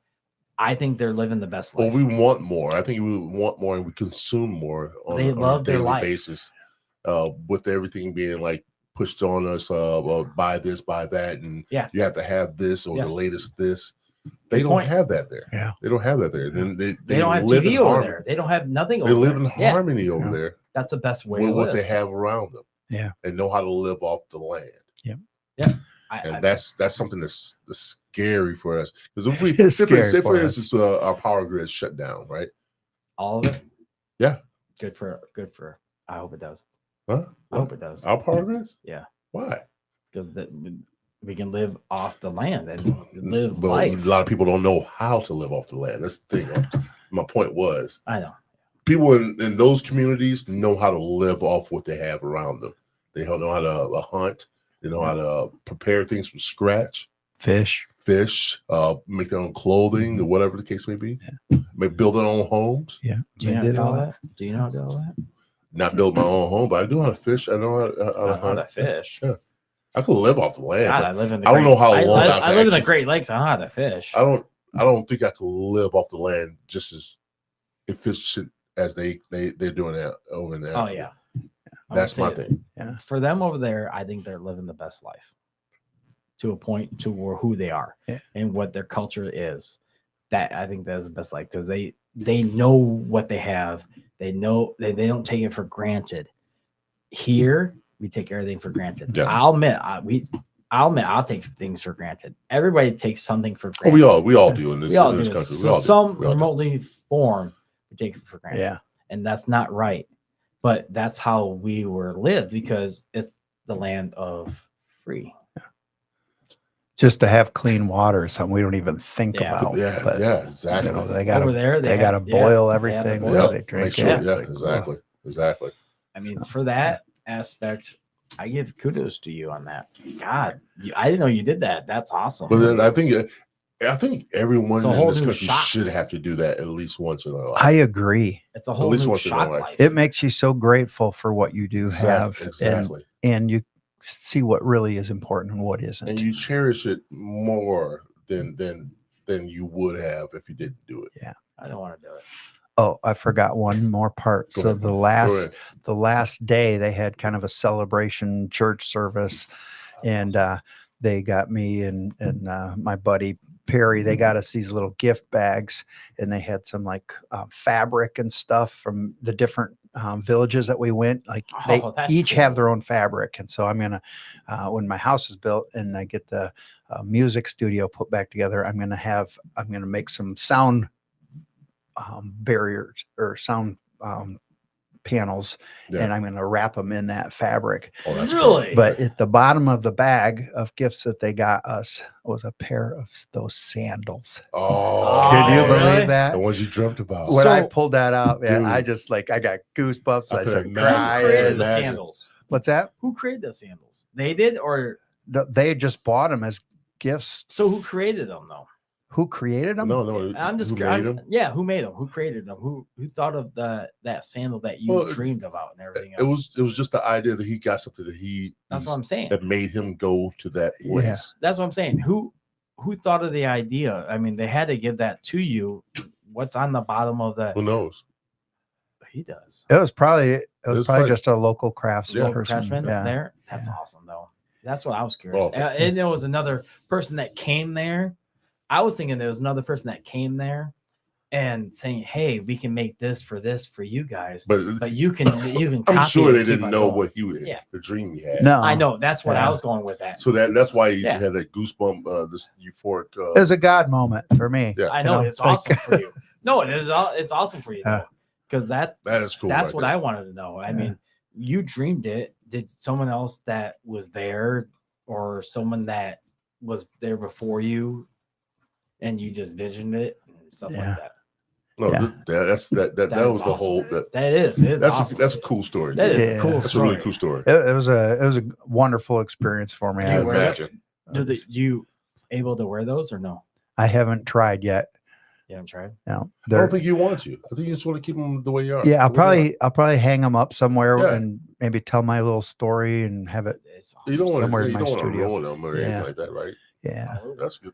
I think they're living the best Well, life. we want more. I think we want more, and we consume more on, They on love a their daily life. basis. With everything being like pushed on us, well, buy this, buy that, and Yeah. you have to have this or Yes. the latest this. They Good don't point. have that there. Yeah. They don't have that there. Then they They don't have live TV in over harmony. there. They don't have nothing They over live there. in Yeah, harmony over Yeah. there that's the best way with to what live. they have around them. Yeah. And know how to live off the land. And I- that's something that's scary for us. Because if we It's say scary for for us. instance, our power grid shut down, right? all of it. Yeah. Good for. I hope it does. Huh? I hope it does. Our power grids? Yeah. Why? Because we can live off the land and live But life. a lot of people don't know how to live off the land. That's the thing. My point was, I know. people in those communities know how to live off what they have around them. They know how to hunt. They know how to prepare things from scratch. Fish. Make their own clothing or whatever the case may be. Maybe build their own homes. Yeah. Do you know how to do all that? Do you know how to do all that? Not build my own home, but I do know how to fish. I know how to I know how hunt. to fish. Yeah. I could live off the land. God, but I live in the. I don't know how long I I've live in the actually- Great Lakes. I know how to fish. I don't think I could live off the land just as efficient as they're doing that over in the Oh yeah. I That's would my say thing. For them over there, I think they're living the best life to a point to where who they are Yeah. and what their culture is. That I think that's the best life because they know what they have. They know they don't take it for granted. Here, we take everything for granted. Yeah. I'll admit, I'll take things for granted. Everybody takes something for Oh, granted. we all do in this, We all in do. this country. We So all do. some We all do. remotely form, we take it for granted. Yeah. And that's not right. But that's how we were lived because it's the land of free. Just to have clean water is something we don't even think Yeah. about. Yeah, but, yeah, exactly. they got Over to there, they got to boil everything. boil Yeah, it. they drink Make sure. it. Yeah, Like, exactly. I mean, for that aspect, I give kudos to you on that. God, I didn't know you did that. That's awesome. But then I think everyone It's a in whole this new country shock. should have to do that at least once in their life. I agree. It's a whole least new once in their shock life. life. It makes you so grateful for what you do have, exactly. and you see what really is important and what isn't. And you cherish it more than you would have if you didn't do it. I don't want to do it. Oh, I forgot one more part. Go So ahead. the Go last ahead. day they had kind of a celebration church service, and they got me and my buddy Perry. They got us these little gift bags, and they had some like fabric and stuff from the different villages that we went. Like they Oh, that's each have cool. their own fabric, and so I'm gonna when my house is built and I get the music studio put back together, I'm gonna make some sound barriers or sound panels, Yeah. and I'm going to wrap them in that fabric. Oh, that's Really? cool. But at the bottom of the bag of gifts that they got us was a pair of those sandals. Oh, Can you Oh, believe really? that? the ones you dreamt about? When I So- pulled that out, man, I Dude. just I got goosebumps. I I could started imagine. Who created crying. the Imagine. sandals? What's that? Who created the sandals? They did, or They just bought them as gifts. So who created them though? Who created them? No. I'm just who made them? yeah, who made them? Who created them? Who thought of that sandal that you Well, dreamed about and everything It else? was just the idea that he got something that That's what I'm saying. that made him go to that Yeah. place. That's what I'm saying. Who thought of the idea? I mean, they had to give that to you. What's on the bottom of that? Who knows? He does. It was probably probably- just a local craftsman. Yeah. Local craftsman Yeah. there. That's Yeah. awesome though. That's what I was curious. Oh. And there was another person that came there. I was thinking there was another person that came there and saying, "Hey, we can make this for you guys." But you can I'm copy sure it they and keep didn't on know going. what Yeah. the dream he had. No, I know. That's what Yeah. I was going with that. So that's why he Yeah. had that goosebump, this euphoric. it was a God moment for me. Yeah. I know, You it's like- awesome for you. No, it is. It's awesome for you Yeah. though, because that is cool. that's right what there. I wanted to know. I Yeah. mean, you dreamed it. Did someone else that was there, or someone that was there before you, and you just visioned it and stuff Yeah. like that? No, Yeah. that was is the awesome. whole. That is. It's That's awesome. that's a cool story. That is Yeah. a cool That's a story. really cool story. It was a wonderful experience for me. I You can wear it? imagine. You able to wear those or no? I haven't tried yet. You haven't tried. No, I they're, don't think you want to. I think you just want to keep them the way you are. yeah, The way you I'll probably hang them up somewhere Yeah. and maybe tell my little story and have it. It's are. awesome. You don't want somewhere to. in You my don't want to studio. ruin them or Yeah. anything like that, right? Yeah, That's good.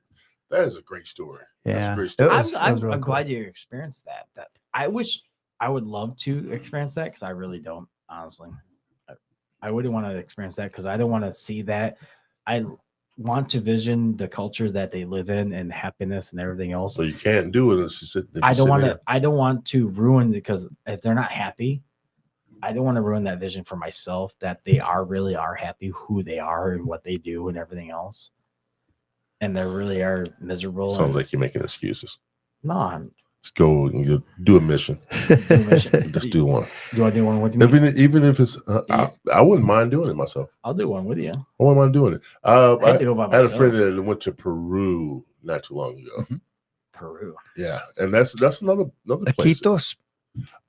That is a great story. That's yeah. a great It story. was- I'm really cool. glad you experienced that. That I wish I would love to experience that because I really don't, honestly. I wouldn't want to experience that because I don't want to see that. I want to vision the culture that they live in and happiness and everything else. So you can't do it unless you sit. if I you don't sit want there. to. I don't want to ruin because if they're not happy, I don't want to ruin that vision for myself that they really are happy who they are and what they do and everything else, and they really are miserable. Sounds and, like you're making excuses. no, I'm Let's go and you do a mission. doing mission. Just do one. Do I do one with me? Even if it's, I wouldn't mind doing it myself. I'll do one with you. I wouldn't mind doing it. I hate to go by I had a myself. friend that went to Peru not too long ago. Peru. Yeah, and that's another place. Iquitos.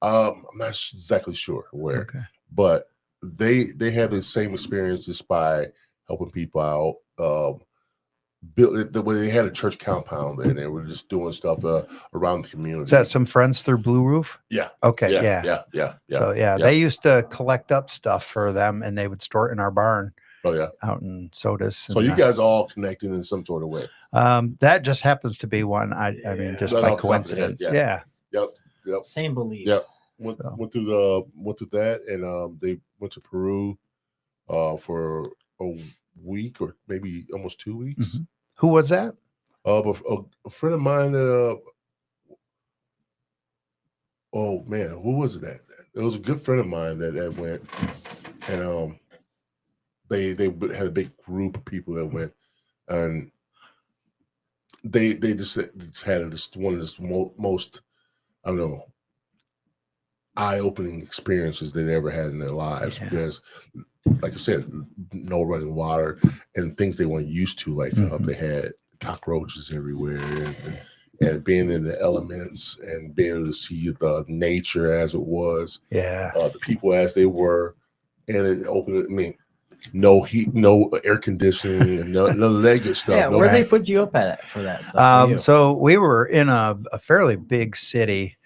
I'm not exactly sure where, Okay. but they have the same experience just by helping people out. Built it the way they had a church compound there, and they were just doing stuff around the community. Is that some friends through Blue Roof? Yeah. Okay. Yeah, Yeah. yeah. So yeah, they used to collect up stuff for them, and they would store it in our barn Oh yeah. out in Sodas. So and, you guys all connected in some sort of way. that just happens to be one. I mean, just Right by off the top of the head, coincidence. yeah. Yeah. Yep. Same belief. Yep. Went So. through that, and they went to Peru for a week or maybe almost 2 weeks. Mhm. Who was that? But a friend of mine. Oh man, who was that? It was a good friend of mine that went, and they had a big group of people that went, and they just had this one of the most, I don't know, eye-opening experiences they ever had in their lives. Yeah. Because, like I said, no running water and things they weren't used to. Like they had cockroaches everywhere, and being in the elements and being able to see the nature as it was, Yeah. the people as they were, and it opened. I mean, no heat, no air conditioning, and none of that good stuff. Yeah, no, where they put you up at for that stuff? for you? So we were in a fairly big city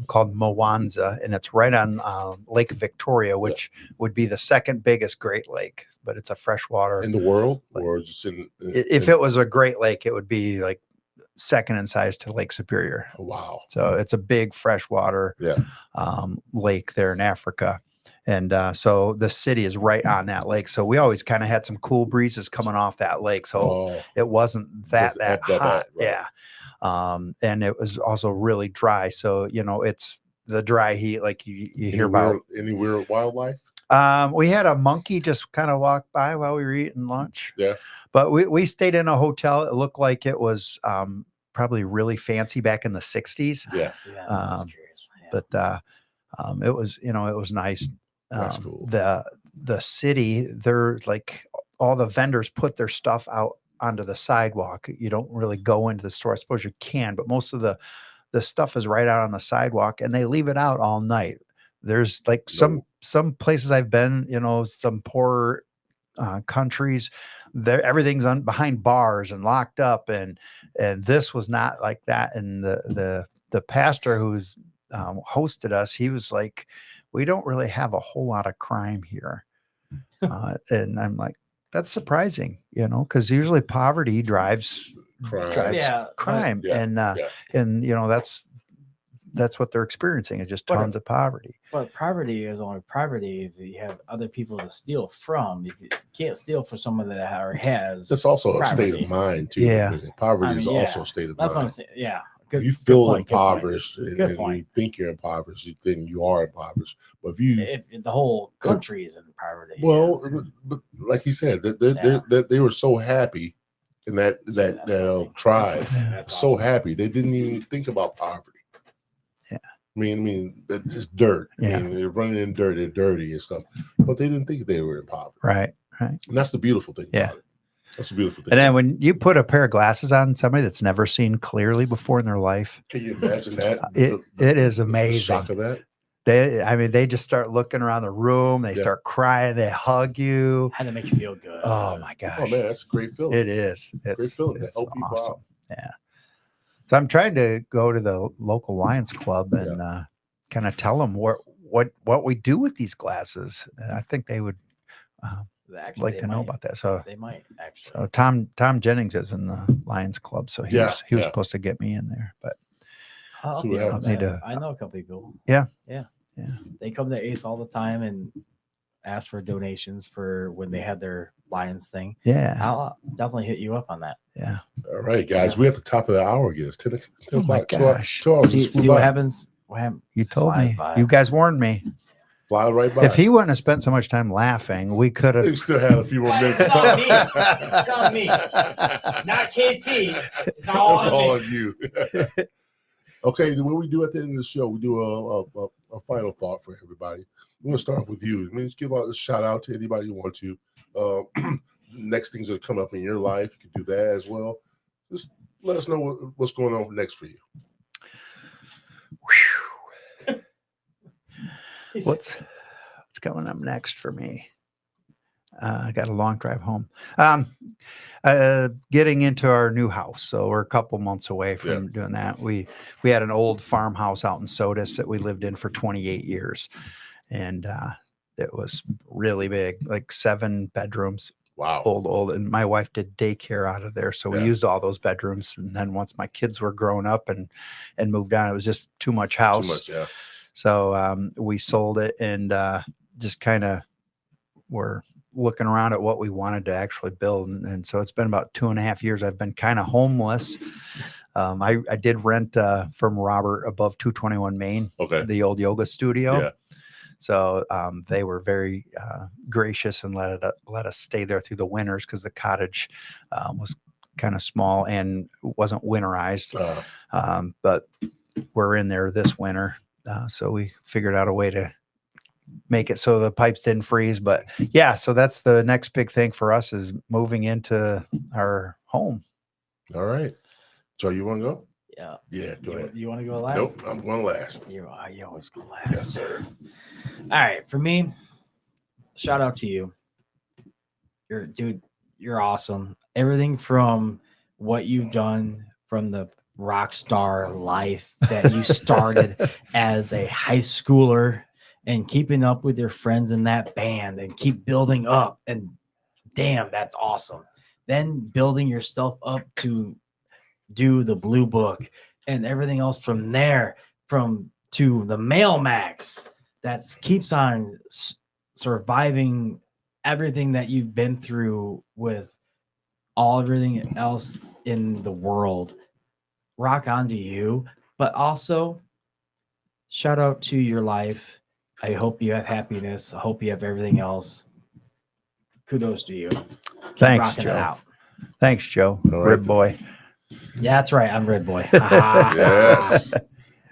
called Mwanza, and it's right on Lake Victoria, which would be the second biggest Great Lake, but it's a freshwater. in the world, or just in If it was a Great Lake, it would be like second in size to Lake Superior. wow. So it's a big freshwater Yeah. lake there in Africa. And so the city is right on that lake. So we always kind of had some cool breezes coming off that lake. So Oh, it wasn't that Wasn't that hot. bad, right. Yeah. And it was also really dry. So, it's the dry heat like you hear about. any weird wildlife? We had a monkey just kind of walk by while we were eating lunch. Yeah. But we stayed in a hotel. It looked like it was probably really fancy back in the 60s. Yeah. See, I was um, curious. Yeah. But it was, it was nice. That's cool. The city, they're like all the vendors put their stuff out onto the sidewalk. You don't really go into the store. I suppose you can, but most of the stuff is right out on the sidewalk, and they leave it out all night. There's like some places I've been, some poor countries, there everything's behind bars and locked up, and this was not like that. And the pastor who's hosted us, he was like, we don't really have a whole lot of crime here. And I'm like, that's surprising, because usually poverty drives Crime. crime. Yeah, And that's what they're experiencing, is just But- tons of poverty. But poverty is only poverty if you have other people to steal from. If you can't steal from someone that already has. It's also a state Poverty. of mind too. Yeah. Poverty I mean, is yeah. also a state of That's what I'm mind. saying. Yeah. If you good feel point, good point. impoverished and Good you point. think you're impoverished, then you are impoverished. But if you If the whole country is in poverty. well, but like he said, they were so happy in that That's one thing. tribe, That's so awesome. happy they didn't even think about poverty. Yeah. I mean, it's just dirt. Yeah. I mean, they're running in dirt, they're dirty and stuff, but they didn't think they were in poverty. Right. And that's the beautiful thing. Yeah. About it. That's the beautiful thing. And then when you put a pair of glasses on somebody that's never seen clearly before in their life, Can you imagine that? it is the amazing. shock of that. They just start looking around the room. They Yeah. start crying. They hug you. Had to make you feel good. Oh my gosh. Oh man, that's a great feeling. It is. Great feeling to It's help people awesome. out. Yeah. So I'm trying to go to the local Lions Club and kind of tell them what we do with these glasses. And I think they would Actually, like they to know might. about that. So They might actually. so Tom Jennings is in the Lions Club, so he Yeah, was yeah. supposed to get me in there, but I'll See be what on happens. Need that. to- I know a couple people. Yeah. Yeah. Yeah. They come to Ace all the time and ask for donations for when they had their Lions thing. yeah, I'll definitely hit you up on that. yeah. All right, guys, we're at the top of the hour again. It's 10 Oh my o'clock. gosh. 2 hours See, just flew see what by. happens. What happens? You told flies me. by. You guys warned me. Fly right by. If he wouldn't have spent so much time laughing, we could they have. still had a few more minutes to It's on talk. me. It's on me. Not KT. It's all That's on all me. on you. Okay, what we do at the end of the show, we do a final thought for everybody. We're gonna start with you. I mean, just give out a shout out to anybody you want to. Next things that come up in your life, you can do that as well. Just let us know what's going on next for you. What's coming up next for me? I got a long drive home. Getting into our new house, so we're a couple months away from doing that. We had an old farmhouse out in Sodus that we lived in for 28 years, and it was really big, like 7 bedrooms, Wow. old. And my wife did daycare out of there, so we Yeah. used all those bedrooms. And then once my kids were grown up and moved on, it was just too much house. Too much, yeah. So we sold it and just kind of were looking around at what we wanted to actually build. And so it's been about 2.5 years. I've been kind of homeless. I did rent from Robert above 221 Main, Okay. the old yoga studio. Yeah. So they were very gracious and let us stay there through the winters because the cottage was kind of small and wasn't winterized. But we're in there this winter. So we figured out a way to make it so the pipes didn't freeze. But yeah, so that's the next big thing for us is moving into our home. All right. So you want to go? Yeah. Yeah, go ahead. You want to go last? Nope, I'm going last. You always go Yes, last. sir. All right. For me, shout out to you. You're awesome. Everything from what you've done from the rock star life that you started as a high schooler and keeping up with your friends in that band and keep building up. And damn, that's awesome. Then building yourself up to do the Blue Book and everything else from there, to the Mailmax that keeps on surviving everything that you've been through with everything else in the world. Rock on to you, but also shout out to your life. I hope you have happiness. I hope you have everything else. Kudos to you. Keep Thanks, rocking Joe. it out. Thanks, Joe. All right. Rib boy. Yeah, that's right. I'm Red Boy. Yes.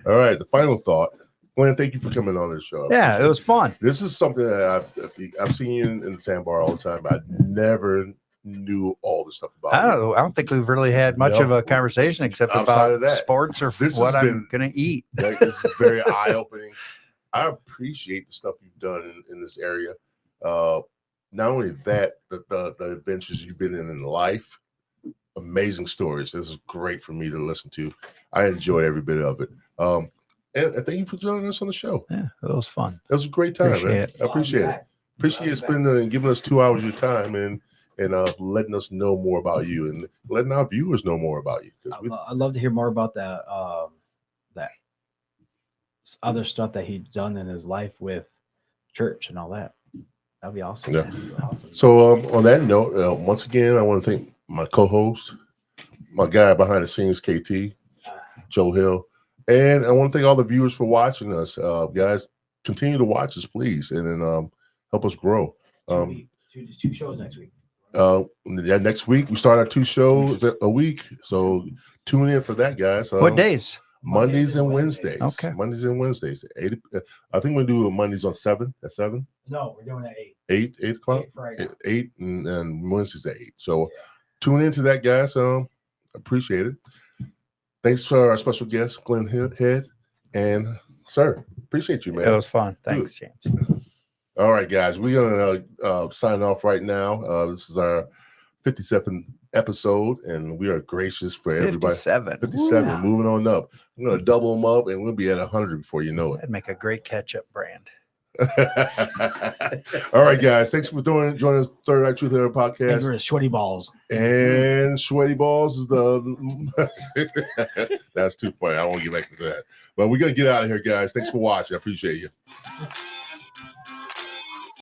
All right. The final thought. Glenn, thank you for coming on this show. I Yeah, appreciate it was fun. This is something that I've seen you in the sandbar all the time, but I never knew all the stuff about you. I don't think we've really had much No. of a conversation except Outside of about that, sports or this what has I'm been- going to eat. Like, this is very eye-opening. I appreciate the stuff you've done in this area. not only that, the adventures you've been in life, amazing stories. This is great for me to listen to. I enjoyed every bit of it. And thank you for joining us on the show. Yeah, it was fun. That was a great time, Appreciate man. it. I appreciate it. Appreciate you spending giving us 2 hours of your time and letting us know more about you and letting our viewers know more about you. I'd love to hear more about that that other stuff that he's done in his life with church and all that. That'd be awesome. Yeah. Man. Awesome. So on that note, once again, I want to thank my co-host, my guy behind the scenes, KT, Joe Hill, and I want to thank all the viewers for watching us. Guys, continue to watch us, please, and then help us grow. Two shows next week. Next week we start our 2 shows a week, so tune in for that, guys. What days? Mondays and Wednesdays. Okay. Mondays and Wednesdays. 8. I think we'll do Mondays on 7 at 7. No, we're doing it at 8. 8 o'clock. 8 Friday. 8 and Wednesdays at 8. So tune into that, guys. Appreciate it. Thanks to our special guest, Glen Head, and sir, appreciate you, man. It was fun. Thanks, James. All right, guys, we're gonna sign off right now. This is our 57th episode, and we are gracious for everybody. 57. 57, Ooh. moving on up. I'm gonna double them up, and we'll be at 100 before you know it. That'd make a great ketchup brand. All right, guys, thanks for joining us. Third Eye Truth Error Thank you podcast. for the sweaty balls. And Sweaty Balls is the that's too funny. I won't get back to that. But we're gonna get out of here, guys. Thanks for watching. I appreciate you.